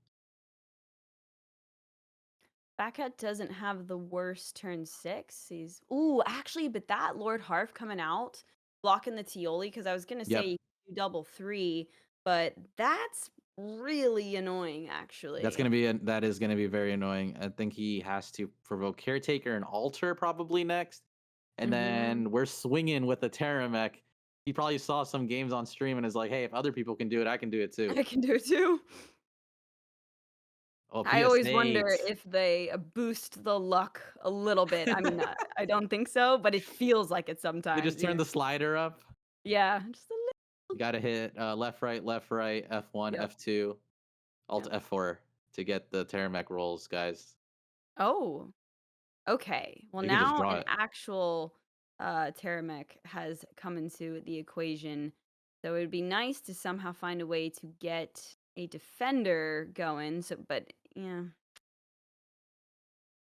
Batcat doesn't have the worst turn 6. He's actually, but that Lord Harf coming out, blocking the Tioli, because I was gonna say Yep. you double 3, but that's really annoying, actually. That is gonna be very annoying. I think he has to provoke Caretaker and Alter probably next, and Mm-hmm. then we're swinging with the Terramech. He probably saw some games on stream and is like, "Hey, if other people can do it, I can do it too." I can do it too. Oh, I always wonder PS8. if they boost the luck a little bit. I mean, I don't think so, but it feels like it They just sometimes, turn the slider up. Yeah, just a You little. gotta hit left, right, F1, Yep. F2, Alt Yep. F4 to get the Terramech rolls, guys. Oh, okay. Well, You can just now draw an it. actual Terramech has come into the equation. So it would be nice to somehow find a way to get a defender going. So, but yeah,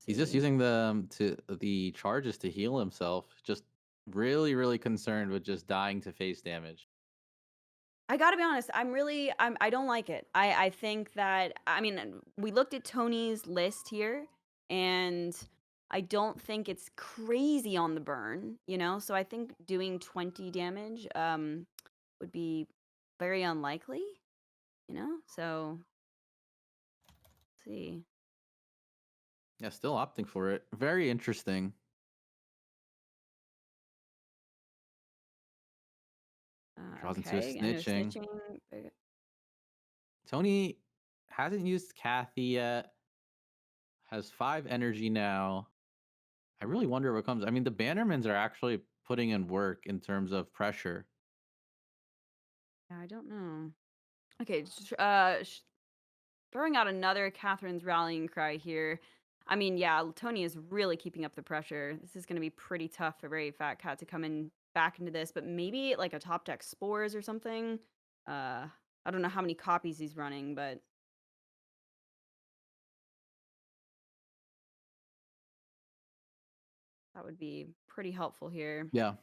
He's just see. using the charges to heal himself. Just really, really concerned with just dying to face damage. I gotta be honest, I don't like it. I think that, I mean, we looked at Tony's list here, and I don't think it's crazy on the burn, So I think doing 20 damage would be very unlikely, So let's see. Yeah, still opting for it. Very interesting. Draws into a Okay, I know snitching. snitching. Tony hasn't used Kathy yet. Has 5 energy now. I really wonder what comes. I mean, the Bannermans are actually putting in work in terms of pressure. Yeah, I don't know. Okay, throwing out another Catherine's rallying cry here. I mean, yeah, Tony is really keeping up the pressure. This is going to be pretty tough for Very Fat Cat to come in back into this, but maybe like a top deck spores or something. I don't know how many copies he's running, but that would be pretty helpful here. Yeah.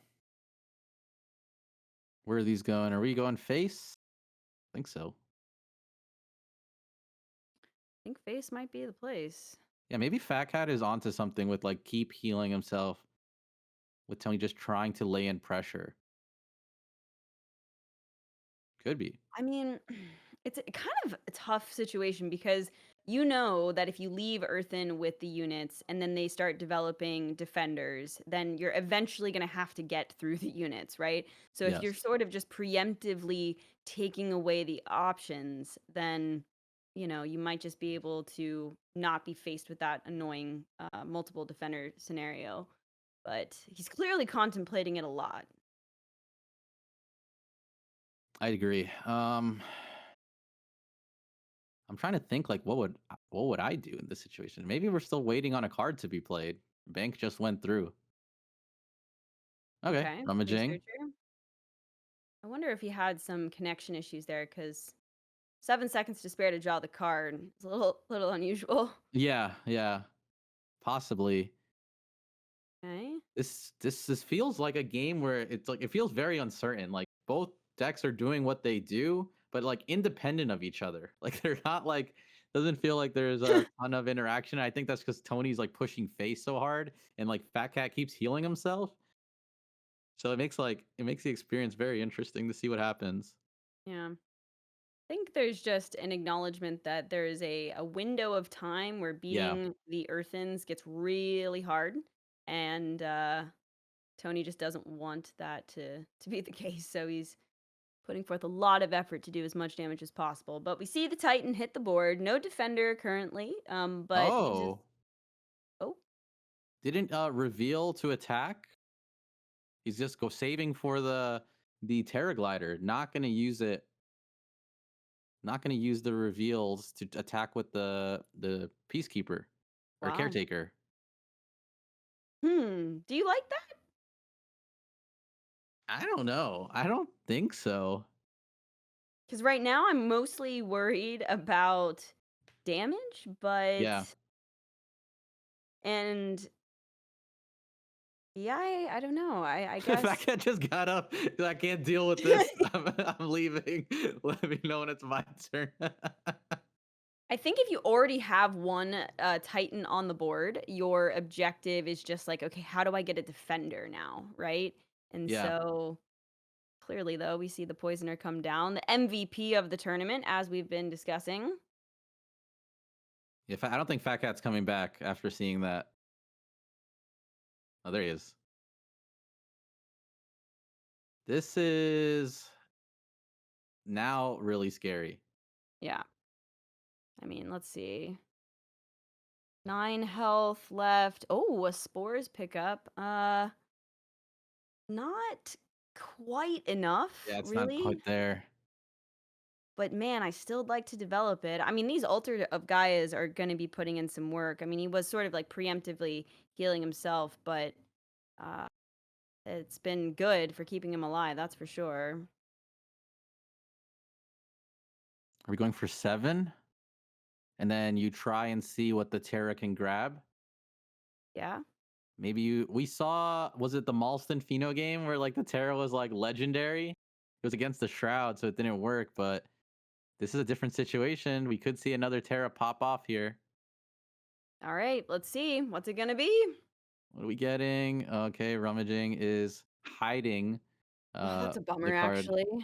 Where are these going? Are we going face? I think so. I think face might be the place. Yeah, maybe Fat Cat is onto something with like keep healing himself with Tony just trying to lay in pressure. Could be. I mean, it's a kind of a tough situation because you know that if you leave Earthen with the units and then they start developing defenders, then you're eventually going to have to get through the units, right? So if you're Yes. sort of just preemptively taking away the options, then you might just be able to not be faced with that annoying multiple defender scenario. But he's clearly contemplating it a lot. I agree. I'm trying to think like what would I do in this situation? Maybe we're still waiting on a card to be played. Bank just went through. Okay, Okay, rummaging. researcher. I wonder if he had some connection issues there, because 7 seconds to spare to draw the card. It's a little unusual. Yeah, yeah, possibly. Okay. This feels like a game where it's like it feels very uncertain. Like both decks are doing what they do, but like independent of each other. Like they're not like doesn't feel like there's a ton of interaction. I think that's because Tony's like pushing face so hard, and like Fat Cat keeps healing himself. So it makes the experience very interesting to see what happens. Yeah. I think there's just an acknowledgement that there is a window of time where Yeah, beating the Earthens gets really hard, and Tony just doesn't want that to be the case. So he's putting forth a lot of effort to do as much damage as possible. But we see the Titan hit the board. No defender currently. But he just Oh, oh didn't reveal to attack. He's just go saving for the Terra Glider. Not gonna use it. Not gonna use the reveals to attack with the Peacekeeper or wow. Caretaker. Do you like that? I don't know. I don't think so. Because right now I'm mostly worried about damage, but Yeah. and yeah, I don't know. I The guess fact that I just got up, I can't deal with this. I'm leaving. Let me know when it's my turn. I think if you already have one Titan on the board, your objective is just like, okay, how do I get a defender now, right? And Yeah. so clearly, though, we see the Poisoner come down, the MVP of the tournament, as we've been discussing. I don't think Fat Cat's coming back after seeing that. Oh, there he is. This is now really scary. Yeah. I mean, let's see. 9 health left. Oh, a Spores pickup. Not quite enough, Yeah, it's not really. quite there. But man, I still like to develop it. I mean, these Altar of Gaias are going to be putting in some work. I mean, he was sort of like preemptively healing himself, but uh, it's been good for keeping him alive, that's for sure. Are we going for 7? And then you try and see what the Terra can grab? Yeah. Maybe we saw, was it the Malston Feno game where like the Terra was like legendary? It was against the Shroud, so it didn't work, but this is a different situation. We could see another Terra pop off here. All right, let's see. What's it going to be? What are we getting? Okay, Rummaging is hiding Oh, that's a the bummer, card. actually. Do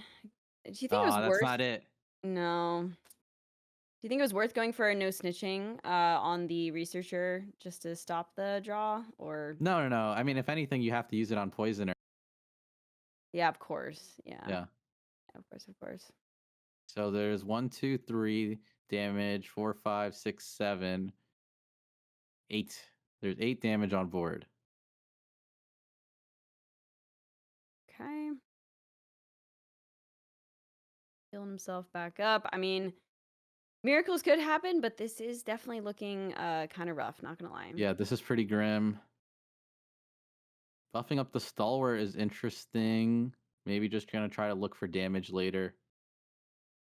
you think it was Oh, that's worth? not it. No. Do you think it was worth going for a no snitching on the researcher just to stop the draw? Or No, no, no. I mean, if anything, you have to use it on Poisoner. yeah, of course. Yeah, Yeah. of course, of course. So there's 1, 2, 3 damage, 4, 5, 6, 7, 8. There's 8 damage on board. Okay. Healing himself back up. I mean, miracles could happen, but this is definitely looking kind of rough, not gonna lie. Yeah, this is pretty grim. Buffing up the Stalwart is interesting. Maybe just gonna try to look for damage later.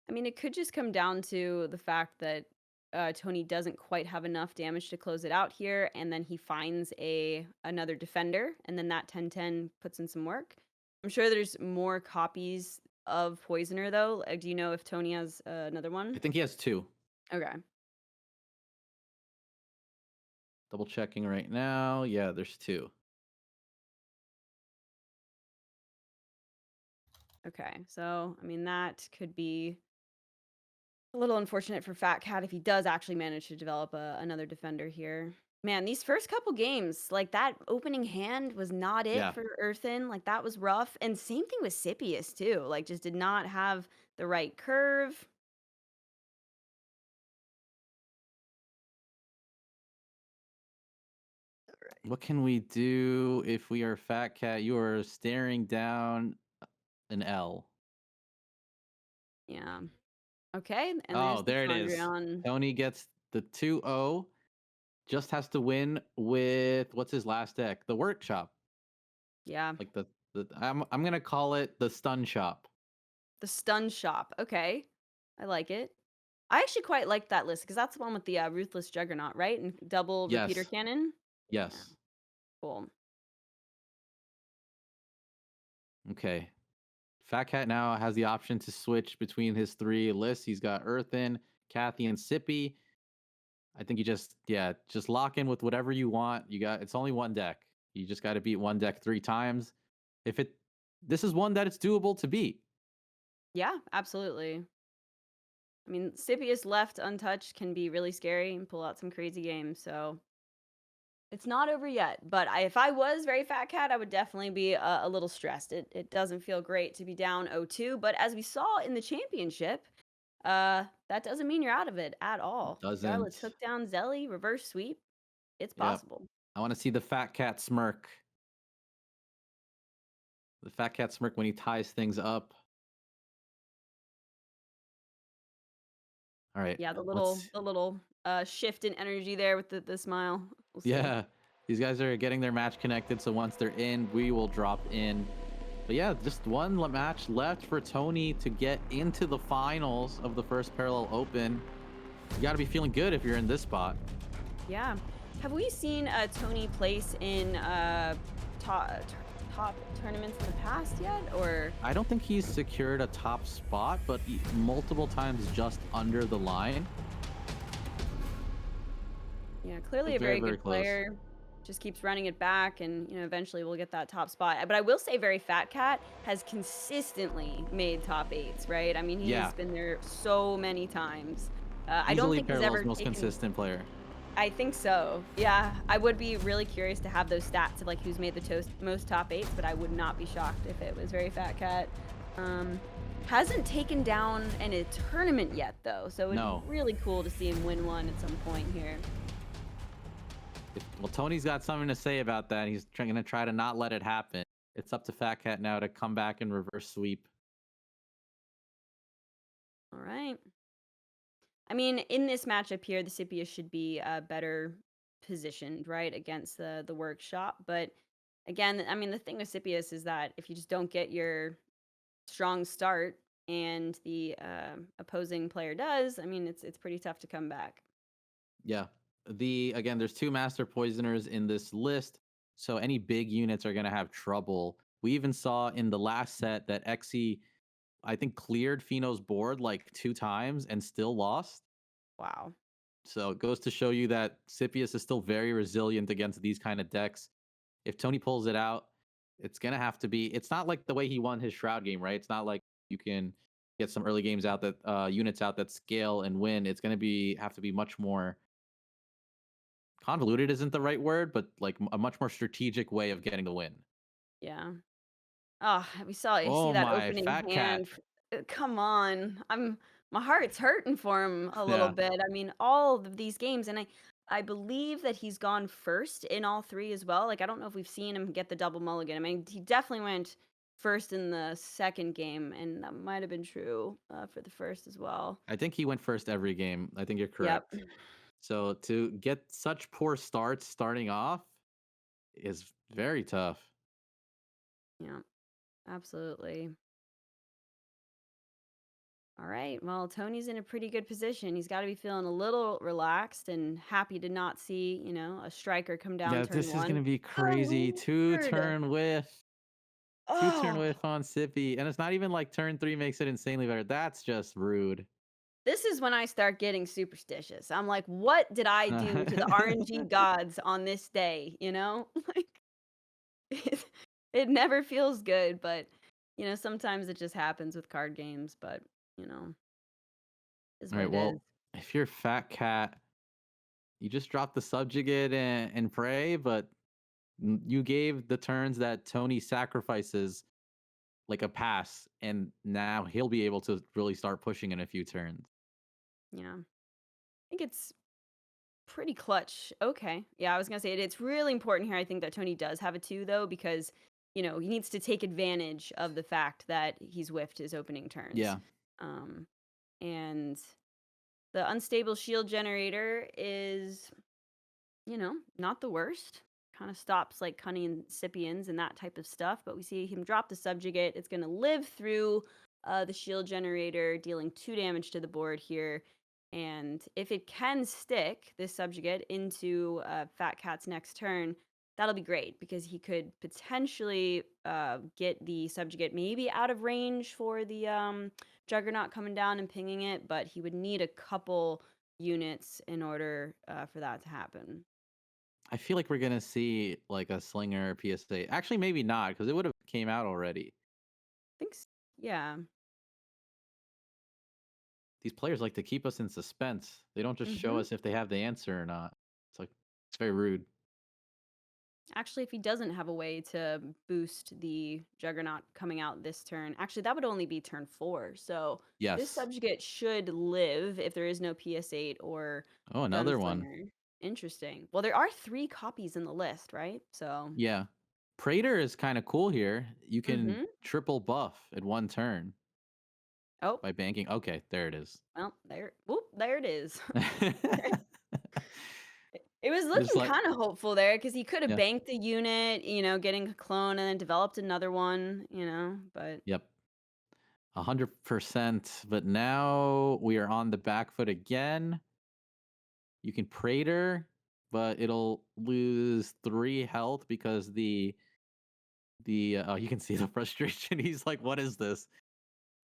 I mean, it could just come down to the fact that Tony doesn't quite have enough damage to close it out here, and then he finds another defender, and then that 10-10 puts in some work. I'm sure there's more copies of Poisoner, though. Do you know if Tony has another I one? think he has 2. Okay. Double checking right now. Yeah, there's 2. Okay. So, I mean, that could be a little unfortunate for Fat Cat if he does actually manage to develop another defender here. Man, these first couple games, like that opening hand was not it Yeah. for Earthen. Like that was rough. And same thing with Scipius too. Like just did not have the right curve. What can we do if we are Fat Cat? You are staring down an L. Yeah. Okay. And there's Oh, the there it is. Mondrian. Tony gets the 2-0. Just has to win with what's his last deck? The Workshop. Yeah. Like I'm gonna call it the Stun Shop. The Stun Shop. Okay. I like it. I actually quite like that list because that's the one with the Ruthless Juggernaut, right? And double repeater Yes. cannon. Yeah. Yes. Cool. Okay. Fat Cat now has the option to switch between his 3 lists. He's got Earthen, Kathy, and Sippy. I think you just lock in with whatever you want. It's only one deck. You just got to beat one deck 3 times. This is one that it's doable to beat. Yeah, absolutely. I mean, Scipius left untouched can be really scary and pull out some crazy games. So It's not over yet, but if I was very fat cat, I would definitely be a little stressed. It doesn't feel great to be down 0-2, but as we saw in the championship, that doesn't mean you're out of it at all. Scarlet Doesn't. took down Zelly, reverse sweep. It's Yep. possible. I want to see the fat cat smirk. The fat cat smirk when he ties things up. All right. Yeah, the Let's. little shift in energy there with the smile. We'll see. Yeah. These guys are getting their match connected, so once they're in, we will drop in. But yeah, just one match left for Tony to get into the finals of the first Parallel Open. You got to be feeling good if you're in this spot. Yeah. Have we seen Tony place in top tournaments in the past yet, or? I don't think he's secured a top spot, but multiple times just under the line. Yeah, clearly a Very, very very good close. player. Just keeps running it back, and eventually we'll get that top spot. But I will say, Very Fat Cat has consistently made top 8s, right? I mean, he's Yeah. been there so many times. I don't Easily think he's Parallel's ever most taken. consistent player. I think so. Yeah, I would be really curious to have those stats of like who's made the most top 8s, but I would not be shocked if it was Very Fat Cat. Hasn't taken down in a tournament yet though, so it'd No. be really cool to see him win one at some point here. Well, Tony's got something to say about that. He's going to try to not let it happen. It's up to Fat Cat now to come back and reverse sweep. All right. I mean, in this matchup here, the Scipia should be better positioned, right, against the workshop. But again, I mean, the thing with Scipius is that if you just don't get your strong start and the opposing player does, I mean, it's pretty tough to come back. Yeah. Again, there's 2 Master Poisoners in this list, so any big units are going to have trouble. We even saw in the last set that Xe, I think, cleared Feno's board like 2 times and still lost. Wow. So it goes to show you that Scipius is still very resilient against these kind of decks. If Tony pulls it out, it's going to have to be. It's not like the way he won his Shroud game, right? It's not like you can get some early games out that units out that scale and win. It's going to have to be much more convoluted. Isn't the right word, but like a much more strategic way of getting the win. Yeah. Oh, you see Oh that my, opening Fat Cat. hand. Come on. My heart's hurting for him a little Yeah. bit. I mean, all of these games, and I believe that he's gone first in all 3 as well. Like I don't know if we've seen him get the double mulligan. I mean, he definitely went first in the second game, and that might have been true for the first as well. I think he went first every game. I think you're Yep. correct. So to get such poor starts starting off is very tough. Yeah. Absolutely. All right. Well, Tony's in a pretty good position. He's got to be feeling a little relaxed and happy to not see, a striker come down Yeah, turn this is 1. going to be crazy. Oh, 2 Lord. turn whiff. 2 turn Oh, whiff on Sippy. And it's not even like turn 3 makes it insanely better. That's just rude. this is when I start getting superstitious. I'm like, what did I do to the RNG gods on this day? Like, it never feels good, but, sometimes it just happens with card games, but, is All what right, it well, is. if you're Fat Cat, you just dropped the subjugate and pray, but you gave the turns that Tony sacrifices like a pass, and now he'll be able to really start pushing in a few turns. Yeah. I think it's pretty clutch. Okay. Yeah, I was gonna say it's really important here. I think that Tony does have a 2 though, because he needs to take advantage of the fact that he's whiffed his opening turns. Yeah. And the unstable shield generator is, not the worst. Kind of stops like cunning Scipians and that type of stuff. But we see him drop the subjugate. It's gonna live through the shield generator, dealing 2 damage to the board here. And if it can stick this subjugate into Fat Cat's next turn, that'll be great because he could potentially get the subjugate maybe out of range for the Juggernaut coming down and pinging it, but he would need a couple units in order for that to happen. I feel like we're gonna see like a Slinger PSA. Actually, maybe not, because it would have came out already. Yeah. These players like to keep us in suspense. They don't just show us if they have the answer or not. It's very rude. actually, if he doesn't have a way to boost the Juggernaut coming out this turn, actually, that would only be turn 4. So this Yes. subjugate should live if there is no PS8 or Oh, another one. Gunslinger. Interesting. Well, there are 3 copies in the list, right? So, Yeah. Praetor is kind of cool here. You can mhm. triple buff in one turn Oh, by banking. Okay, there it is. well, there it is. It was Just looking like, kind of hopeful there because he could have yeah. banked the unit, getting a clone and then developed another one, but Yep. 100%. But now we are on the back foot again. You can Praetor, but it'll lose 3 health because you can see the frustration. He's like, what is this? yeah.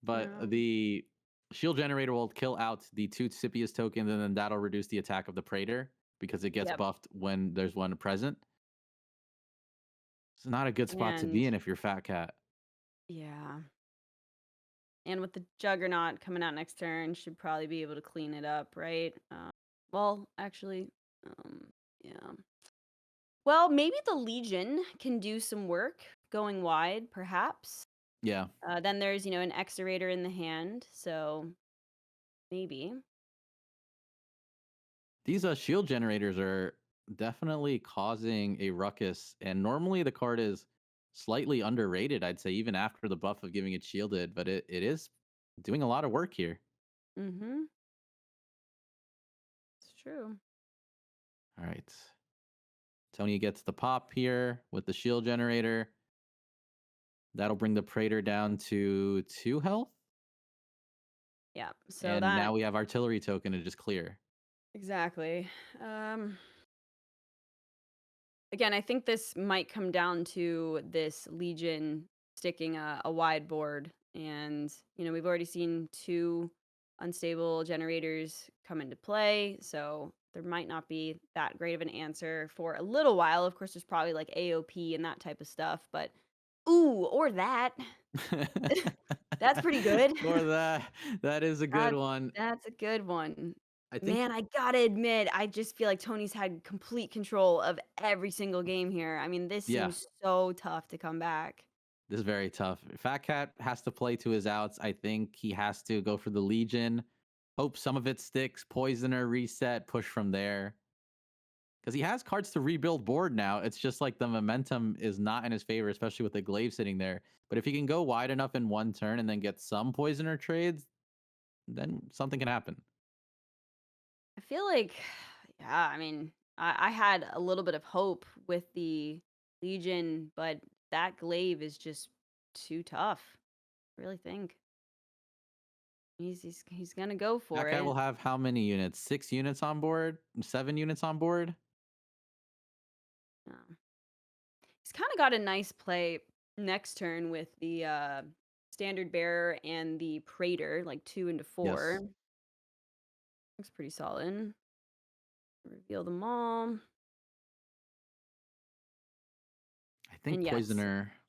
But the shield generator will kill out the 2 Scipius tokens, and then that'll reduce the attack of the Praetor because it gets Yep. buffed when there's one present. It's not a good spot to And be in if you're Fat Cat. yeah. And with the Juggernaut coming out next turn, should probably be able to clean it up, right? Well, actually, yeah. Well, maybe the Legion can do some work going wide, perhaps. Yeah. Then there's, an Exorator in the hand, so maybe. These shield generators are definitely causing a ruckus, and normally the card is slightly underrated, I'd say, even after the buff of giving it shielded, but it is doing a lot of work here. Mm-hmm. It's true. All right. Tony gets the pop here with the shield generator. That'll bring the Praetor down to 2 health. Yeah. So And that now we have artillery token to just clear. exactly. Again, I think this might come down to this Legion sticking a wide board. And, we've already seen 2 unstable generators come into play. So there might not be that great of an answer for a little while. Of course, there's probably like AOP and that type of stuff. But, ooh, or that. That's pretty good. Or that is a good That one. that's a good one. I think Man, I gotta admit, I just feel like Tony's had complete control of every single game here. I mean, this yeah, seems so tough to come back. this is very tough. Fat Cat has to play to his outs. I think he has to go for the Legion. Hope some of it sticks. Poisoner, reset, push from there. Because he has cards to rebuild board now. It's just like the momentum is not in his favor, especially with the glaive sitting there. But if he can go wide enough in one turn and then get some poisoner trades, then something can happen. I feel like, yeah, I mean, I had a little bit of hope with the Legion, but that glaive is just too tough. I really think he's gonna go That for guy it. will have how many units? 6 units on board? 7 units on board? Yeah. He's kind of got a nice play next turn with the standard bearer and the praetor, like 2 into 4. Yes. Looks pretty solid. Reveal them all. I think And yes.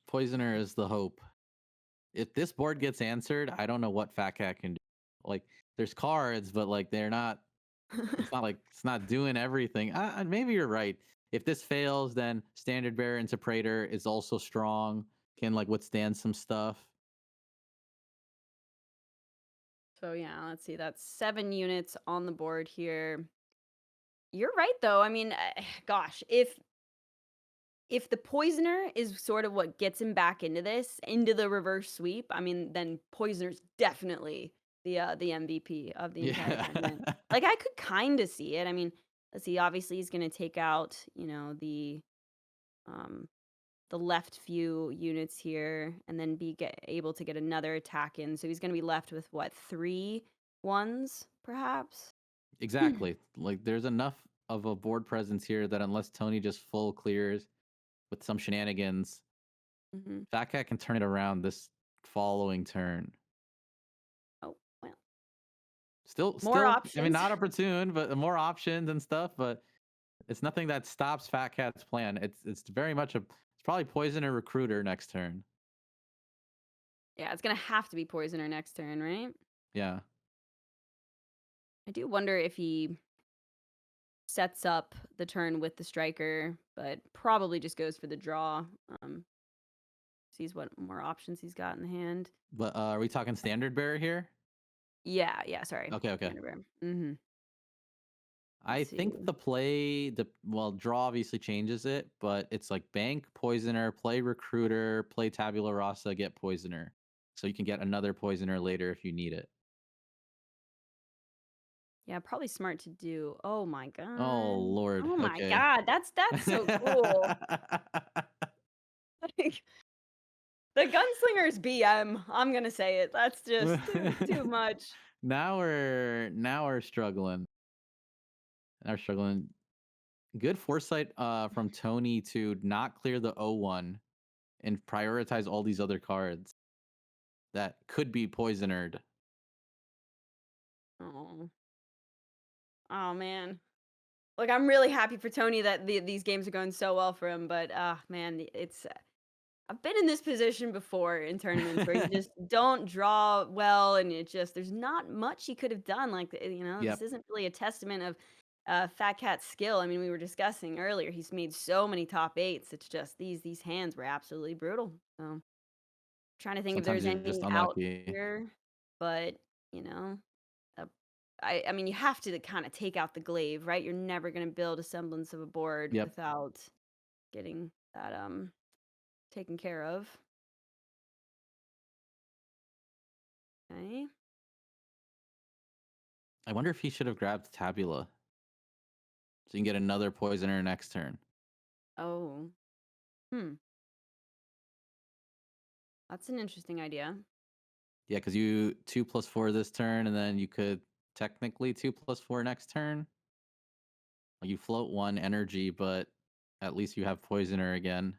Poisoner is the hope. If this board gets answered, I don't know what Fat Cat can do. Like, there's cards, but like they're not. It's not like it's not doing everything. Maybe you're right. If this fails, then Standard Bearer into Praetor is also strong. Can like withstand some stuff. So yeah, let's see. That's 7 units on the board here. You're right though. I mean, gosh, if the poisoner is sort of what gets him back into this, into the reverse sweep, I mean, then poisoner's definitely the MVP of the entire Yeah. tournament. Like I could kind of see it. I mean, let's see. Obviously, he's going to take out, um the left few units here, and then able to get another attack in. So he's going to be left with what 3 ones, perhaps. Exactly. Like there's enough of a board presence here that unless Tony just full clears with some shenanigans, Hmm. Fat Cat can turn it around this following turn. Oh well, more Still, I mean, options. not opportune, but more options and stuff. But it's nothing that stops Fat Cat's plan. It's very much it's probably Poison or Recruiter next turn. Yeah, it's gonna have to be poisoner next turn, right? Yeah. I do wonder if he sets up the turn with the striker, but probably just goes for the draw. Sees what more options he's got in the hand. But are we talking standard bearer here? Yeah, sorry. Okay, okay. Mm-hmm. I Let's think see. the play, well, draw obviously changes it, but it's like bank, poisoner, play recruiter, play tabula rasa, get poisoner. So you can get another poisoner later if you need it. Yeah, probably smart to do. Oh my god. Oh Lord. Oh my Okay. god, that's so cool. Like, the gunslinger's BM. I'm gonna say it. That's just too much. Now we're struggling. Now we're struggling. Good foresight from Tony to not clear the O1 and prioritize all these other cards that could be poisonered. Oh. Oh man. Like, I'm really happy for Tony that these games are going so well for him, but man, it's I've been in this position before in tournaments where you just don't draw well, and there's not much he could have done. Like, this Yep. isn't really a testament of Fat Cat's skill. I mean, we were discussing earlier, he's made so many top eights. It's just these hands were absolutely brutal. So, trying to think if Sometimes there's you're just any out unlucky. here, but you know, uh, I mean, you have to kind of take out the glaive, right? You're never going to build a semblance of a board Yep. without getting that taken care of. Okay. I wonder if he should have grabbed Tabula so you can get another poisoner next turn. Oh. Hmm. That's an interesting idea. Yeah, because you 2+4 this turn, and then you could technically 2+4 next turn. Like, you float 1 energy, but at least you have poisoner again.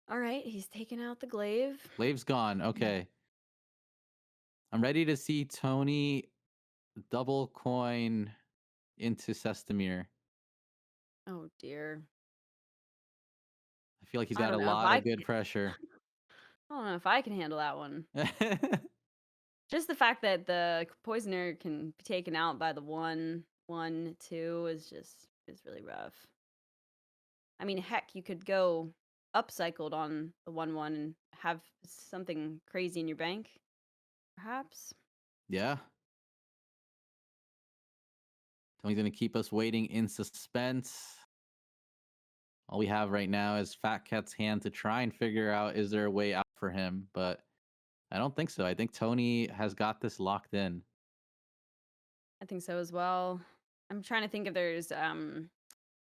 All right, he's taken out the glaive. Glaive's gone. Okay. I'm ready to see Tony double coin into Sestamir. Oh dear. I feel like he's I got a don't know if lot of good pressure. I don't know if I can handle that one. Just the fact that the poisoner can be taken out by the 1/1/2 is really rough. I mean, heck, you could go upcycled on the 1/1 and have something crazy in your bank, perhaps. Yeah. Tony's going to keep us waiting in suspense. All we have right now is Fat Cat's hand to try and figure out, is there a way out for him? But I don't think so. I think Tony has got this locked in. I think so as well. I'm trying to think if there's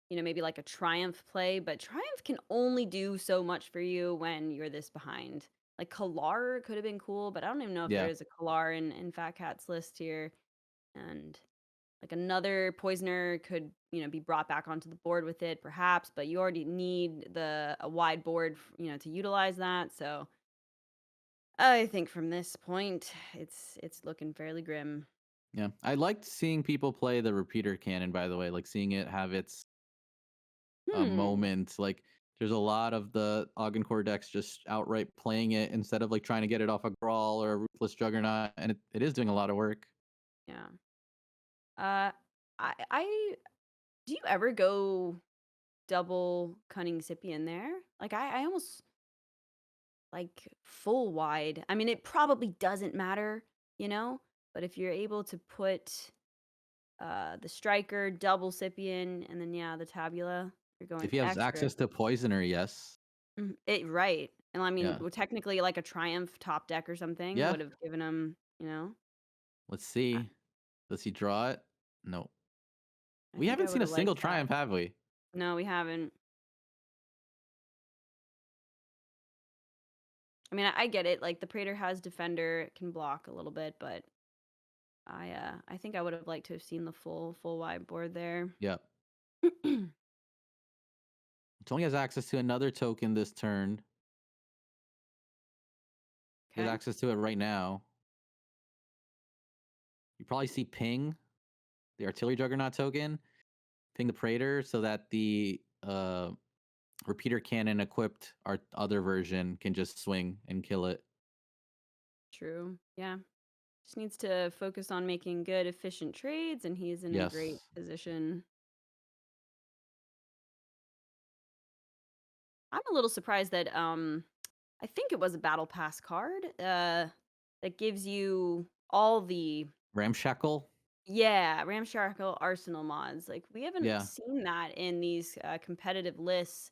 maybe like a triumph play, but triumph can only do so much for you when you're this behind. Like Kalar could have been cool, but I don't even know if there Yeah. is a Kalar in Fat Cat's list here. And like another poisoner could, be brought back onto the board with it, perhaps, but you already need a wide board, to utilize that. So I think from this point, it's looking fairly grim. Yeah. I liked seeing people play the repeater cannon, by the way, like seeing it have its Hmm. moment. Like, there's a lot of the Augencore decks just outright playing it instead of like trying to get it off a Grawl or a Ruthless Juggernaut, and it is doing a lot of work. Yeah. Uh, I do you ever go double cunning Scipion there? Like I almost like full wide. I mean, it probably doesn't matter, but if you're able to put the striker, double Scipion, and then yeah, the tabula, you're going If he has extra. access to Poisoner, yes. Right. And I mean, Yeah. well, technically like a triumph top deck or something Yeah. would have given him. Let's I, see. Does he draw it? No. I We think I haven't would seen a have liked single that. triumph, have we? No, we haven't. I mean, I get it. Like the Praetor has defender, it can block a little bit, but I think I would have liked to have seen the full wide board there. Yep. Tony has access to another token this turn. He has Okay. access to it right now. You probably see ping, the artillery juggernaut token, ping the Praetor so that the repeater cannon equipped our other version can just swing and kill it. True. Yeah. Just needs to focus on making good, efficient trades, and he's in a great Yes. position. I'm a little surprised that I think it was a battle pass card that gives you all the Ramshackle. Ramshackle Arsenal mods. Like we haven't Yeah. seen that in these competitive lists,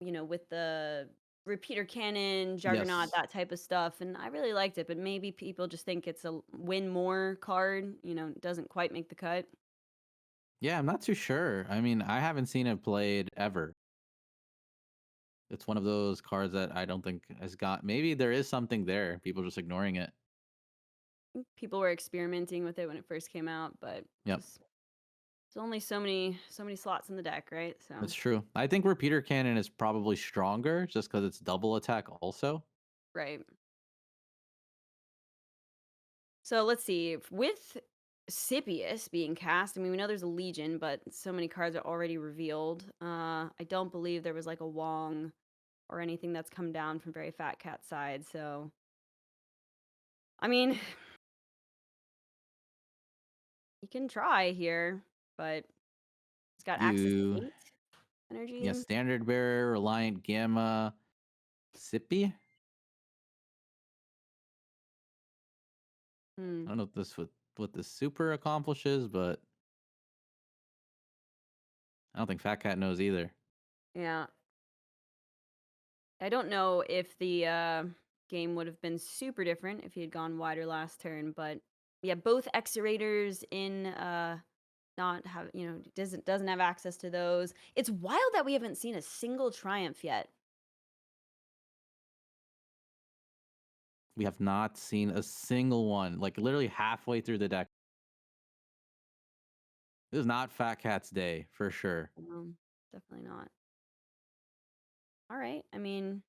with the repeater cannon, juggernaut, Yes. that type of stuff. And I really liked it, but maybe people just think it's a win more card, it doesn't quite make the cut. Yeah, I'm not too sure. I mean, I haven't seen it played ever. It's one of those cards that I don't think has got. Maybe there is something there. People just ignoring it. People were experimenting with it when it first came out, but Yep, just there's only so many slots in the deck, right? So that's true. I think repeater cannon is probably stronger just because it's double attack also. right. So let's see. With Scipius being cast, I mean, we know there's a Legion, but so many cards are already revealed. I don't believe there was like a Wong or anything that's come down from Very Fat Cat's side. So, I mean, you can try here, but he's got access to You, 8 energy. yeah, standard bearer, reliant gamma, sippy. I Hmm. don't know if this what this super accomplishes, but I don't think Fat Cat knows either. Yeah. I don't know if the game would have been super different if he had gone wider last turn, but yeah, both Exorators in not have doesn't have access to those. It's wild that we haven't seen a single triumph yet. We have not seen a single one. Like literally halfway through the deck. This is not Fat Cat's day for sure. Definitely not. All right. I mean,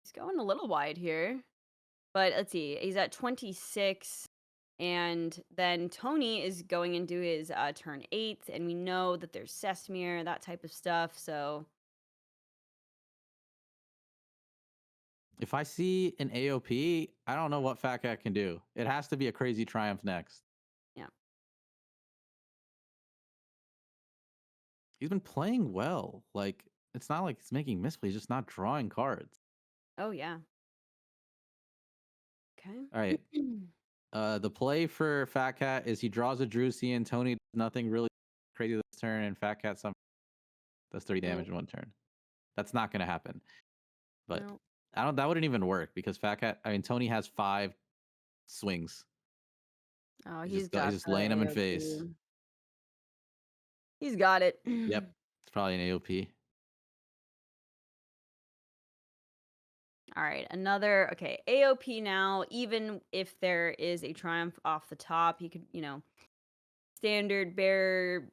he's going a little wide here. But let's see. He's at 26. And then Tony is going into his turn 8. And we know that there's Sesmir, that type of stuff. So, If I see an AOP, I don't know what Fat Cat can do. It has to be a crazy triumph next. yeah. He's been playing well. Like it's not like he's making misplays, he's just not drawing cards. Oh, yeah. Okay. All right. The play for Fat Cat is he draws a Drusi and Tony does nothing really crazy this turn, and Fat Cat does 3 damage in 1 turn. That's not gonna happen. But No. that wouldn't even work because Tony has 5 swings. Oh, He's he's he's got just the laying them in face. AOP. He's got it. Yep. It's probably an AOP. All right, okay, AOP now, even if there is a triumph off the top, he could, standard bear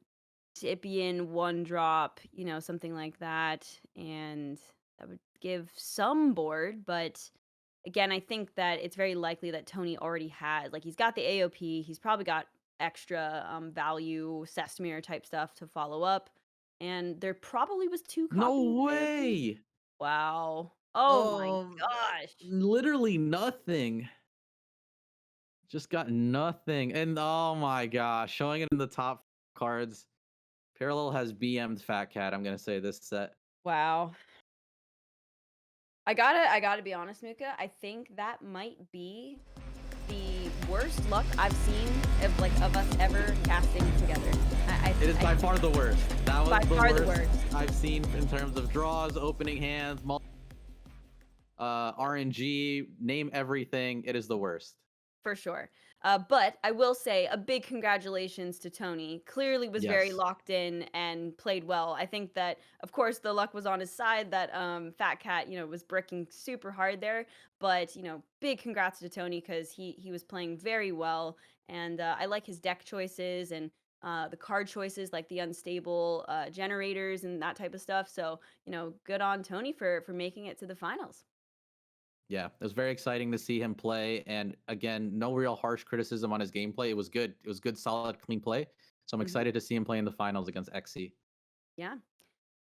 Tipian 1 drop, something like that, and that would give some board, but again, I think that it's very likely that Tony already had, like, he's got the AOP, he's probably got extra value Sesmir type stuff to follow up, and there probably was 2 copies No of AOP. way. Wow. Oh my gosh. Literally nothing. Just got nothing. And oh my gosh, showing it in the top cards. Parallel has BM'd Fat Cat, I'm gonna say this set. Wow. I gotta be honest, Muka. I think that might be the worst luck I've seen of us ever casting together. It is by far the worst. That was by far the worst. I've seen in terms of draws, opening hands, RNG, name everything. It is the worst. For sure. But I will say a big congratulations to Tony. Clearly was very Yes. locked in and played well. I think that, of course, the luck was on his side that Fat Cat, was bricking super hard there. But, big congrats to Tony because he was playing very well. And I like his deck choices and the card choices like the unstable generators and that type of stuff. So, good on Tony for making it to the finals. Yeah, it was very exciting to see him play. And again, no real harsh criticism on his gameplay. It was good. It was good, solid, clean play. So I'm Mhm. excited to see him play in the finals against XC. Yeah.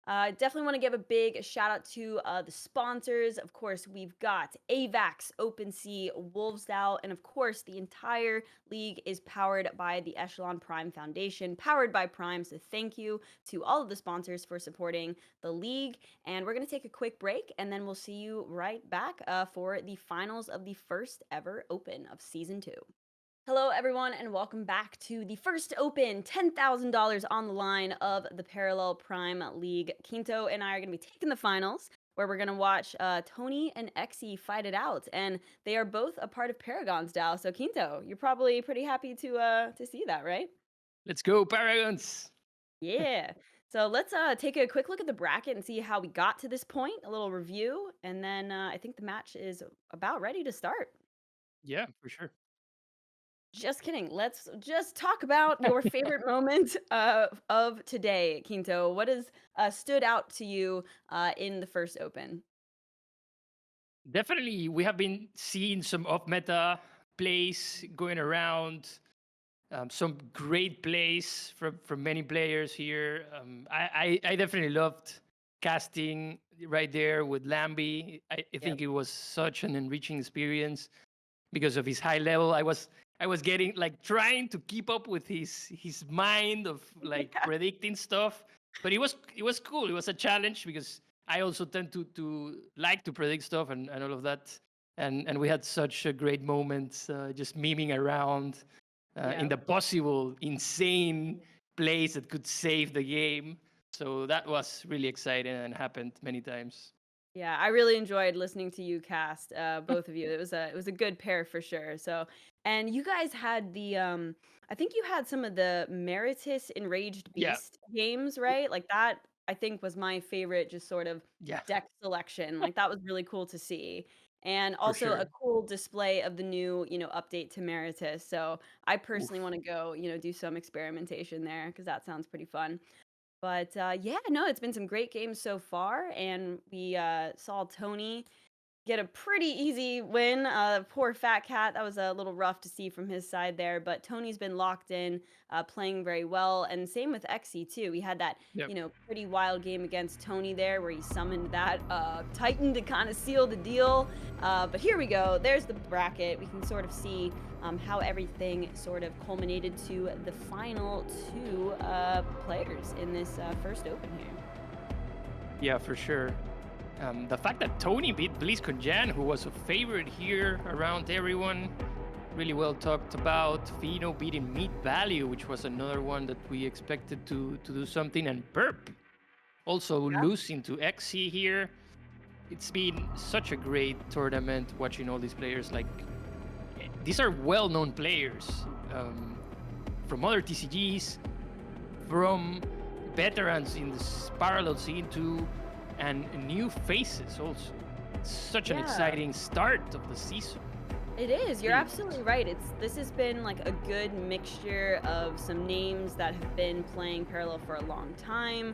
Definitely want to give a big shout out to the sponsors. Of course, we've got AVAX, OpenSea, Wolvesdow, and of course, the entire league is powered by the Echelon Prime Foundation, powered by Prime. So thank you to all of the sponsors for supporting the league. And we're going to take a quick break, and then we'll see you right back for the finals of the first ever Open of Season 2. Hello, everyone, and welcome back to the first Open, $10,000 on the line of the Parallel Prime League. Quinto and I are going to be taking the finals, where we're going to watch Tony and Exy fight it out, and they are both a part of Paragon's DAO. So, Quinto, you're probably pretty happy to see that, right? Let's go, Paragons! Yeah. So let's take a quick look at the bracket and see how we got to this point, a little review, and then I think the match is about ready to start. Yeah, for sure. Just kidding. Let's just talk about your favorite moment of today, Quinto. What has stood out to you in the first Open? Definitely, we have been seeing some off-meta plays going around. Some great plays from many players here. I definitely loved casting right there with Lambie. I think it was such an enriching experience because of his high level. I was getting like trying to keep up with his mind of like predicting stuff, but it was cool. It was a challenge because I also tend to like to predict stuff and all of that. And we had such a great moment just memeing around in the possible insane plays that could save the game. So that was really exciting and happened many times. Yeah, I really enjoyed listening to you cast, both of you. It was a good pair for sure. So, and you guys had the I think you had some of the Meritus Enraged Beast games, right? Like that I think was my favorite just sort of deck selection. Like that was really cool to see. And also a cool display of the new, update to Meritus. So I personally want to go, do some experimentation there because that sounds pretty fun. But it's been some great games so far, and we saw Tony get a pretty easy win. Poor Fat Cat, that was a little rough to see from his side there, but Tony's been locked in, playing very well, and same with Exy too. We had that, pretty wild game against Tony there where he summoned that Titan to kind of seal the deal. But here we go. There's the bracket. We can sort of see how everything sort of culminated to the final two players in this first Open here. Yeah, for sure. The fact that Tony beat BlizzConJan, who was a favorite here around everyone, really well talked about. Feno beating Meat Value, which was another one that we expected to do something, and Burp also losing to Exy here. It's been such a great tournament watching all these players. Like, these are well-known players from other TCGs, from veterans in this parallel scene too, and new faces also. It's such an exciting start of the season. It is. You're absolutely right. This has been like a good mixture of some names that have been playing Parallel for a long time,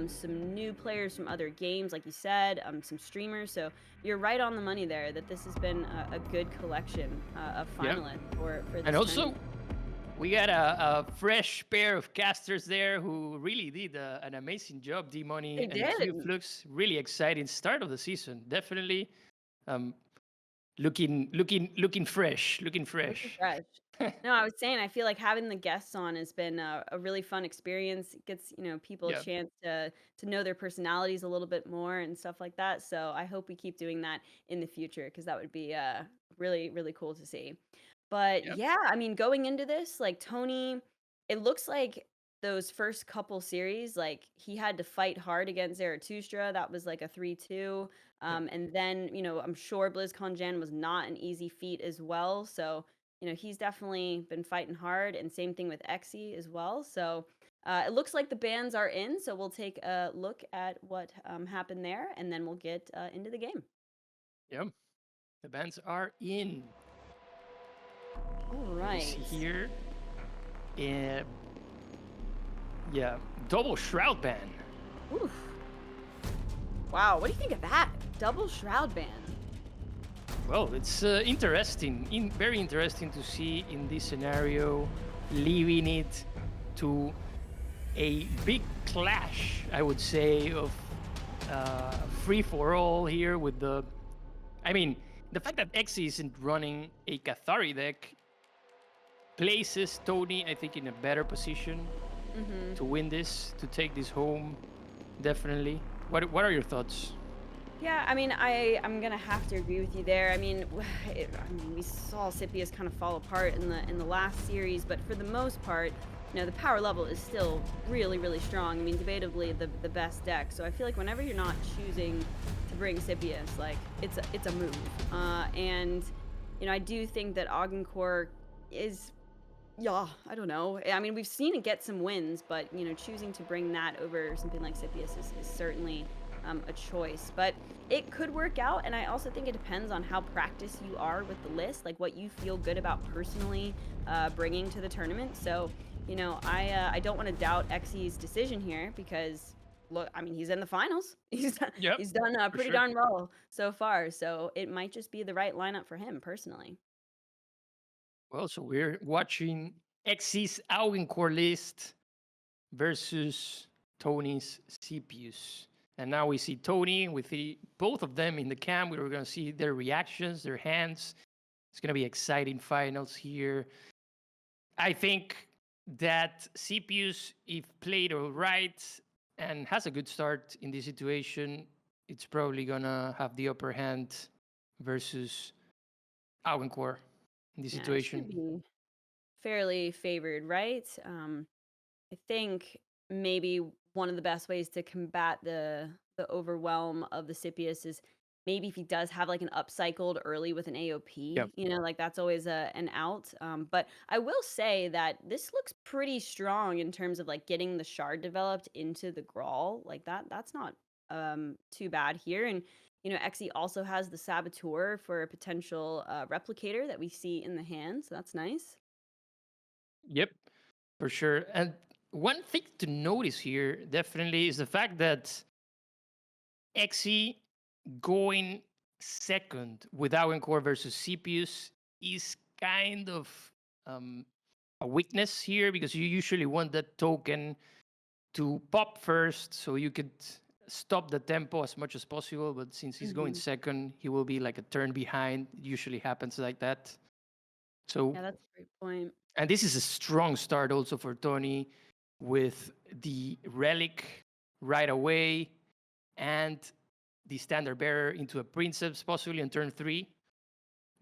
some new players from other games, like you said, some streamers. So you're right on the money there that this has been a good collection of finalists for this and also, tournament. we got a fresh pair of casters there who really did an amazing job. D-Money and Flux. Really exciting start of the season. Definitely looking fresh. Looking fresh. No, I was saying I feel like having the guests on has been a really fun experience. It gets people a chance to know their personalities a little bit more and stuff like that. So I hope we keep doing that in the future because that would be really, really cool to see. But I mean, going into this, like Tony, it looks like those first couple series, like he had to fight hard against Zarathustra. That was like a 3-2. And then, I'm sure BlizzConJan was not an easy feat as well. So, he's definitely been fighting hard, and same thing with Exy as well. So it looks like the bans are in. So we'll take a look at what happened there, and then we'll get into the game. Yep, the bans are in. All right. See here. Double Shroud ban. Oof. Wow, what do you think of that? Double Shroud ban. Well, it's interesting. Very interesting to see in this scenario, leaving it to a big clash, I would say, of free for all here with the. I mean, the fact that Xe isn't running a Cathari deck places Tony, I think, in a better position to win this, to take this home. Definitely. What are your thoughts? Yeah, I mean, I'm gonna have to agree with you there. I mean, we saw Scipius kind of fall apart in the last series, but for the most part, the power level is still really, really strong. I mean, debatably the best deck. So I feel like whenever you're not choosing to bring Scipius, like it's a move. And I do think that Augencore is. Yeah, I don't know. I mean, we've seen it get some wins, but choosing to bring that over something like Scipius is certainly a choice. But it could work out, and I also think it depends on how practiced you are with the list, like what you feel good about personally bringing to the tournament. So, I don't want to doubt Xe's decision here because look, I mean, he's in the finals. He's done pretty sure. darn well so far. So it might just be the right lineup for him personally. Well, so we're watching X's Augencore list versus Tony's Scipius. And now we see Tony with both of them in the camp. We're going to see their reactions, their hands. It's going to be exciting finals here. I think that Scipius, if played all right and has a good start in this situation, it's probably going to have the upper hand versus Augencore in this situation. It should be fairly favored, right? I think maybe one of the best ways to combat the overwhelm of the Scipius is maybe if he does have like an upcycled early with an AOP, Yep. like that's always an out. But I will say that this looks pretty strong in terms of like getting the shard developed into the Grawl. Like that's not too bad here. And Xe also has the Saboteur for a potential replicator that we see in the hand, so that's nice. Yep, for sure. And one thing to notice here definitely is the fact that Xe going second with Augencore versus Scipius is kind of a weakness here because you usually want that token to pop first so you could stop the tempo as much as possible. But since he's going second, he will be like a turn behind. It usually happens like that. So Yeah, that's a great point. and this is a strong start also for Tony with the relic right away and the standard bearer into a princeps possibly on turn 3,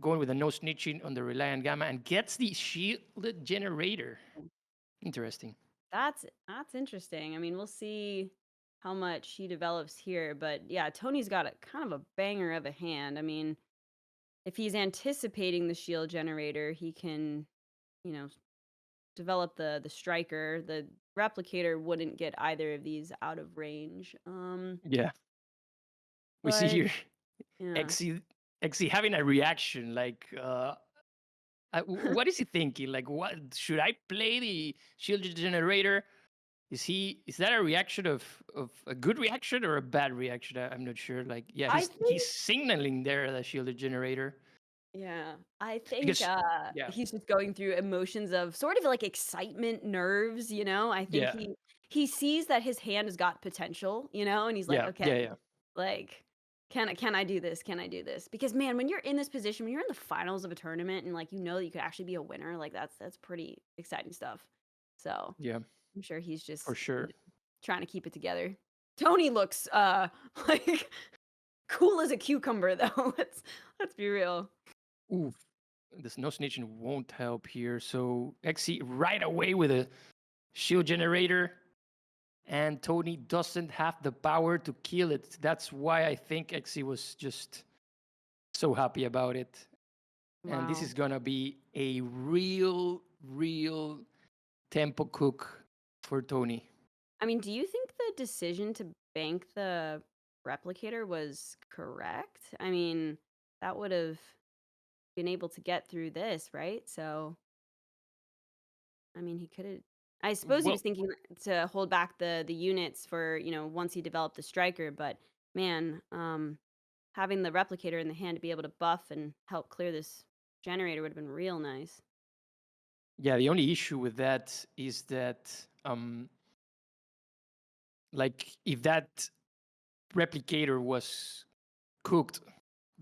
going with a no snitching on the Reliant Gamma and gets the shielded generator. Interesting. That's interesting. I mean, we'll see how much he develops here, but yeah, Tony's got a kind of a banger of a hand. I mean, if he's anticipating the shield generator, he can, develop the striker. The replicator wouldn't get either of these out of range. Yeah. We see but, here yeah. Xe having a reaction like what is he thinking? Like, what should I play the shield generator? Is that a reaction of a good reaction or a bad reaction? I'm not sure. Like, yeah, he's signaling there the shielded generator. Yeah, I think Because- he's just going through emotions of sort of like excitement, nerves. I think Yeah. he sees that his hand has got potential. And he's like, okay, like, can I do this? Can I do this? Because man, when you're in this position, when you're in the finals of a tournament, and like that you could actually be a winner, like that's pretty exciting stuff. So Yeah, I'm sure he's just for sure. trying to keep it together. Tony looks like cool as a cucumber though. Let's be real. Oof. This no snitching won't help here. So Xe right away with a shield generator. And Tony doesn't have the power to kill it. That's why I think Xe was just so happy about it. Wow. And this is going to be a real tempo cook for Tony. I mean, do you think the decision to bank the replicator was correct? I mean, that would have been able to get through this, right? So, I mean, he could have. I suppose he was thinking to hold back the units for once he developed the striker. But man, having the replicator in the hand to be able to buff and help clear this generator would have been real nice. Yeah, the only issue with that is that like if that replicator was cooked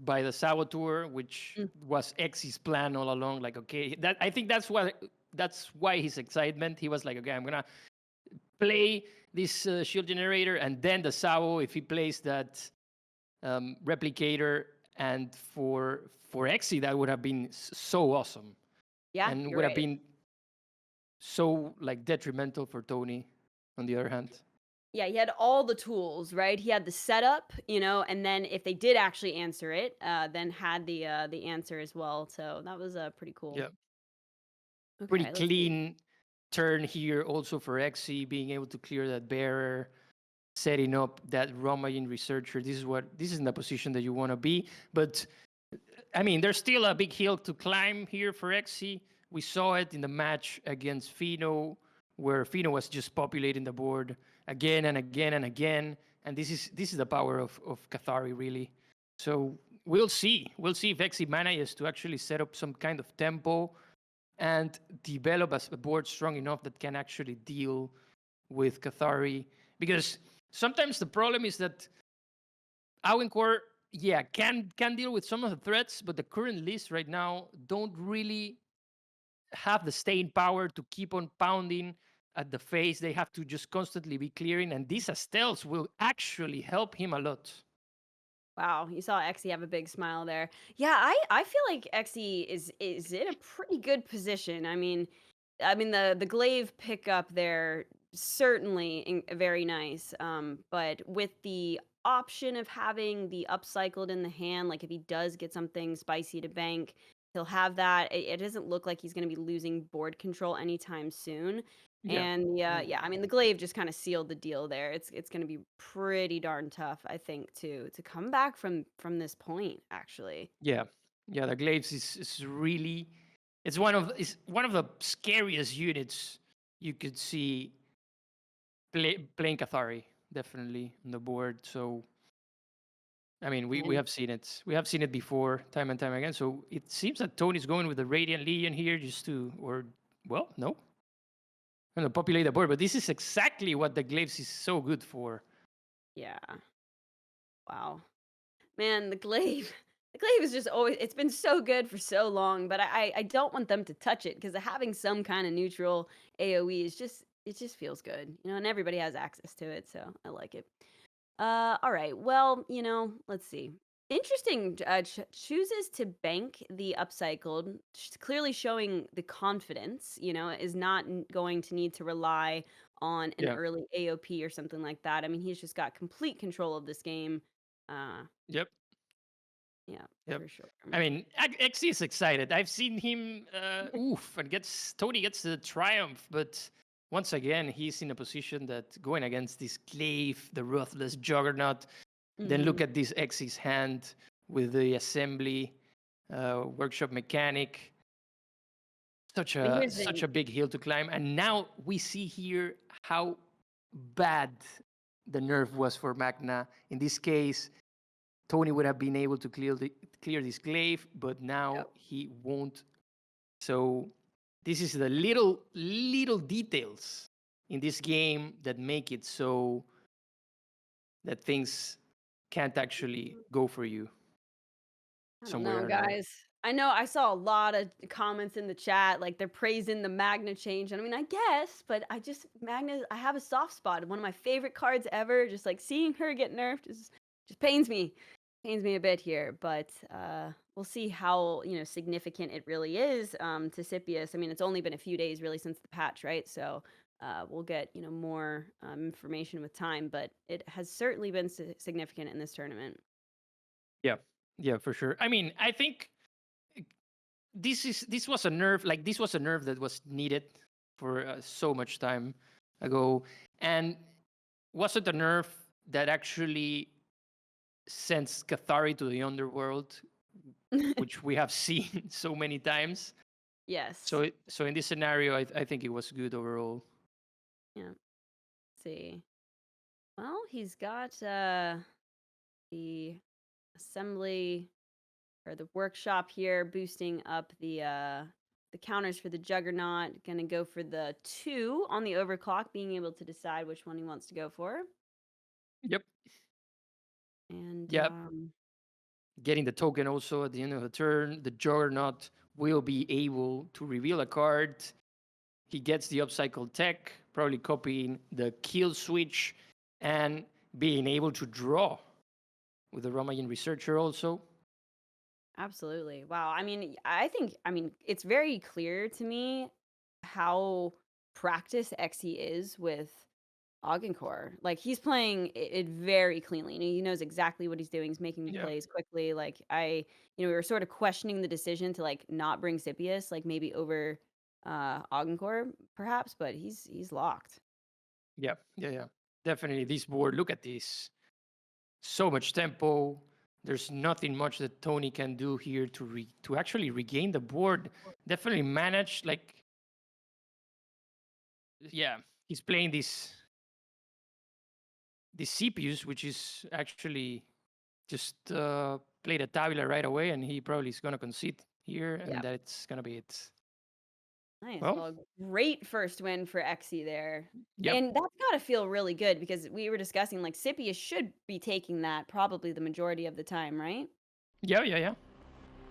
by the saboteur, which Mm. was X's plan all along. Like, okay, that I think that's why his excitement. He was like, okay, I'm gonna play this shield generator, and then the Sabo, if he plays that replicator, and for Xe, that would have been so awesome, Yeah, and you're would have right. been so like detrimental for Tony. On the other hand, Yeah, he had all the tools, right? He had the setup, and then if they did actually answer it, then had the answer as well. So that was pretty cool. yeah, pretty Okay, let's see. clean turn here also for Xe, being able to clear that bearer, setting up that Romain researcher. This is in the position that you want to be. But I mean, there's still a big hill to climb here for Xe. We saw it in the match against Feno, where Feno was just populating the board again and again and again. And this is the power of Cathari, really. So we'll see. We'll see if Xe manages to actually set up some kind of tempo and develop a board strong enough that can actually deal with Cathari. Because sometimes the problem is that Auencore, yeah, can deal with some of the threats, but the current list right now don't really have the staying power to keep on pounding at the face. They have to just constantly be clearing, and these Estelles will actually help him a lot. Wow, you saw Xe have a big smile there. Yeah, I feel like Xe is in a pretty good position. The glaive pickup there certainly very nice. But with the option of having the upcycled in the hand, like if he does get something spicy to bank, he'll have that. It doesn't look like he's going to be losing board control anytime soon. Yeah. And yeah, the glaive just kind of sealed the deal there. It's going to be pretty darn tough, I think, to come back from this point, actually. Yeah. The glaives is really it's one of the scariest units you could see playing Cathari, definitely on the board. So I mean, we have seen it. We have seen it before, time and time again. So it seems that Tony's going with the Radiant Legion here just to, no, going to populate the board. But this is exactly what the glaives is so good for. Yeah. Wow. Man, the glaive. The glaive is just always, it's been so good for so long, but I don't want them to touch it because having some kind of neutral AoE is it just feels good, and everybody has access to it, so I like it. All right. Well, let's see. Interesting. Chooses to bank the upcycled, clearly showing the confidence. Is not going to need to rely on an early AOP or something like that. I mean, he's just got complete control of this game. Yep. Yeah, Yep. for sure. I mean, Xe is excited. I've seen him and Tony gets the triumph, but once again, he's in a position that going against this glaive, the ruthless juggernaut. Then look at this X's hand with the assembly, workshop mechanic. Such a big hill to climb. And now we see here how bad the nerf was for Magna. In this case, Tony would have been able to clear this glaive, but now he won't. So this is the little details in this game that make it so that things can't actually go for you. I don't know, guys. I know I saw a lot of comments in the chat, like they're praising the Magna change. And I mean, I guess, but Magna, I have a soft spot. One of my favorite cards ever. Just like seeing her get nerfed just pains me. Pains me a bit here, but we'll see how significant it really is to Scipius. I mean, it's only been a few days really since the patch, right? So we'll get more information with time, but it has certainly been significant in this tournament. Yeah, for sure. I mean, I think this was a nerf. Like this was a nerf that was needed for so much time ago, and wasn't a nerf that actually sends Cathari to the underworld, which we have seen so many times. Yes. So in this scenario, I think it was good overall. Yeah. Let's see. Well, he's got the assembly or the workshop here boosting up the the counters for the Juggernaut. Gonna go for the 2 on the overclock, being able to decide which one he wants to go for. Yep. And Yep. Getting the token also at the end of the turn. The Juggernaut will be able to reveal a card. He gets the upcycle tech, probably copying the kill switch and being able to draw with the Romayan researcher also. absolutely. Wow. I mean, it's very clear to me how practiced Xe is with Augencore. Like he's playing it very cleanly. And he knows exactly what he's doing. He's making Yeah. plays quickly. Like we were sort of questioning the decision to like not bring Scipius, like maybe over Augencore perhaps, but he's locked. Yeah. Definitely this board. Look at this. So much tempo. There's nothing much that Tony can do here to actually regain the board. Definitely manage he's playing this CPUs, which is actually just played a tabula right away, and he probably is gonna concede here, and that's gonna be it. Nice. Well- Well, great first win for Xe there. Yep. And that's got to feel really good because we were discussing like Scipius should be taking that probably the majority of the time, right? Yeah.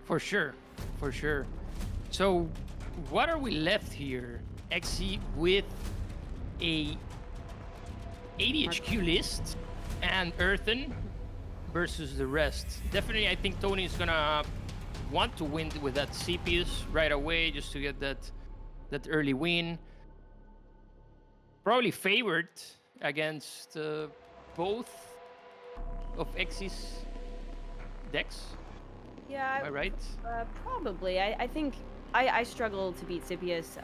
For sure. So, what are we left here? Xe with a ADHQ list and Earthen versus the rest. Definitely, I think Tony is gonna want to win with that CPUs right away just to get that early win. Probably favored against both of X's decks. Yeah, Am I right? probably. I think I struggle to beat Scipius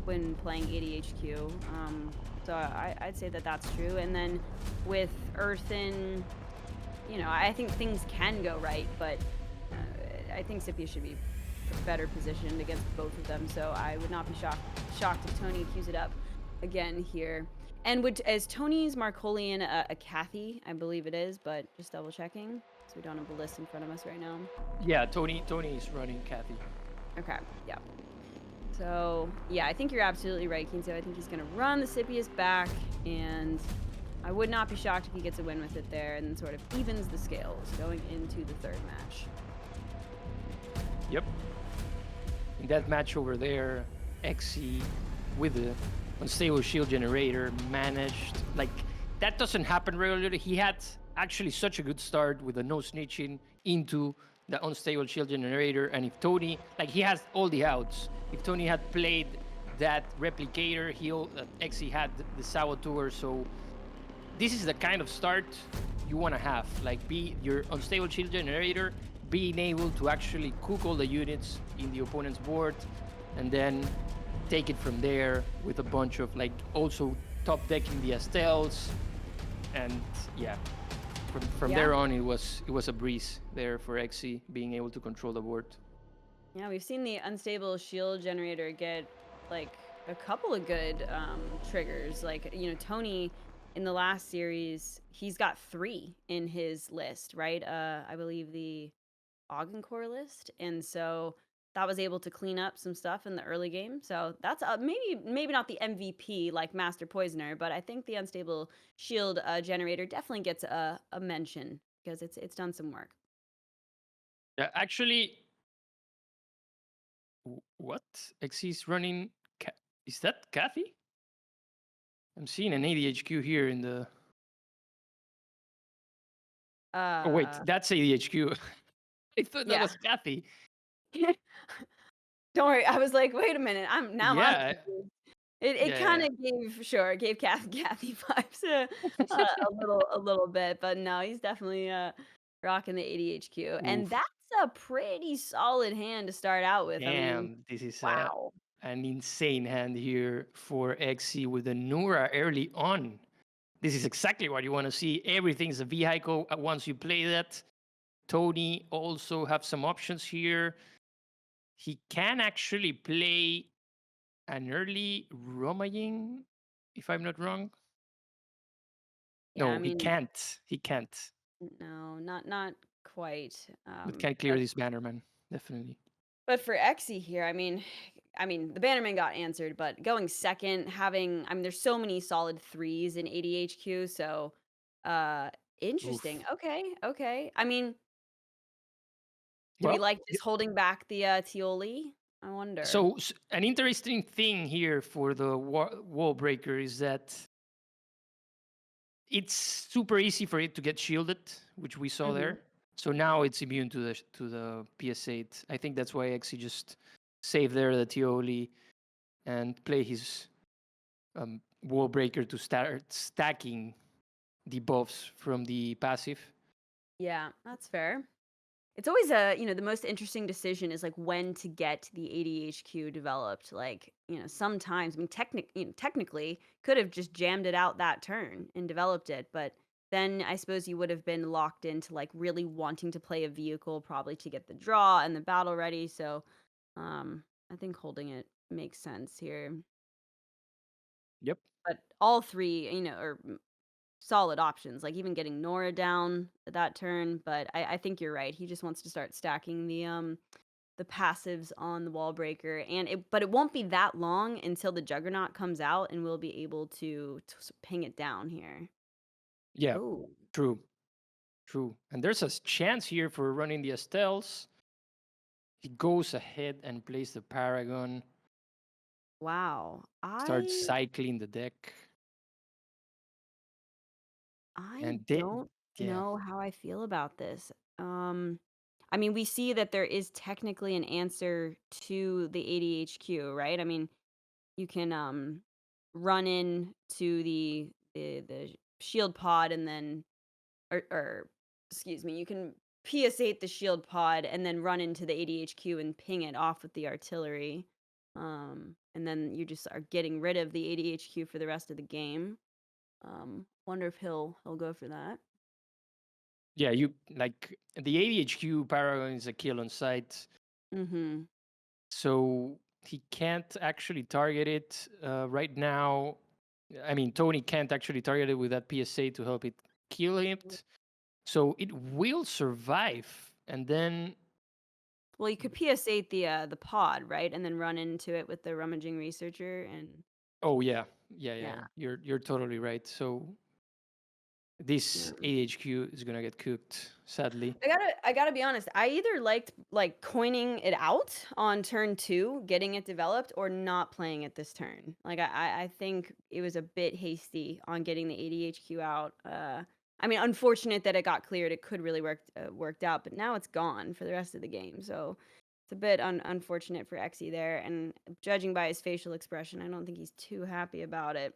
when playing ADHQ. So I'd say that that's true. And then with Earthen, I think things can go right, but I think Scipius should be better positioned against both of them. So I would not be shocked if Tony cues it up again here. And is Tony's Markolian a Kathy? I believe it is, but just double checking. So we don't have the list in front of us right now. Yeah, Tony is running Kathy. Okay, yeah. So, yeah, I think you're absolutely right, Kinzo. I think he's going to run the Scipius back, and I would not be shocked if he gets a win with it there and then sort of evens the scales going into the third match. Yep. In that match over there, Xe with the unstable shield generator managed, that doesn't happen regularly. He had actually such a good start with the no snitching into the unstable shield generator, and if Tony, he has all the outs. If Tony had played that replicator, Xe had the saboteur, so this is the kind of start you want to have, be your unstable shield generator, being able to actually cook all the units in the opponent's board, and then take it from there with a bunch of also top decking the Estelles, and yeah. From there on, it was a breeze there for Xe being able to control the board. Yeah, we've seen the unstable shield generator get a couple of good triggers. Tony in the last series, he's got 3 in his list, right? I believe the Augencore list, and so that was able to clean up some stuff in the early game. So that's maybe not the MVP like Master Poisoner, but I think the unstable shield generator definitely gets a mention because it's done some work. Yeah, actually, what? Xe's running? Is that Kathy? I'm seeing an ADHQ here in the. Oh wait, that's ADHQ. I thought that was Kathy. Don't worry, I was like, wait a minute, I'm It kind of gave Kathy vibes a little bit, but no, he's definitely rocking the ADHQ, and that's a pretty solid hand to start out with. Damn, this is wow, an insane hand here for Xe with the Nura early on. This is exactly what you want to see. Everything's a vehicle once you play that. Tony also have some options here. He can actually play an early Romayin, if I'm not wrong. yeah, No, he can't. He can't. No, not quite. But can't clear this banner, man. Definitely. But for Xe here, I mean, the Bannerman got answered, but going second, having, I mean, there's so many solid threes in ADHQ, so interesting. Oof. Okay, okay. I mean, do we Well, like just holding back the Tioli? I wonder. So an interesting thing here for the wall breaker is that it's super easy for it to get shielded, which we saw Mhm. there. So now it's immune to the PS8. I think that's why Exi just saved there the Tioli and play his wall breaker to start stacking the buffs from the passive. Yeah, that's fair. It's always the most interesting decision is like when to get the ADHQ developed. Like, sometimes, I mean, technically could have just jammed it out that turn and developed it, but then I suppose you would have been locked into like really wanting to play a vehicle probably to get the draw and the battle ready. So, I think holding it makes sense here. yep. But all three, are solid options, like even getting Nora down that turn, but I think you're right. He just wants to start stacking the passives on the wall breaker, but it won't be that long until the Juggernaut comes out, and we'll be able to ping it down here. Yeah, Oh, true, true. And there's a chance here for running the Estelles. He goes ahead and plays the Paragon, wow. starts I cycling the deck, I and then don't yeah, know how I feel about this. I mean, we see that there is technically an answer to the ADHQ, right? I mean, you can run in to the shield pod and then or excuse me, you can PS8 the shield pod and then run into the ADHQ and ping it off with the artillery. And then you just are getting rid of the ADHQ for the rest of the game. Wonder if he'll go for that. yeah. You like the ADHQ Paragon is a kill on sight, Mhm. so he can't actually target it right now. I mean, Tony can't actually target it with that PSA to help it kill it. So it will survive, and then Well, you could PS8 the pod, right? And then run into it with the rummaging researcher and oh yeah, yeah, yeah. yeah. You're totally right. So this Yeah. AHQ is gonna get cooked, sadly. I gotta be honest. I either liked like coining it out on turn 2, getting it developed, or not playing it this turn. Like I think it was a bit hasty on getting the ADHQ out. I mean, unfortunate that it got cleared. It could really worked out, but now it's gone for the rest of the game. So it's a bit unfortunate for Exy there. And judging by his facial expression, I don't think he's too happy about it.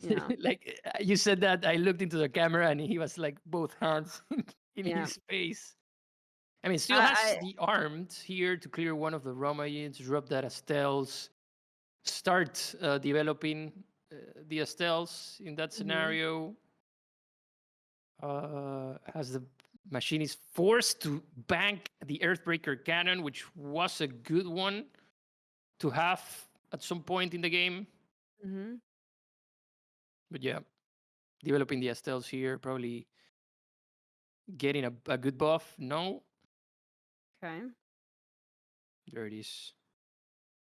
Yeah, Like you said that, I looked into the camera and he was like both hands in yeah. his face. I mean, still has I the armed here to clear one of the Roma units, drop that Estelles, start developing the Estelles in that mhm. scenario. As the machine is forced to bank the Earthbreaker cannon, which was a good one to have at some point in the game. Mhm. But yeah, developing the Estelles here, probably getting a good buff. No, Okay. there it is.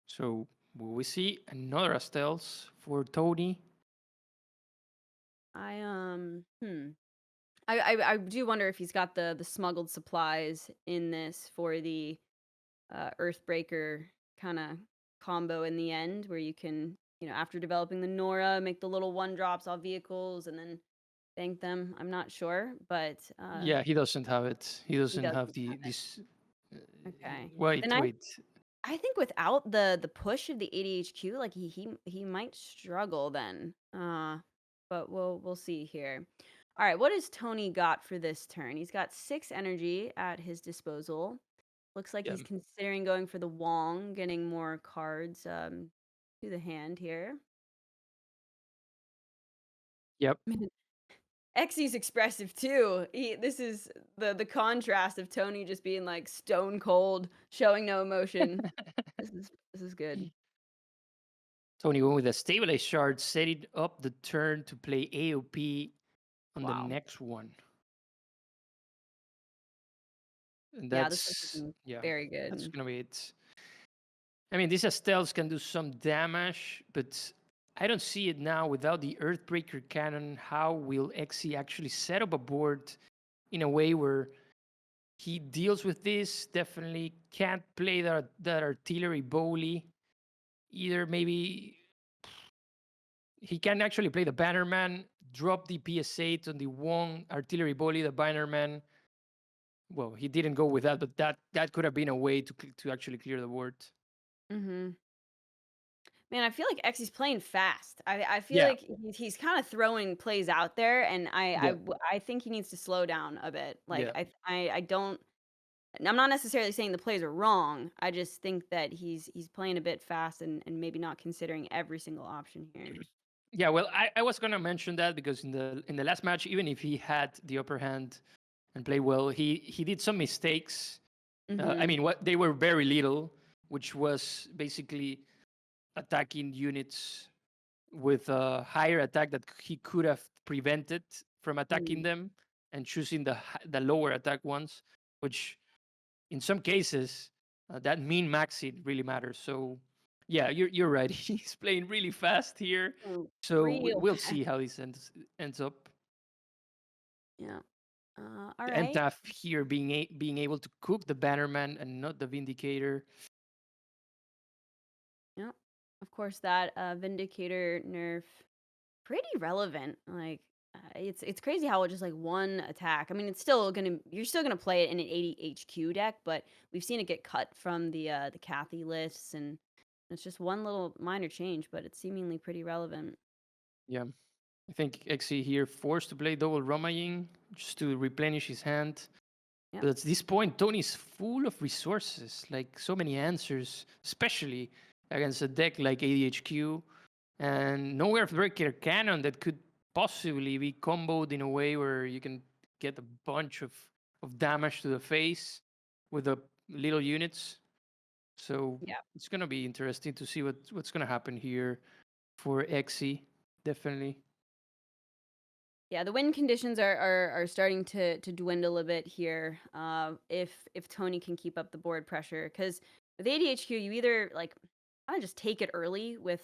So will we see another Estelles for Tony? I I do wonder if he's got the smuggled supplies in this for the Earthbreaker kind of combo in the end, where you can, after developing the Nora, make the little one drops off vehicles and then bank them. I'm not sure, but Yeah, he doesn't have it. He he doesn't doesn't have the have this. Uh, it. Okay. wait, And wait. I think without the push of the ADHQ, like he might struggle then. But we'll see here. All right, what has Tony got for this turn? He's got 6 energy at his disposal. Looks like Yeah, he's considering going for the Wong, getting more cards to the hand here. yep. Exy's expressive too. This is the contrast of Tony just being like stone cold, showing no emotion. This is good. Tony went with a stabilized shard, setting up the turn to play AOP on the Wow. next one. And Yeah, this is that's looking yeah, very that's good. gonna be it. I mean, these Estelles can do some damage, but I don't see it now without the Earthbreaker cannon. How will Xe actually set up a board in a way where he deals with this? Definitely can't play that artillery bowly. Either maybe he can actually play the Bannerman, drop the PS8 on the one artillery bowly, the Bannerman. Well, he didn't go with that, but that could have been a way to actually clear the board. Mm-hmm. Man, I feel like Xy's playing fast. I feel Yeah. like he's kind of throwing plays out there, and Yeah. I think he needs to slow down a bit. Like Yeah. I don't. I'm not necessarily saying the plays are wrong. I just think that he's playing a bit fast and maybe not considering every single option here. Yeah, well, I was gonna mention that because in the last match, even if he had the upper hand and played well, he did some mistakes. I Mhm. mean, what they were very little, which was basically attacking units with a higher attack that he could have prevented from attacking them, and choosing the lower attack ones, which in some cases that min maxing really matters. So yeah, you're right. He's playing really fast here. Mm, So real we'll fast. see how this ends up. Yeah. All And right. Taf here being able to cook the Bannerman and not the Vindicator. Yeah. Of course, that Vindicator nerf pretty relevant. Like it's crazy how just like one attack. I mean, you're still gonna play it in an 80 HQ deck, but we've seen it get cut from the Kathy lists, and it's just one little minor change, but it's seemingly pretty relevant. Yeah, I think Xe here forced to play double Romaying just to replenish his hand. Yep. But at this point, Tony's full of resources, like so many answers, especially against a deck like ADHQ, and no Earthbreaker Cannon that could possibly be comboed in a way where you can get a bunch of damage to the face with the little units. So Yeah. it's gonna be interesting to see what's gonna happen here for Xe, definitely. Yeah, the win conditions are starting to dwindle a bit here. If Tony can keep up the board pressure, because with ADHQ, you either like kind of just take it early with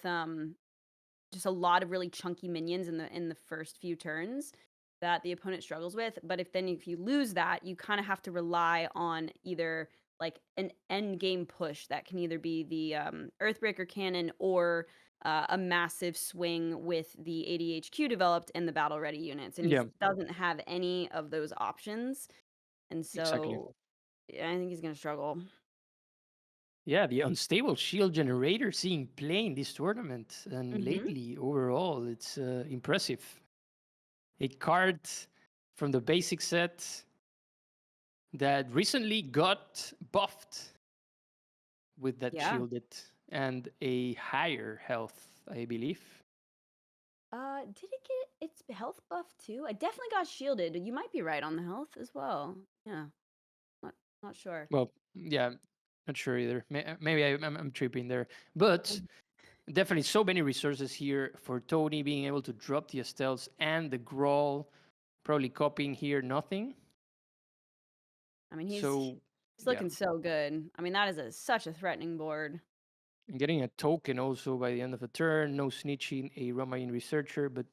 just a lot of really chunky minions in the first few turns that the opponent struggles with. But if you lose that, you kind of have to rely on either like an end game push that can either be the Earthbreaker cannon or a massive swing with the ADHQ developed and the battle ready units, and he Yeah, doesn't have any of those options, and exactly. so yeah, I think he's gonna struggle. Yeah, the unstable shield generator seeing play in this tournament and Hmm. lately overall, it's impressive. A card from the basic set that recently got buffed with that Yeah. shielded and a higher health, I believe. Did it get its health buff too? I definitely got shielded. You might be right on the health as well. Yeah, not sure. Well, yeah, not sure either. Maybe I'm tripping there, but definitely so many resources here for Tony being able to drop the Estelles and the Grawl, probably copying here nothing. I mean, he's So yeah, looking so good. I mean, that is such a threatening board. and getting a token also by the end of the turn. No snitching, a Romain researcher, but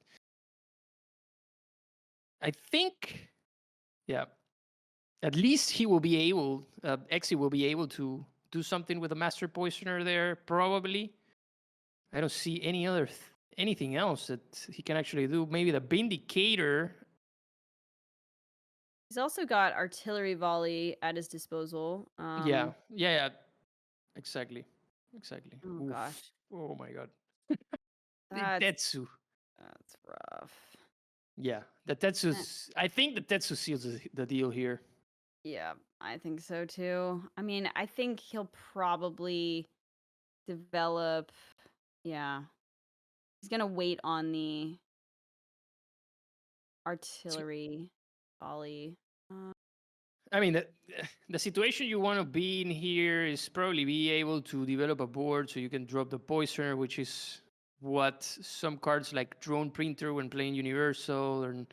I think, yeah, at least he will be able, Xe will be able to do something with a Master Poisoner there, probably. I don't see anything else that he can actually do. Maybe the Vindicator. He's also got artillery volley at his disposal. Yeah, exactly. Oh Oof. gosh, Oh my god. The that's Tetsu. that's rough. Yeah, the Eh, Tetsu's. I think the Tetsu seals the deal here. Yeah, I think so too. I mean, I think he'll probably develop. Yeah, he's gonna wait on the So, artillery volley. Uh, I mean, the situation you want to be in here is probably be able to develop a board so you can drop the Poisoner, which is what some cards like Drone Printer when playing Universal and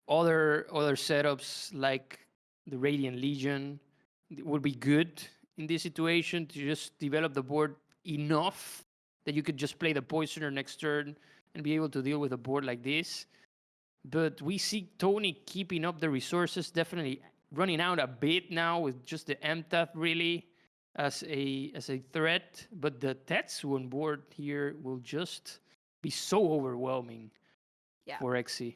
other setups like the Radiant Legion would be good in this situation to just develop the board enough that you could just play the poisoner next turn and be able to deal with a board like this. But we see Tony keeping up the resources, definitely running out a bit now with just the MTAF really as a threat. But the Tetsu on board here will just be so overwhelming Yeah. for XC.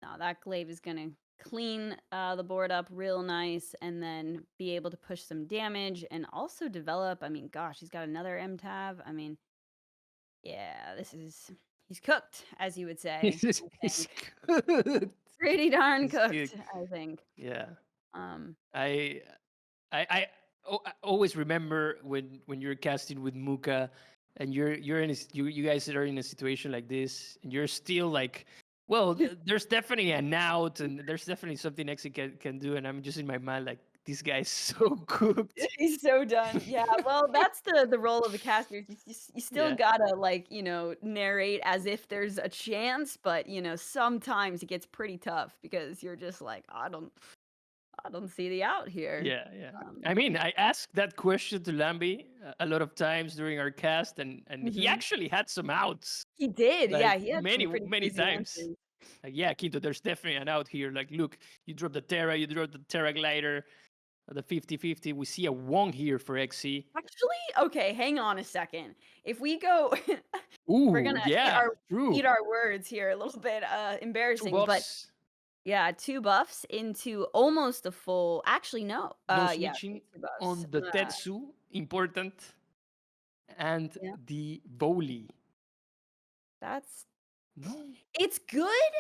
No, that glaive is gonna clean the board up real nice, and then be able to push some damage and also develop. I mean, gosh, he's got another MTAV. I mean, yeah, he's cooked, as you would say. He's good. Pretty darn He's cooked, good. I think. Yeah. Um, I I always remember when you're casting with Muka and you're in you guys are in a situation like this and you're still like, well, there's definitely an out and there's definitely something Exit can do, and I'm just in my mind like, this guy's so cooked. he's so done. Yeah, well, that's the role of the caster. You still Yeah. gotta, like, narrate as if there's a chance, but sometimes it gets pretty tough because you're just like, I don't see the out here. Yeah. I mean, I asked that question to Lambi a lot of times during our cast, and he Mhm. actually had some outs. He did. Like, Yeah, he had many some pretty many easy times. answers. Like, yeah, Quinto, there's definitely an out here. Like, look, you drop the Terra, you drop the Terra Glider, the 50-50. We see a Wong here for XC. Actually, okay, hang on a second. If we go, Ooh, we're gonna yeah, true. eat our words here a little bit. Two Embarrassing, but buffs, yeah, 2 buffs into almost a full. Actually, no. no Yeah, switching 2 buffs. on the Tetsu, important, and Yeah. the Bowli. That's No, it's good,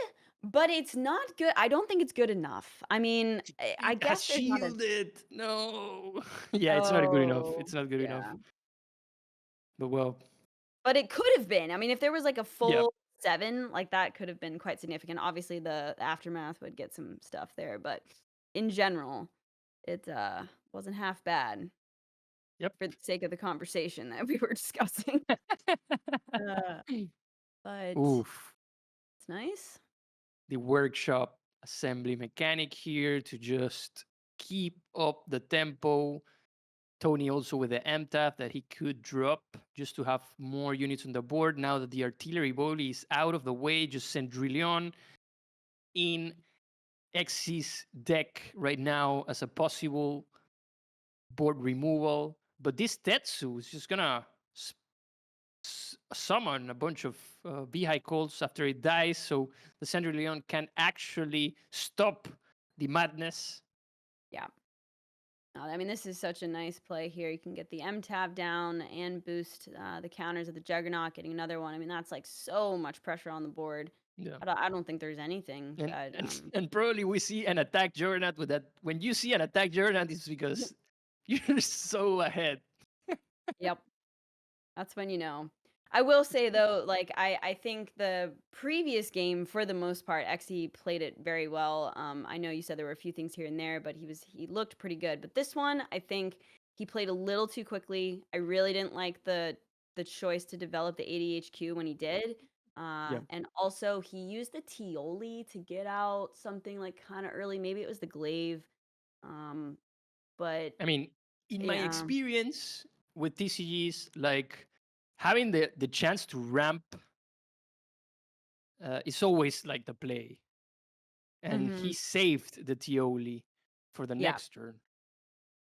but it's not good. I don't think it's good enough. I mean, I it guess has there's not a. shielded. No, yeah, it's not good enough. Oh, It's not good enough. yeah. But well, But it could have been. I mean, if there was like a full 7, like that could have been quite significant. Obviously, the aftermath would get some stuff there, but in general, it wasn't half bad yep. for the sake of the conversation that we were discussing. Uh, but Oof. it's nice. The workshop assembly mechanic here to just keep up the tempo. Tony also with the MTAF that he could drop just to have more units on the board. Now that the artillery volley is out of the way, just send Drillion in XC's deck right now as a possible board removal. But this Tetsu is just gonna summon a bunch of Beehive Colts after it dies, so the Sandra Leon can actually stop the madness. Yeah. No, I mean, this is such a nice play here. You can get the MTAV down and boost the counters of the Juggernaut, getting another one. I mean, that's like so much pressure on the board. Yeah. I don't think there's anything And, that. and probably we see an attack Juggernaut with that. When you see an attack Juggernaut, it's because you're so ahead. Yep. That's when you know. I will say though, like I think the previous game, for the most part, XE played it very well. I know you said there were a few things here and there, but he looked pretty good. But this one, I think he played a little too quickly. I really didn't like the choice to develop the ADHQ when he did. And also he used the Tioli to get out something like kind of early. Maybe it was the glaive. But I mean, in my yeah. experience with TCGs, like having the chance to ramp is always like the play. And he saved the Tioli for the next turn.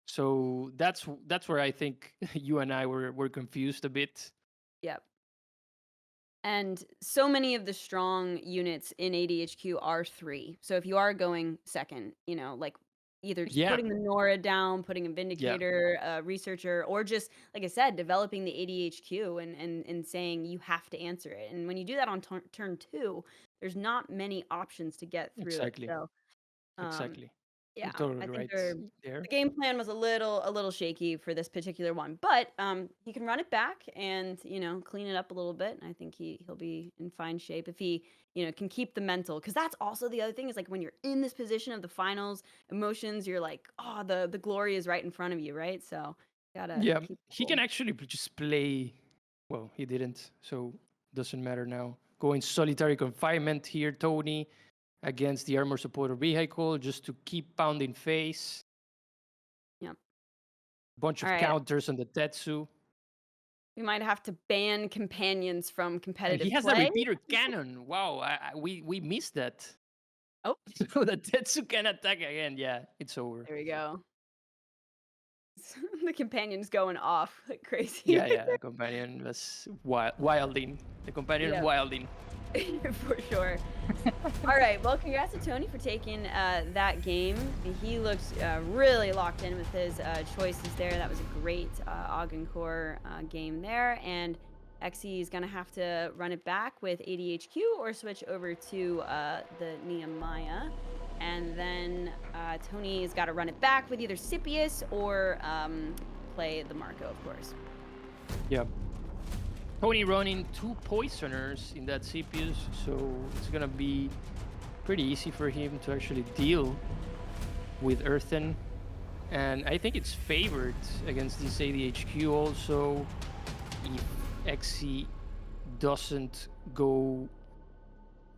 So that's where I think you and I were confused a bit. Yep. And so many of the strong units in ADHQ are 3. So if you are going second, like either just putting the Nora down, putting a Vindicator, a Researcher, or just, like I said, developing the ADHQ and saying you have to answer it. And when you do that on turn 2, there's not many options to get through Exactly. it. So, Exactly. yeah, You're totally I think right there. the game plan was a little shaky for this particular one, but he can run it back and clean it up a little bit. I think he'll be in fine shape if he can keep the mental, because that's also the other thing is like when you're in this position of the finals, emotions, you're like, oh, the glory is right in front of you, right? So gotta keep he can actually just play. Well, he didn't, so doesn't matter now. Go in solitary confinement here, Tony, against the armor supporter vehicle, just to keep pounding face. Yep. Bunch of All right. counters on the Tetsu. We might have to ban companions from And competitive he has a play. repeater cannon. Wow, we missed that. Oh, So the Tetsu can attack again. Yeah, it's over. there we go. The companion's going off like crazy. Yeah, the companion was wilding. The companion Yeah. wilding. For sure. All right. Well, congrats to Tony for taking that game. He looks really locked in with his choices there. That was a great Augencore game there. And Xe is going to have to run it back with ADHQ or switch over to the Nehemiah. And then Tony's got to run it back with either Scipius or play the Marco, of course. Yeah. Tony running 2 poisoners in that CPUs, so it's gonna be pretty easy for him to actually deal with Earthen. And I think it's favored against this ADHQ also if Xe doesn't go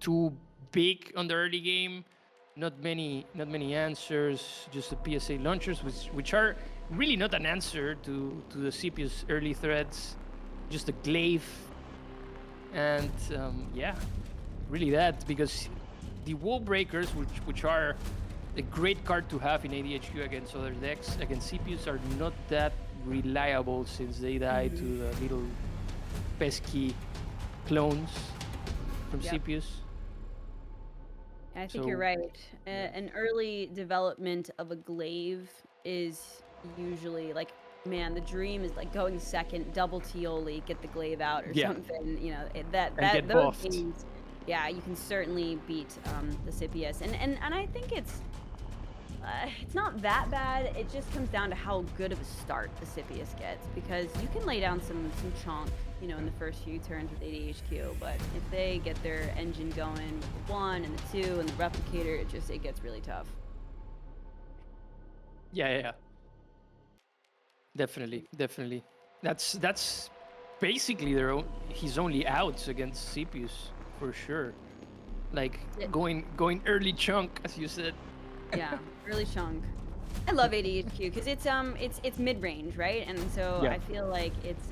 too big on the early game. Not many answers, just the PSA launchers, which are really not an answer to the CPU's early threats. Just a glaive, and yeah, really that, because the wall breakers, which are a great card to have in ADHQ against other decks, against CPUs, are not that reliable since they die to the little pesky clones from CPUs. I think you're right. An early development of a glaive is usually like, man, the dream is like going second, double Tioli, get the glaive out or something. You know, get those buffed. games, yeah, you can certainly beat the Scipius, and I think it's not that bad. It just comes down to how good of a start the Scipius gets, because you can lay down some chonk, you know, in the first few turns with ADHQ, but if they get their engine going with the 1 and the 2 and the replicator, it gets really tough. Yeah. Definitely. That's basically his only outs against CPUs for sure. Like going early chunk, as you said. Yeah, early chunk. I love ADHQ because it's mid range, right? And so I feel like it's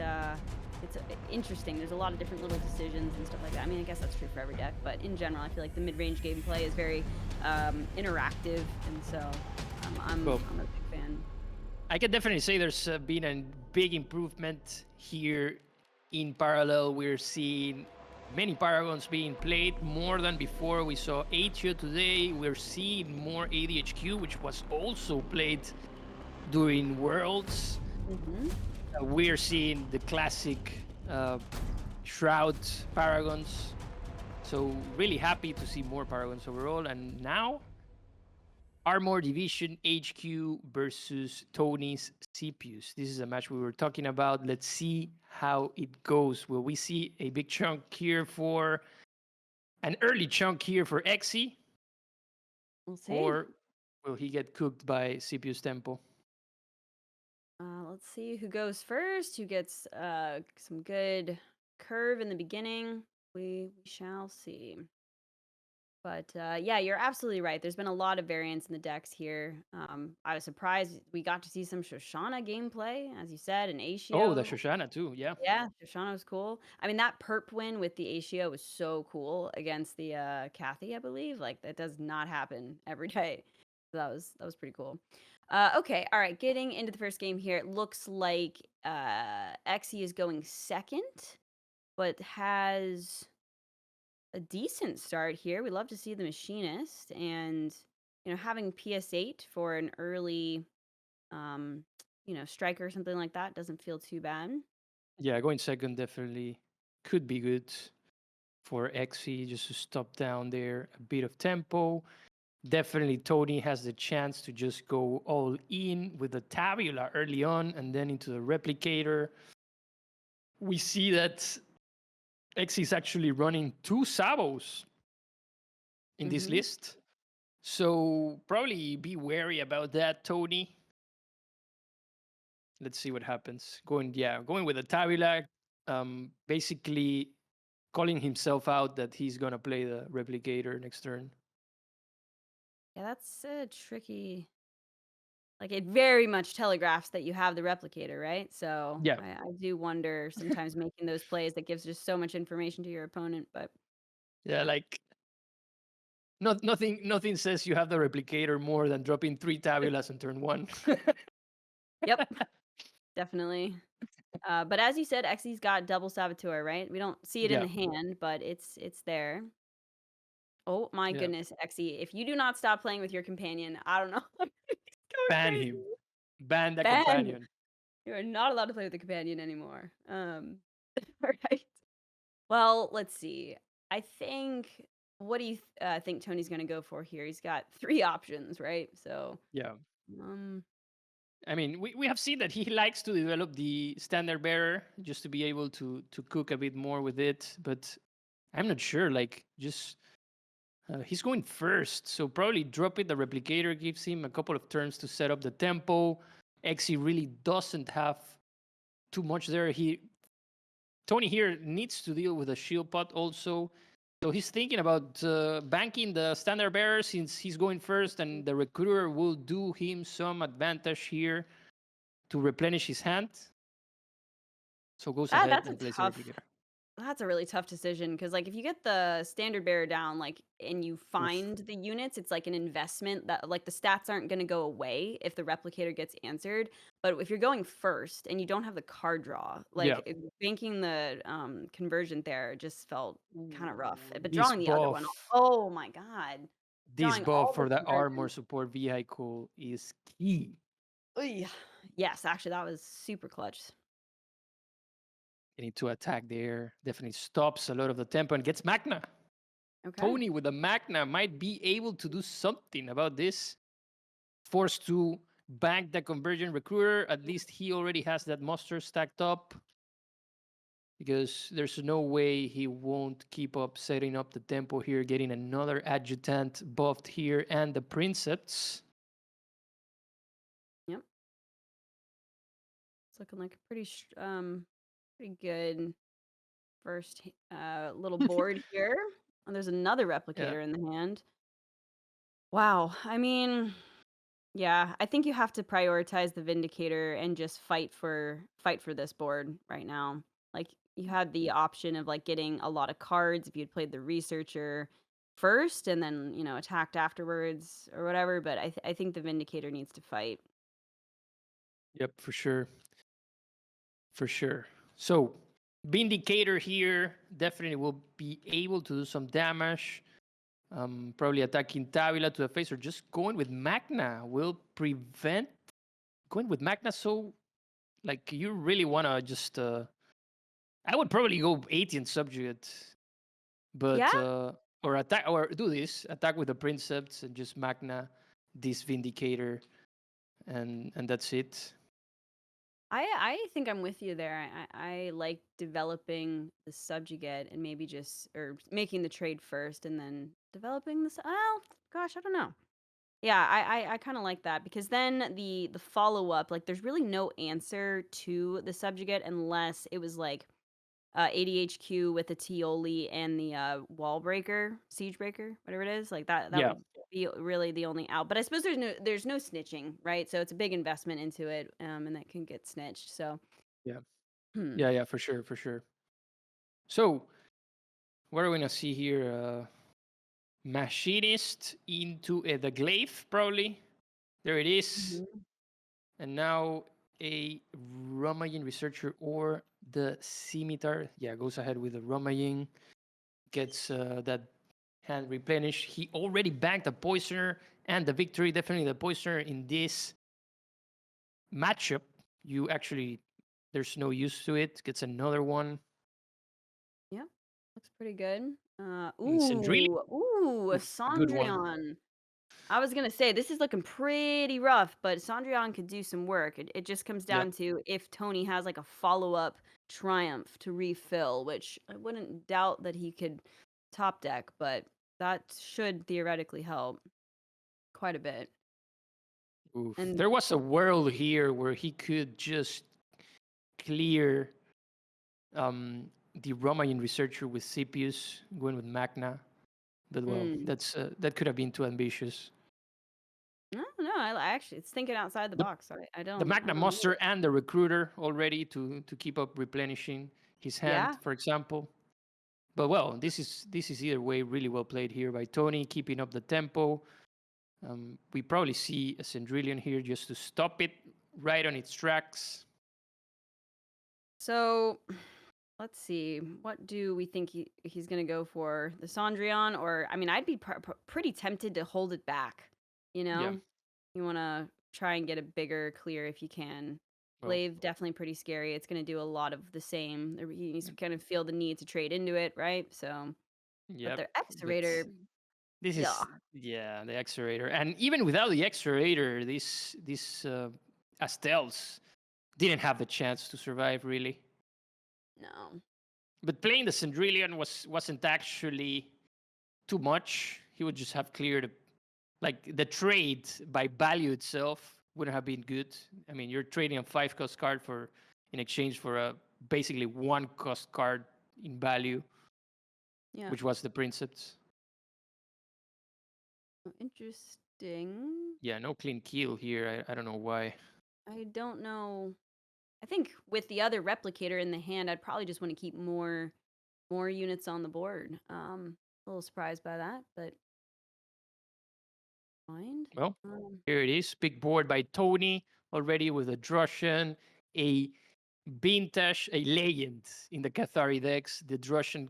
interesting. There's a lot of different little decisions and stuff like that. I mean, I guess that's true for every deck, but in general, I feel like the mid range gameplay is very interactive, and so I'm a big fan. I can definitely say there's been a big improvement here. In parallel, we're seeing many Paragons being played more than before. We saw Atio today. We're seeing more ADHQ, which was also played during Worlds. We're seeing the classic Shroud Paragons. So really happy to see more Paragons overall. And now, Armor Division HQ versus Tony's CPUs. This is a match we were talking about. Let's see how it goes. Will we see a big chunk here for an early chunk here for Xe? We'll see. Or will he get cooked by CPU's tempo? Let's see who goes first, who gets some good curve in the beginning. We shall see. But yeah, you're absolutely right. There's been a lot of variance in the decks here. I was surprised we got to see some Shoshana gameplay, as you said, and Aishio. Oh, the Shoshana too, yeah. Yeah, Shoshana was cool. I mean, that perp win with the Aishio was so cool against the Kathy, I believe. Like, that does not happen every day. So that was pretty cool. Okay, all right. Getting into the first game here, it looks like Xe is going second, but has a decent start here. We love to see the machinist, and having PS8 for an early striker or something like that doesn't feel too bad. Yeah, going second definitely could be good for Xe, just to stop down there a bit of tempo. Definitely Tony has the chance to just go all in with the tabula early on and then into the replicator. We see that Xe is actually running 2 Sabos in this list. So probably be wary about that, Tony. Let's see what happens. Going with the tabula, basically calling himself out that he's gonna play the replicator next turn. Yeah, that's a tricky like it very much telegraphs that you have the replicator, right? So Yeah. I do wonder sometimes making those plays that gives just so much information to your opponent, but Yeah, like nothing says you have the replicator more than dropping 3 tabulas on turn 1. yep, definitely. But as you said, Xy's got double saboteur, right? We don't see it in Yeah. the hand, but it's there. Oh my Yeah. goodness, Xe, if you do not stop playing with your companion, I don't know. It's going Ban crazy. him. Ban the Banned. companion. You are not allowed to play with the companion anymore. All right. Well, let's see. I think. What do you think Tony's going to go for here? He's got 3 options, right? So, Yeah. um, I mean, we have seen that he likes to develop the standard bearer just to be able to cook a bit more with it, but I'm not sure. Like, just he's going first, so probably dropping the replicator gives him a couple of turns to set up the tempo. Xe really doesn't have too much there. Tony here needs to deal with a shield pot also. So he's thinking about banking the standard bearer since he's going first, and the recruiter will do him some advantage here to replenish his hand. So goes ahead that's a and plays the tough. replicator. That's a really tough decision because, like, if you get the standard bearer down, like, and you Oof. find the units, it's like an investment that, like, the stats aren't going to go away if the replicator gets answered. But if you're going first and you don't have the card draw, Yeah. like, banking the conversion there just felt kind of rough. But This drawing the other one, buff, oh my god, this drawing buff all the for the armor conversions. support vehicle is key. Oy. Yes, actually, that was super clutch. Getting to attack there definitely stops a lot of the tempo and gets Magna. Okay. Tony with the Magna might be able to do something about this. Forced to bank the conversion recruiter. At least he already has that muster stacked up. Because there's no way he won't keep up setting up the tempo here, getting another adjutant buffed here, and the princeps. Yep. It's looking like a pretty good first little board here. And there's another Yeah. replicator in the hand. Wow. I mean, yeah, I think you have to prioritize the Vindicator and just fight for this board right now. Like you had the option of like getting a lot of cards if you'd played the Researcher first and then, attacked afterwards or whatever, but I think the Vindicator needs to fight. Yep, for sure. For sure. So, Vindicator here definitely will be able to do some damage. Probably attacking Tabula to the face or just going with Magna will prevent going with Magna. So, like, you really want to just. I would probably go 18 subjugate, but Yeah? or attack or do this attack with the Princeps and just Magna this Vindicator, and that's it. I think I'm with you there. I like developing the subjugate and maybe just or making the trade first and then developing this. Well, gosh, I don't know. Yeah, I kind of like that because then the follow up, like, there's really no answer to the subjugate unless it was like ADHQ with the Tioli and the wall breaker, siege breaker, whatever it is. Like that Yeah, would be really the only out. But I suppose there's no snitching, right? So it's a big investment into it, and that can get snitched. So yeah, hmm. yeah, for sure, for sure. So what are we gonna see here? Machinist into the glaive, probably. There it is. Mhm. And now a Romayin researcher or the scimitar. Yeah, goes ahead with the Romayin. Gets that hand replenished. He already banked the poisoner and the victory. Definitely the poisoner in this matchup. You actually, there's no use to it. Gets another one. Yeah, looks pretty good. And Sandrilli, A oof, good one. Sondrion. I was gonna say this is looking pretty rough, but Sondrion could do some work. It just comes Yeah, down to if Tony has like a follow-up triumph to refill, which I wouldn't doubt that he could top deck, but that should theoretically help quite a bit. oof. And There was a world here where he could just clear the Romayan researcher with Cipius, going with Magna. But well, mm, that could have been too ambitious. No, I actually, it's thinking outside the box. I don't. The I Magna don't Monster and the Recruiter already to keep up replenishing his hand, Yeah. for example. But well, this is either way really well played here by Tony, keeping up the tempo. We probably see a Cendrilion here just to stop it right on its tracks. So, let's see. What do we think he's going to go for? The Cendrillon? Or, I mean, I'd be pretty tempted to hold it back. You know? Yeah. You want to try and get a bigger clear if you can. Well, Glaive, definitely pretty scary. It's going to do a lot of the same. He needs to kind of feel the need to trade into it, right? So, yeah. but their Excavator, This is yeah. the Accelerator, and even without the Accelerator, these Astels didn't have the chance to survive really. No. But playing the Cendrilion wasn't actually too much. He would just have cleared, like the trade by value itself wouldn't have been good. I mean, you're trading a 5-cost card in exchange for a basically 1-cost card in value, Yeah. which was the Princeps. Interesting. Yeah, no clean kill here. I don't know why. I don't know. I think with the other replicator in the hand, I'd probably just want to keep more units on the board. A little surprised by that, but fine. Well, here it is. Big board by Tony already with a Drussian, a vintage, a legend in the Cathari decks. The Drussian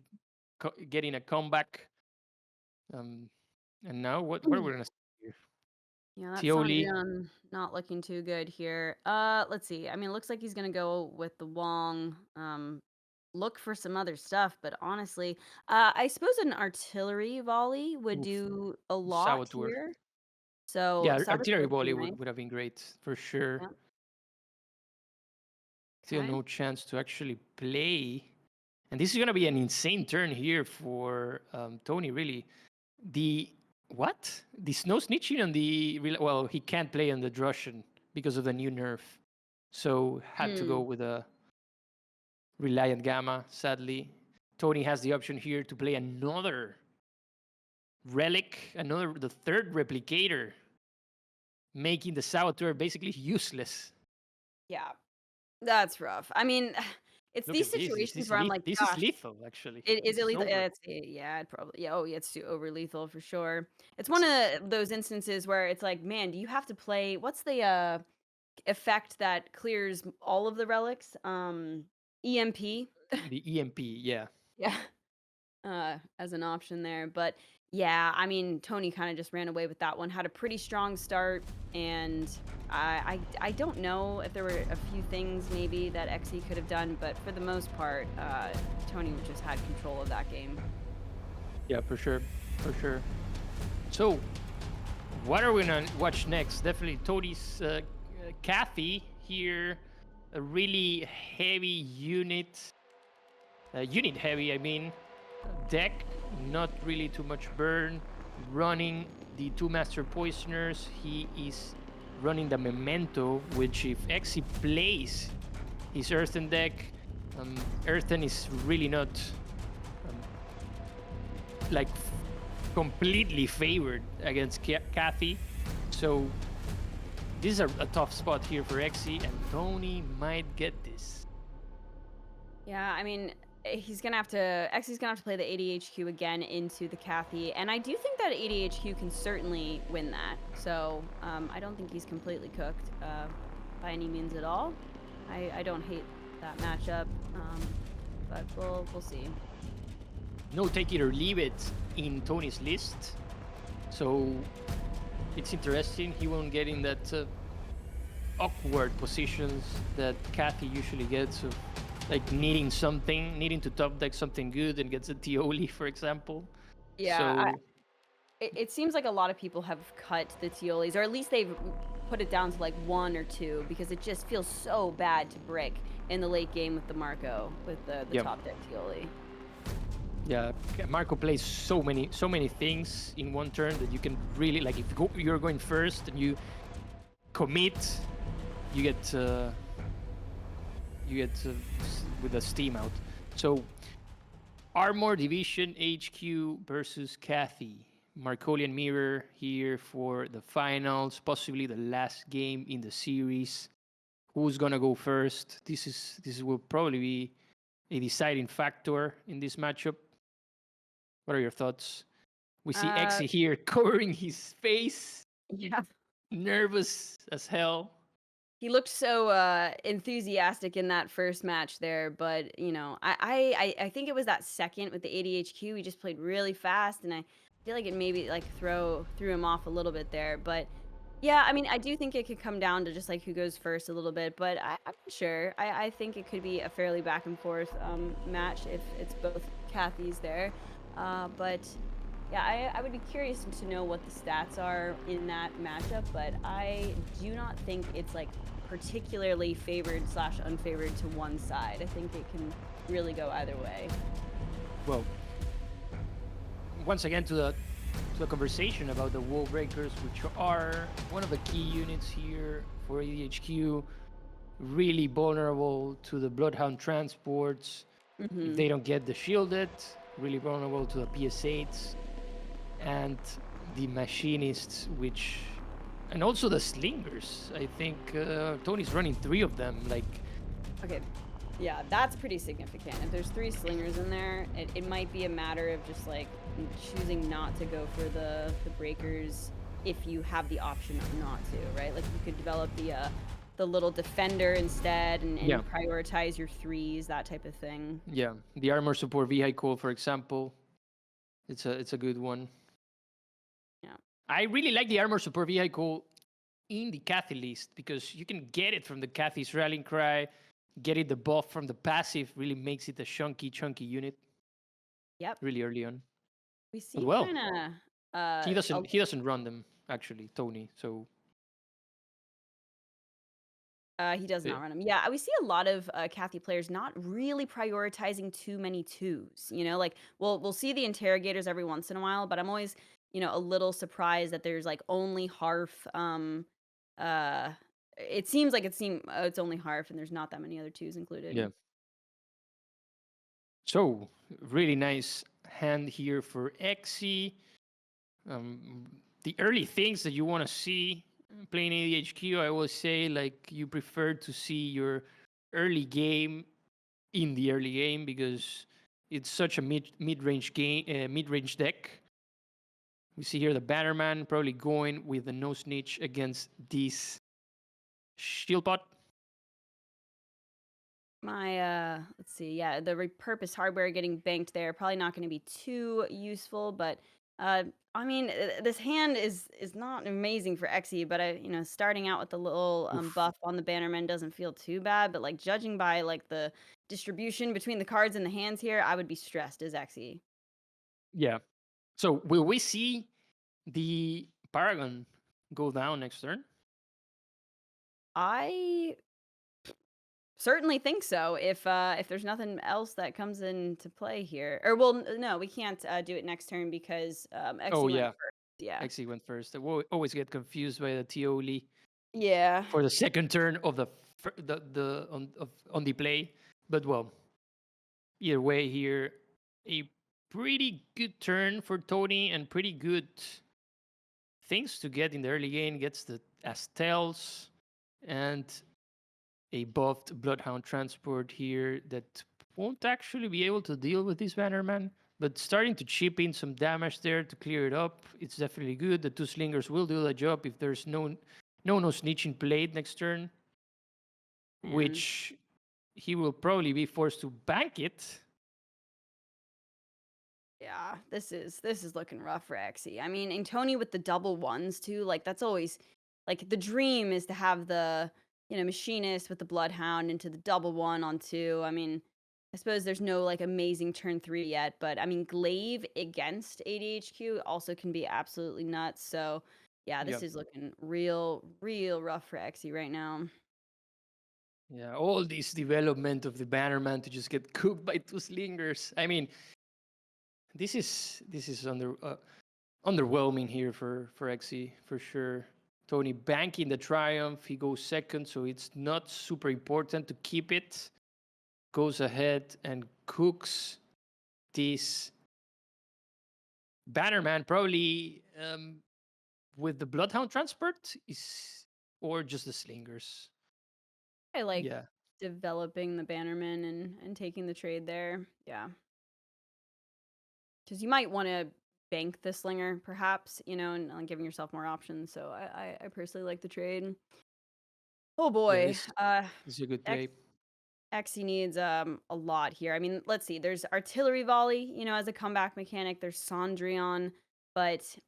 getting a comeback. And now what are we gonna see here? Yeah, that's Tioli. not looking too good here. Let's see. I mean, it looks like he's gonna go with the Wong. Look for some other stuff, but honestly, I suppose an artillery volley would do a lot Saboteur. here. So Yeah, Saboteur artillery would be volley nice. would have been great for sure. Yeah. Still Okay. no chance to actually play. And this is gonna be an insane turn here for Tony, really. The snow snitching on well, he can't play on the Drussian because of the new nerf, so had to go with a Reliant Gamma. Sadly, Tony has the option here to play another relic, the third replicator, making the Saboteur basically useless. Yeah, that's rough. I mean, it's Look these at this. situations where I'm like, this gosh, is lethal, actually. Is it lethal? over. Yeah, it'd probably. Yeah, oh, yeah, it's too over lethal for sure. It's one of those instances where it's like, man, do you have to play? What's the effect that clears all of the relics? EMP. The EMP, yeah. Yeah. As an option there, but yeah, I mean, Tony kind of just ran away with that one. Had a pretty strong start, and I don't know if there were a few things maybe that XE could have done, but for the most part, Tony just had control of that game. Yeah, for sure. So, what are we gonna watch next? Definitely Tony's Kathy here, a really heavy unit heavy, I mean, deck, not really too much burn, running the 2 Master Poisoners. He is running the Memento, which if Xe plays his Earthen deck, Earthen is really not like completely favored against Kathy. So this is a tough spot here for Xe, and Tony might get this. Yeah, I mean, Xe's gonna have to play the ADHQ again into the Kathy, and I do think that ADHQ can certainly win that. So I don't think he's completely cooked by any means at all. I don't hate that matchup, but we'll see. No take it or leave it in Tony's list, so it's interesting. He won't get in that awkward positions that Kathy usually gets of like needing to top deck something good and gets a Tioli, for example. Yeah, it seems like a lot of people have cut the Tiolis, or at least they've put it down to like 1 or 2, because it just feels so bad to brick in the late game with the Marco, with the top deck Tioli. Yeah, Marco plays so many things in one turn that you can really, like, if you're going first and you commit, you get with a steam out. So Armor Division HQ versus Kathy. Markolian Mirror here for the finals, possibly the last game in the series. Who's gonna go first? This will probably be a deciding factor in this matchup. What are your thoughts? We see Exi here covering his face, Yeah. nervous as hell. He looked so enthusiastic in that first match there, but you know, I think it was that second with the ADHQ. He just played really fast, and I feel like it maybe like threw him off a little bit there. But yeah, I mean, I do think it could come down to just like who goes first a little bit, but I'm not sure. I think it could be a fairly back and forth match if it's both Kathy's there. But yeah, I would be curious to know what the stats are in that matchup, but I do not think it's like particularly favored / unfavored to one side. I think it can really go either way. Well, once again to the conversation about the wall breakers, which are one of the key units here for ADHQ, really vulnerable to the Bloodhound transports. If they don't get the shielded, really vulnerable to the PS8s and the machinists, and also the slingers. I think Tony's running 3 of them. Like, okay, yeah, that's pretty significant. If there's 3 slingers in there, it might be a matter of just like choosing not to go for the breakers if you have the option of not to, right? Like you could develop the little defender instead and prioritize your 3s, that type of thing. Yeah, the armor support vehicle, for example, it's a good one. Yeah, I really like the armor support vehicle in the Cathy list because you can get it from the Cathy's rallying cry, getting the buff from the passive really makes it a chunky unit. Yep. Really early on. We see well, kind of he doesn't run them actually, Tony. So he does not run them. Yeah, we see a lot of Cathy players not really prioritizing too many 2s. You know, like we'll see the interrogators every once in a while, but I'm always, you know, a little surprised that there's like only Harf. It seems like it's only Harf, and there's not that many other 2s included. yeah. So really nice hand here for Exi. The early things that you want to see playing ADHQ, I will say, like, you prefer to see your early game in the early game because it's such a mid-range game, mid-range deck. We see here the Bannerman probably going with the no snitch against this shield pot. My let's see, yeah, the repurposed hardware getting banked there, probably not going to be too useful, but I mean, this hand is not amazing for Exi, but you know, starting out with the little buff on the Bannerman doesn't feel too bad, but like judging by like the distribution between the cards and the hands here, I would be stressed as Exi. Yeah. So will we see the Paragon go down next turn? I certainly think so. If there's nothing else that comes into play here, or well, no, we can't do it next turn because Exi went first. Yeah, Exi went first. I always get confused by the Tioli. Yeah. For the second turn of on the play, but well, either way here, a pretty good turn for Tony and pretty good things to get in the early game. Gets the Astels and a buffed Bloodhound transport here that won't actually be able to deal with this Bannerman, but starting to chip in some damage there to clear it up. It's definitely good. The 2 slingers will do the job if there's no snitching played next turn, which he will probably be forced to bank it. Yeah, this is looking rough for Exi. I mean, and Tony with the double 1s too, like that's always like the dream is to have the, you know, machinist with the Bloodhound into the double 1 on 2. I mean, I suppose there's no like amazing turn 3 yet, but I mean, Glaive against ADHQ also can be absolutely nuts. So yeah, this is looking real rough for Exi right now. Yeah, all this development of the Bannerman to just get cooked by 2 slingers. I mean, this is underwhelming here for Exi for sure. Tony banking the Triumph, he goes second, so it's not super important to keep it. Goes ahead and cooks this Bannerman probably with the Bloodhound transport or just the Slingers. I like Yeah. developing the Bannerman and taking the trade there. Yeah. Because you might want to bank the Slinger, perhaps, and giving yourself more options. So I personally like the trade. Oh Yeah, boy. this is a good play. Xe needs a lot here. I mean, let's see. There's artillery volley, as a comeback mechanic. There's Cendrillon, but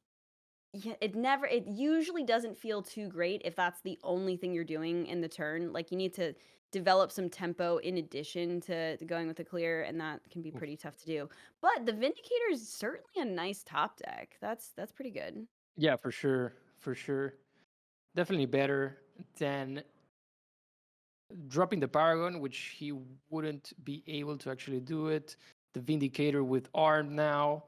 it usually doesn't feel too great if that's the only thing you're doing in the turn. Like you need to develop some tempo in addition to going with the clear, and that can be pretty tough to do. But the Vindicator is certainly a nice top deck. That's pretty good. Yeah, for sure. For sure. Definitely better than dropping the Paragon, which he wouldn't be able to actually do it. The Vindicator with arm now.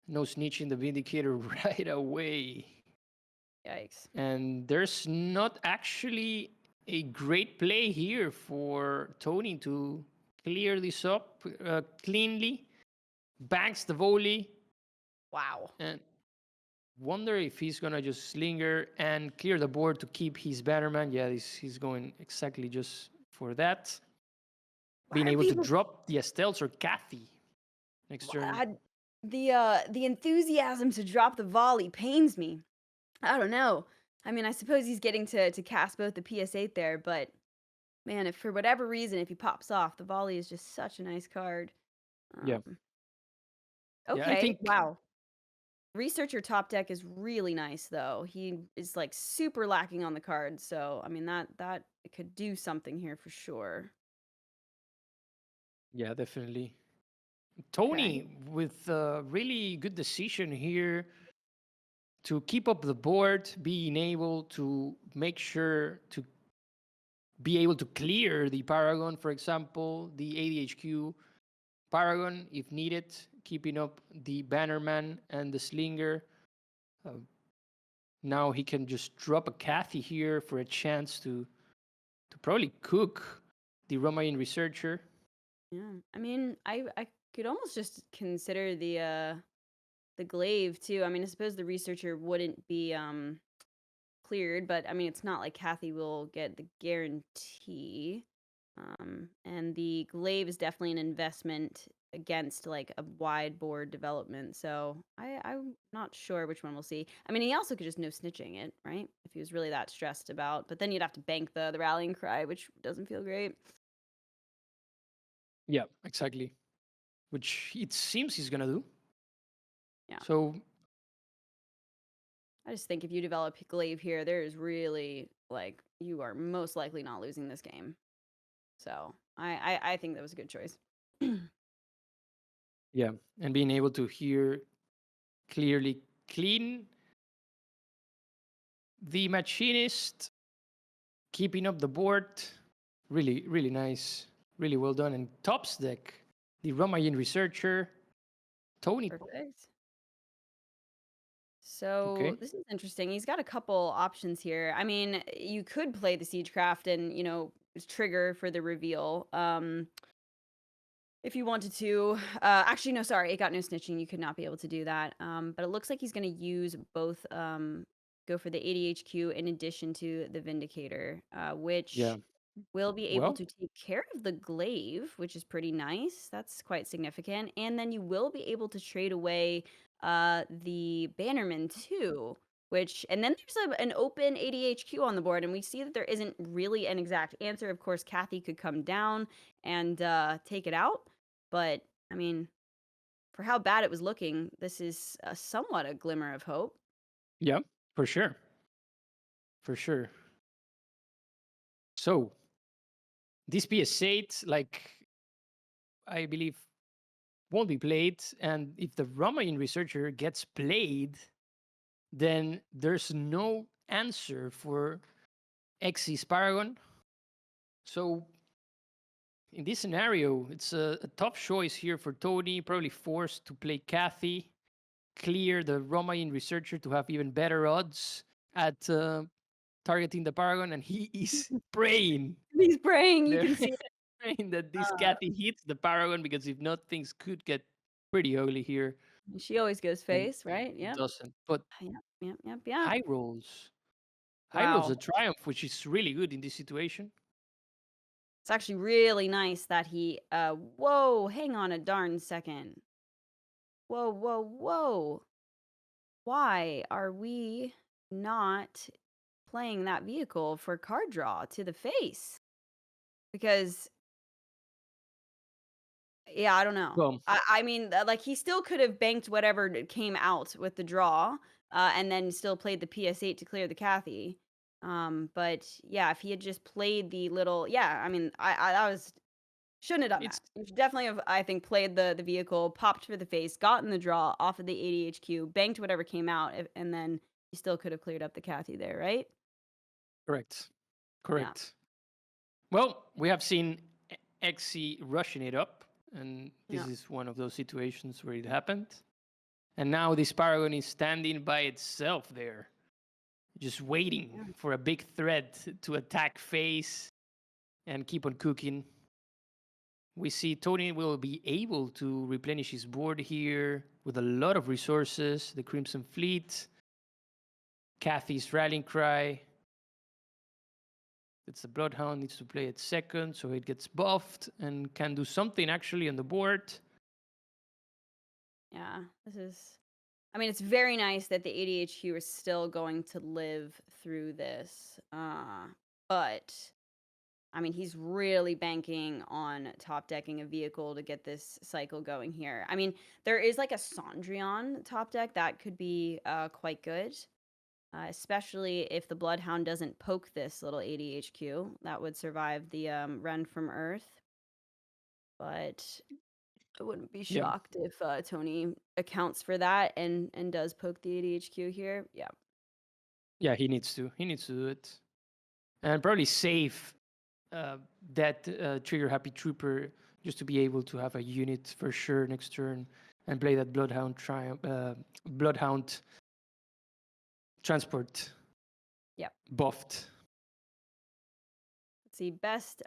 No snitching the Vindicator right away. Yikes. And there's not actually a great play here for Tony to clear this up cleanly. Banks the volley. Wow. And wonder if he's gonna just slinger and clear the board to keep his Bannerman. Yeah, he's going exactly just for that. Being Why are able to people- drop the Estelles or Kathy next turn. The enthusiasm to drop the volley pains me. I don't know. I mean, I suppose he's getting to cast both the PS8 there, but man, if for whatever reason, if he pops off, the volley is just such a nice card. Yeah. Okay. Yeah, I think Wow. Researcher top deck is really nice though. He is like super lacking on the cards, so I mean that could do something here for sure. Yeah, definitely. Tony with a really good decision here to keep up the board, being able to make sure to be able to clear the Paragon, for example, the ADHQ Paragon if needed, keeping up the Bannerman and the Slinger. Now he can just drop a Kathy here for a chance to probably cook the Romain Researcher. Yeah. I mean, I could almost just consider the glaive too. I mean, I suppose the researcher wouldn't be cleared, but I mean, it's not like Kathy will get the guarantee. And the glaive is definitely an investment against like a wide board development. So I'm not sure which one we'll see. I mean, he also could just no snitching it, right? If he was really that stressed about, but then you'd have to bank the rallying cry, which doesn't feel great. Yeah, exactly. Which it seems he's gonna do. Yeah. So I just think if you develop glaive here, there is really like you are most likely not losing this game. So I think that was a good choice. yeah, and being able to hear clearly clean the machinist, keeping up the board, really, really nice, really well done. And tops deck, the Romain Researcher, Tony. Perfect. So Okay. this is interesting. He's got a couple options here. I mean, you could play the Siegecraft and trigger for the reveal. If you wanted to. Actually, no, sorry, it got no snitching. You could not be able to do that. But it looks like he's going to use both. Go for the ADHQ in addition to the Vindicator, which Yeah. will be able Well- to take care of the glaive, which is pretty nice. That's quite significant. And then you will be able to trade away the Bannerman too, and then there's an open ADHQ on the board, and we see that there isn't really an exact answer. Of course, Kathy could come down and take it out, but I mean, for how bad it was looking, this is somewhat a glimmer of hope. Yeah, for sure. For sure. So, this PS8, like, I believe, won't be played. And if the Romain Researcher gets played, then there's no answer for Xyz Paragon. So, in this scenario, it's a tough choice here for Tony, probably forced to play Kathy, clear the Romain Researcher to have even better odds at targeting the Paragon, and he is praying. He's praying. You They're can see it. praying that this Kathy hits the Paragon, because if not, things could get pretty ugly here. She always goes and face, right? it Yep. doesn't. But Yep. high rolls. High rolls a Wow. triumph, which is really good in this situation. It's actually really nice that he whoa, hang on a darn second. Whoa. Why are we not playing that vehicle for card draw to the face? Because yeah, I don't know. Well, I mean, like he still could have banked whatever came out with the draw, and then still played the PS8 to clear the Cathy. But yeah, if he had just played the little, yeah, I mean, I that was shouldn't have done it's that. You should definitely have, I think, played the vehicle, popped for the face, gotten the draw off of the ADHQ, banked whatever came out, and then you still could have cleared up the Cathy there, right? correct. Yeah. Correct. Well, we have seen XC rushing it up, and this Yeah. is one of those situations where it happened. And now this Paragon is standing by itself there, just waiting for a big threat to attack face and keep on cooking. We see Tony will be able to replenish his board here with a lot of resources. The Crimson Fleet, Cathy's Rallying Cry. It's the Bloodhound, needs to play it second, so it gets buffed and can do something actually on the board. Yeah, this is. I mean, it's very nice that the ADHQ is still going to live through this. But I mean, he's really banking on top decking a vehicle to get this cycle going here. I mean, there is like a Sondrion top deck that could be quite good, especially if the Bloodhound doesn't poke this little ADHQ. That would survive the Rend from Earth. But I wouldn't be Yeah. shocked if Tony accounts for that and does poke the ADHQ here. Yeah. Yeah, he needs to. He needs to do it. And probably save that trigger Happy Trooper just to be able to have a unit for sure next turn and play that Bloodhound transport. Yep. Buffed. Let's see, best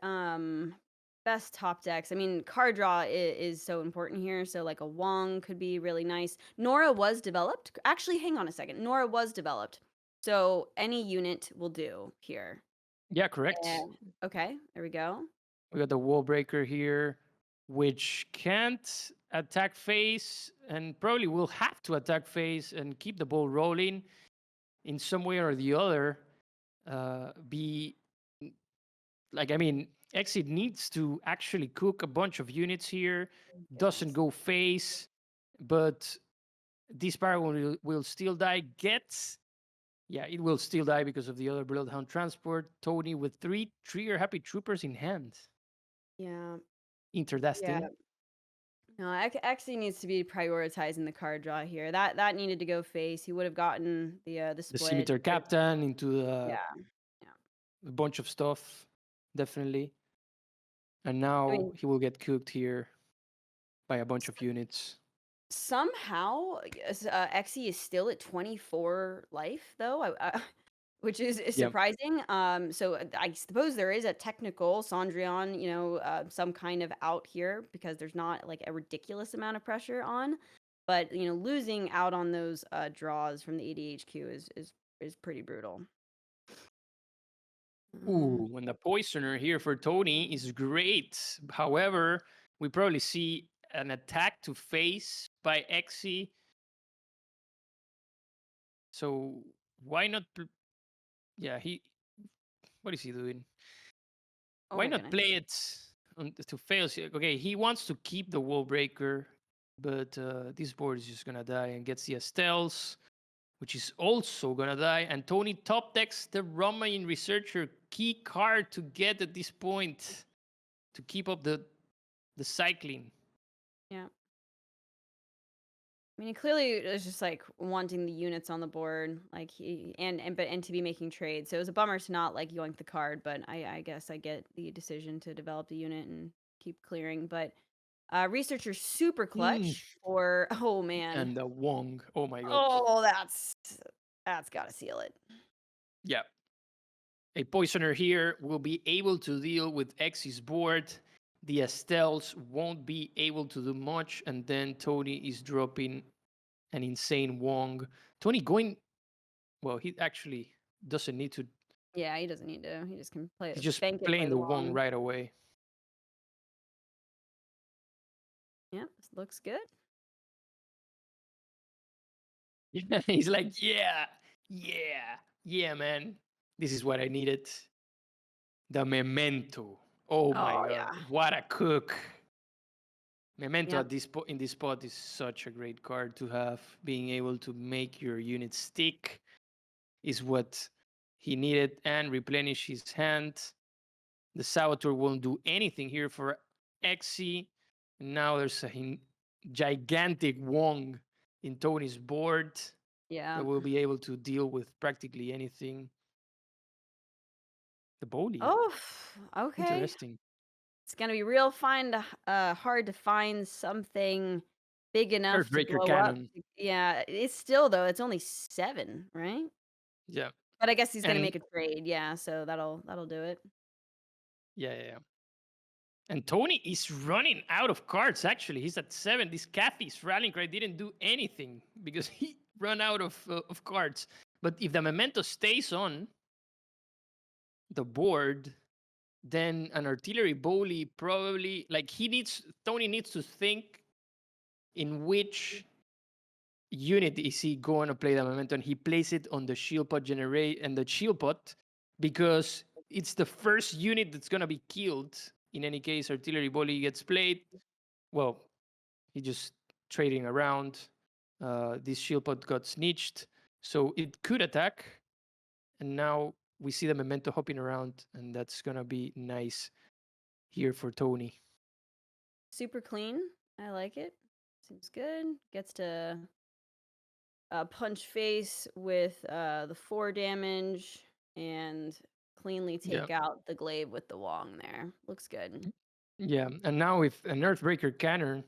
top decks. I mean, card draw is so important here. So like a Wong could be really nice. Nora was developed. Actually, hang on a second. Nora was developed. So any unit will do here. Yeah, correct. Okay, there we go. We got the Wall Breaker here, which can't attack face and probably will have to attack face and keep the ball rolling in some way or the other. Be like, I mean, Exit needs to actually cook a bunch of units here. Doesn't go face, but this Paragon will still die. Yeah, it will still die because of the other Bloodhound transport. Tony with 3 trigger Happy Troopers in hand. Yeah. Interdestin. Yeah. No, Exy needs to be prioritizing the card draw here. That needed to go face. He would have gotten the The split. Scimitar Captain into Yeah. a bunch of stuff, definitely. And now mean- he will get cooked here by a bunch of units. Somehow, Exy is still at 24 life, though, which is Yep. surprising. So I suppose there is a technical Sondrion, some kind of out here because there's not like a ridiculous amount of pressure on. But losing out on those draws from the ADHQ is pretty brutal. Ooh, and the Poisoner here for Tony is great. However, we probably see an attack to face by Exy. So why not? Yeah, what is he doing? Oh Why my not goodness. play it to fail? Okay, he wants to keep the Wall Breaker, but this board is just gonna die and gets the Estelles, which is also gonna die. And Tony top decks the Romain Researcher key card to get at this point to keep up the cycling. Yeah. I mean, he clearly is just like wanting the units on the board, like and to be making trades. So it was a bummer to not like yoink the card, but I guess I get the decision to develop the unit and keep clearing. But Researcher super clutch for oh man. And the Wong. Oh my god. Oh, that's gotta seal it. Yeah. A Poisoner here will be able to deal with X's board. The Estelles won't be able to do much, and then Tony is dropping an insane Wong. Tony going. Well, he actually doesn't need to. Yeah, he doesn't need to. He just can play. He's just bank it, playing play the Wong Wong. right away. Yeah, looks good. Yeah, he's like, yeah, man. This is what I needed. The memento. Oh my Oh, god, yeah. what a cook! Memento Yep. at this in this spot is such a great card to have. Being able to make your unit stick is what he needed, and replenish his hand. The Saboteur won't do anything here for Xe. Now there's a gigantic Wong in Tony's board Yeah. that will be able to deal with practically anything. The Bowley. Oh, okay. Interesting. It's gonna be real hard to find something big enough to Earthbreaker blow Cannon. up. Yeah, it's still though. It's only 7, right? Yeah. But I guess he's gonna And make a trade. Yeah, so that'll do it. yeah. And Tony is running out of cards, actually. He's at 7. This Kathy's rallying cry didn't do anything because he ran out of cards. But if the Memento stays on the board, then an Artillery Bowley probably... Like, Tony needs to think in which unit is he going to play the Memento, and he plays it on the shield pot the shield pot because it's the first unit that's going to be killed. In any case, Artillery Volley gets played. Well, he just trading around. This shield pot got snitched, so it could attack. And now we see the Memento hopping around, and that's going to be nice here for Tony. Super clean. I like it. Seems good. Gets to punch face with the 4 damage and cleanly take out the glaive with the Wong there. Looks good. Yeah, and now if an Earthbreaker Cannon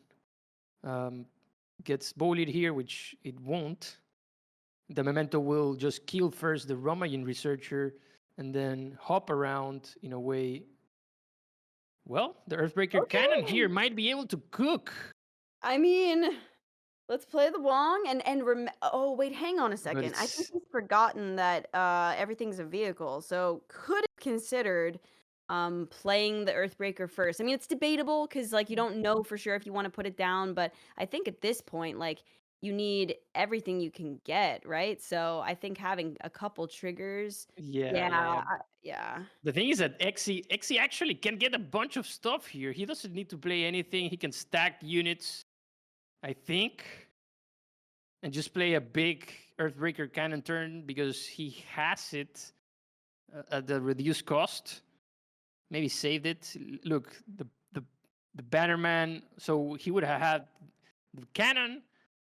gets bullied here, which it won't, the Memento will just kill first the Romayan Researcher and then hop around in a way. Well, the Earthbreaker Cannon here might be able to cook. I mean, let's play the Wong oh wait, hang on a second. I think he's forgotten that everything's a vehicle. So could have considered playing the Earthbreaker first. I mean, it's debatable because like you don't know for sure if you want to put it down, but I think at this point, like you need everything you can get, right? So I think having a couple triggers. Yeah. The thing is that Xe actually can get a bunch of stuff here. He doesn't need to play anything. He can stack units, I think, and just play a big Earthbreaker Cannon turn because he has it at the reduced cost. Maybe saved it. Look, the Bannerman. So he would have had the Cannon,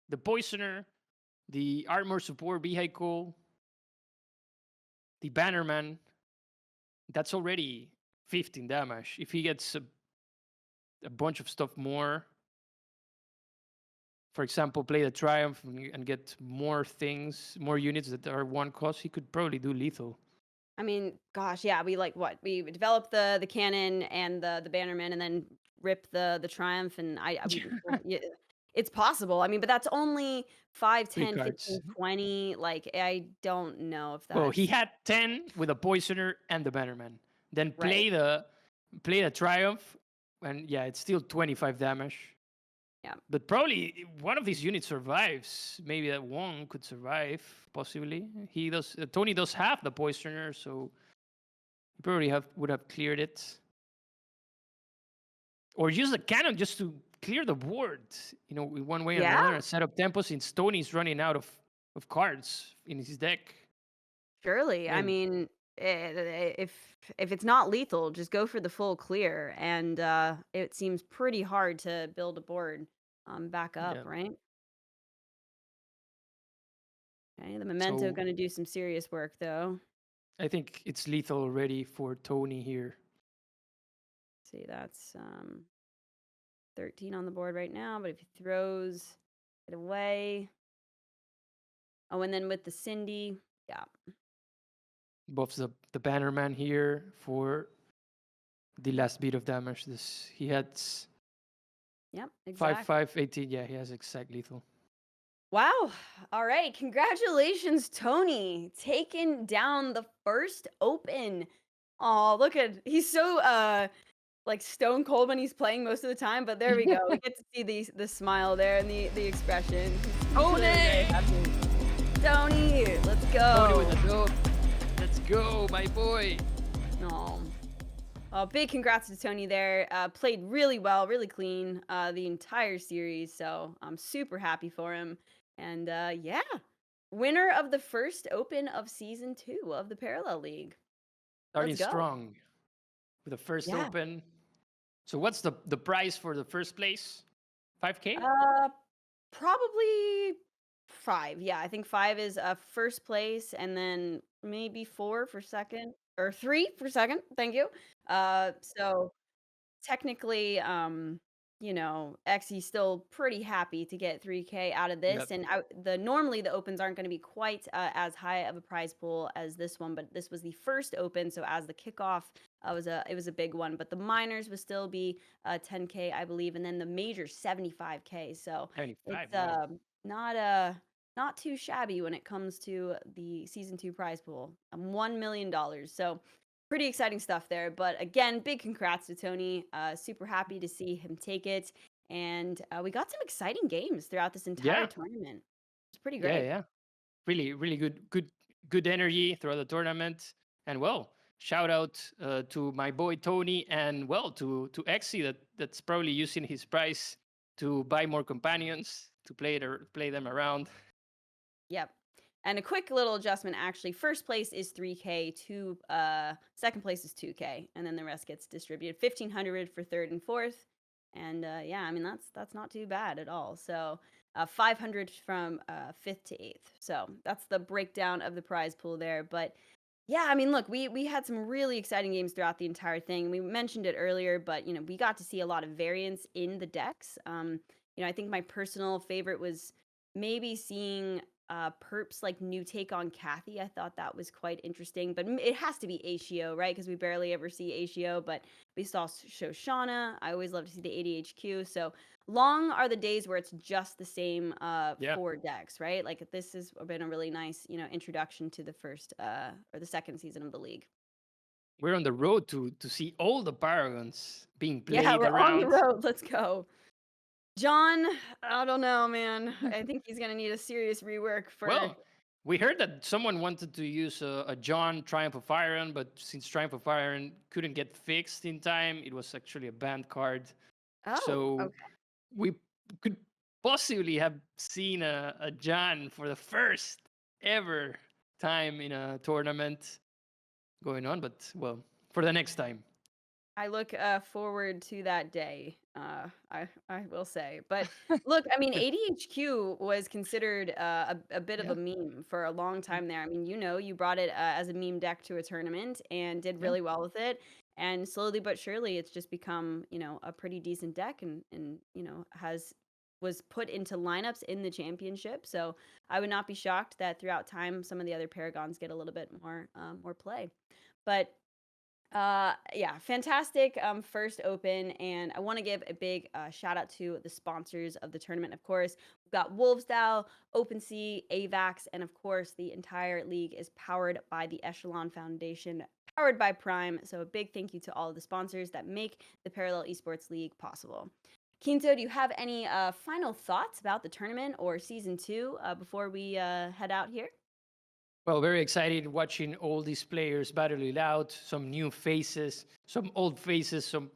the Poisoner, the Armor Support Vehicle, the Bannerman. That's already 15 damage. If he gets a bunch of stuff more, for example, play the Triumph and get more things, more units that are 1 cost, he could probably do lethal. I mean, gosh, yeah, we we developed the cannon and the Bannerman and then rip the Triumph, and it's possible. I mean, but that's only 5, 10, 15, 20. Like, I don't know if that's... Well, he had 10 with a Poisoner and the Bannerman. Then play the Triumph, and yeah, it's still 25 damage. Yeah. But probably one of these units survives. Maybe that one could survive, possibly. He does. Tony does have the Poisoner, so he probably would have cleared it. Or use the cannon just to clear the board, in one way or another, and set up tempos since Tony's running out of cards in his deck. Surely. I mean, if it's not lethal, just go for the full clear, and it seems pretty hard to build a board back up, right? Okay, the Memento going to do some serious work, though. I think it's lethal already for Tony here. See, that's 13 on the board right now, but if he throws it away... Oh, and then with the Cindy, yeah. Buffs the Bannerman here for the last bit of damage. He had... Yep, exactly. 5, 5, 18. Yeah, he has exact lethal. Wow. All right. Congratulations, Tony. Taking down the first open. Oh, look at he's so like stone cold when he's playing most of the time, but there we go. We get to see the smile there and the expression. He's clearly very Tony! happy. Tony, let's Tony go. with the dope. Let's go, my boy. No. Big congrats to Tony there. Played really well, really clean the entire series. So I'm super happy for him. And yeah, winner of the first open of season 2 of the Parallel League. Starting Let's go. strong with the first Yeah. open. So what's the prize for the first place? 5K? Probably 5. Yeah, I think 5 is first place, and then maybe 4 for second, or 3 for second. Thank you. So technically, Xy's still pretty happy to get 3K out of this, Yep. and normally the opens aren't going to be quite as high of a prize pool as this one, but this was the first open, so as the kickoff, it was a big one. But the minors would still be 10K, I believe, and then the major 75K. So 75. it's Wow. not too shabby when it comes to the season 2 prize pool. $1 million. So pretty exciting stuff there. But again, big congrats to Tony. Super happy to see him take it. And we got some exciting games throughout this entire Yeah. tournament. It's pretty Yeah, great. yeah. Really, really good energy throughout the tournament. And well, shout out to my boy Tony, and well, to Exy that's probably using his prize to buy more companions to play them around. Yep. And a quick little adjustment, actually. First place is 3K, second place is 2K, and then the rest gets distributed. 1,500 for third and fourth. And yeah, I mean, that's not too bad at all. So 500 from 5th to 8th. So that's the breakdown of the prize pool there. But yeah, I mean, look, we had some really exciting games throughout the entire thing. We mentioned it earlier, but we got to see a lot of variance in the decks. I think my personal favorite was maybe seeing Perp's like new take on Kathy. I thought that was quite interesting, but it has to be Ashio, right? Because we barely ever see Ashio, but we saw Shoshana. I always love to see the ADHQ. So long are the days where it's just the same Yeah. 4 decks, right? Like this has been a really nice, introduction to the first or the second season of the league. We're on the road to see all the Paragons being played Yeah, we're around. on the road. Let's go. John, I don't know, man. I think he's gonna need a serious rework for. Well, we heard that someone wanted to use a John Triumph of Iron, but since Triumph of Iron couldn't get fixed in time, it was actually a banned card. Oh, So okay. we could possibly have seen a John for the first ever time in a tournament going on, but well, for the next time. I look forward to that day. I will say, but look, I mean, ADHQ was considered a bit of Yeah. a meme for a long time there. I mean, you brought it as a meme deck to a tournament and did Yeah. really well with it, and slowly but surely, it's just become a pretty decent deck, and was put into lineups in the championship. So I would not be shocked that throughout time, some of the other Paragons get a little bit more play, but. Yeah, fantastic first open, and I want to give a big shout out to the sponsors of the tournament. Of course, we've got Wolvesdow, OpenSea, AVAX, and of course the entire league is powered by the Echelon Foundation, powered by Prime. So a big thank you to all of the sponsors that make the Parallel Esports League possible. Quinto, do you have any final thoughts about the tournament or season 2 before we head out here? Well, very excited watching all these players battle it out. Some new faces, some old faces, some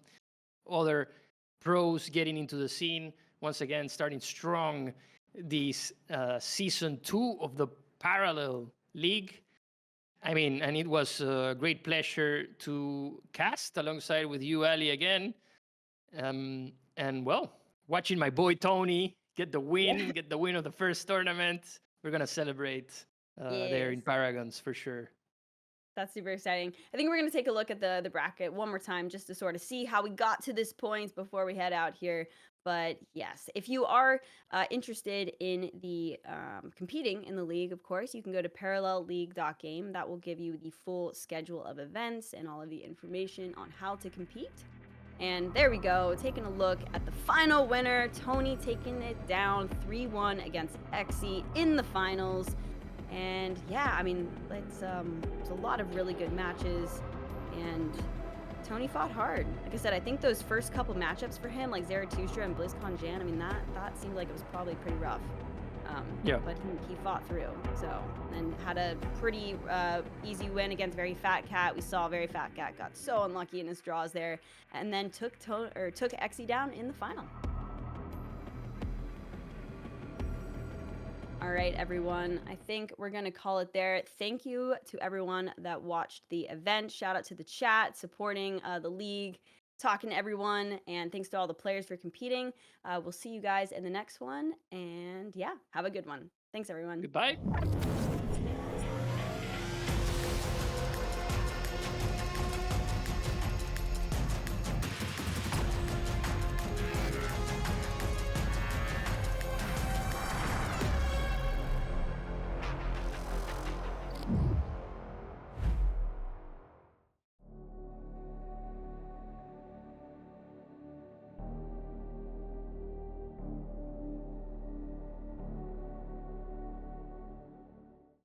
other pros getting into the scene. Once again, starting strong this season 2 of the Parallel League. I mean, and it was a great pleasure to cast alongside with you, Ali, again. And well, watching my boy Tony get the win, get the win of the first tournament. We're going to celebrate there in Yes. Paragons for sure. That's super exciting. I think we're going to take a look at the bracket one more time just to sort of see how we got to this point before we head out here. But yes, if you are interested in the competing in the league, of course, you can go to parallelleague.game. That will give you the full schedule of events and all of the information on how to compete. And there we go, taking a look at the final winner, Tony taking it down 3-1 against Exy in the finals. And yeah, I mean, it's a lot of really good matches, and Tony fought hard. Like I said, I think those first couple matchups for him, like Zarathustra and BlizzCon Jan, I mean, that seemed like it was probably pretty rough. Yeah. But he fought through, so, and had a pretty easy win against veryfatcat. We saw veryfatcat got so unlucky in his draws there, and then took Exy down in the final. All right, everyone. I think we're going to call it there. Thank you to everyone that watched the event. Shout out to the chat, supporting the league, talking to everyone, and thanks to all the players for competing. We'll see you guys in the next one, and yeah, have a good one. Thanks, everyone. Goodbye.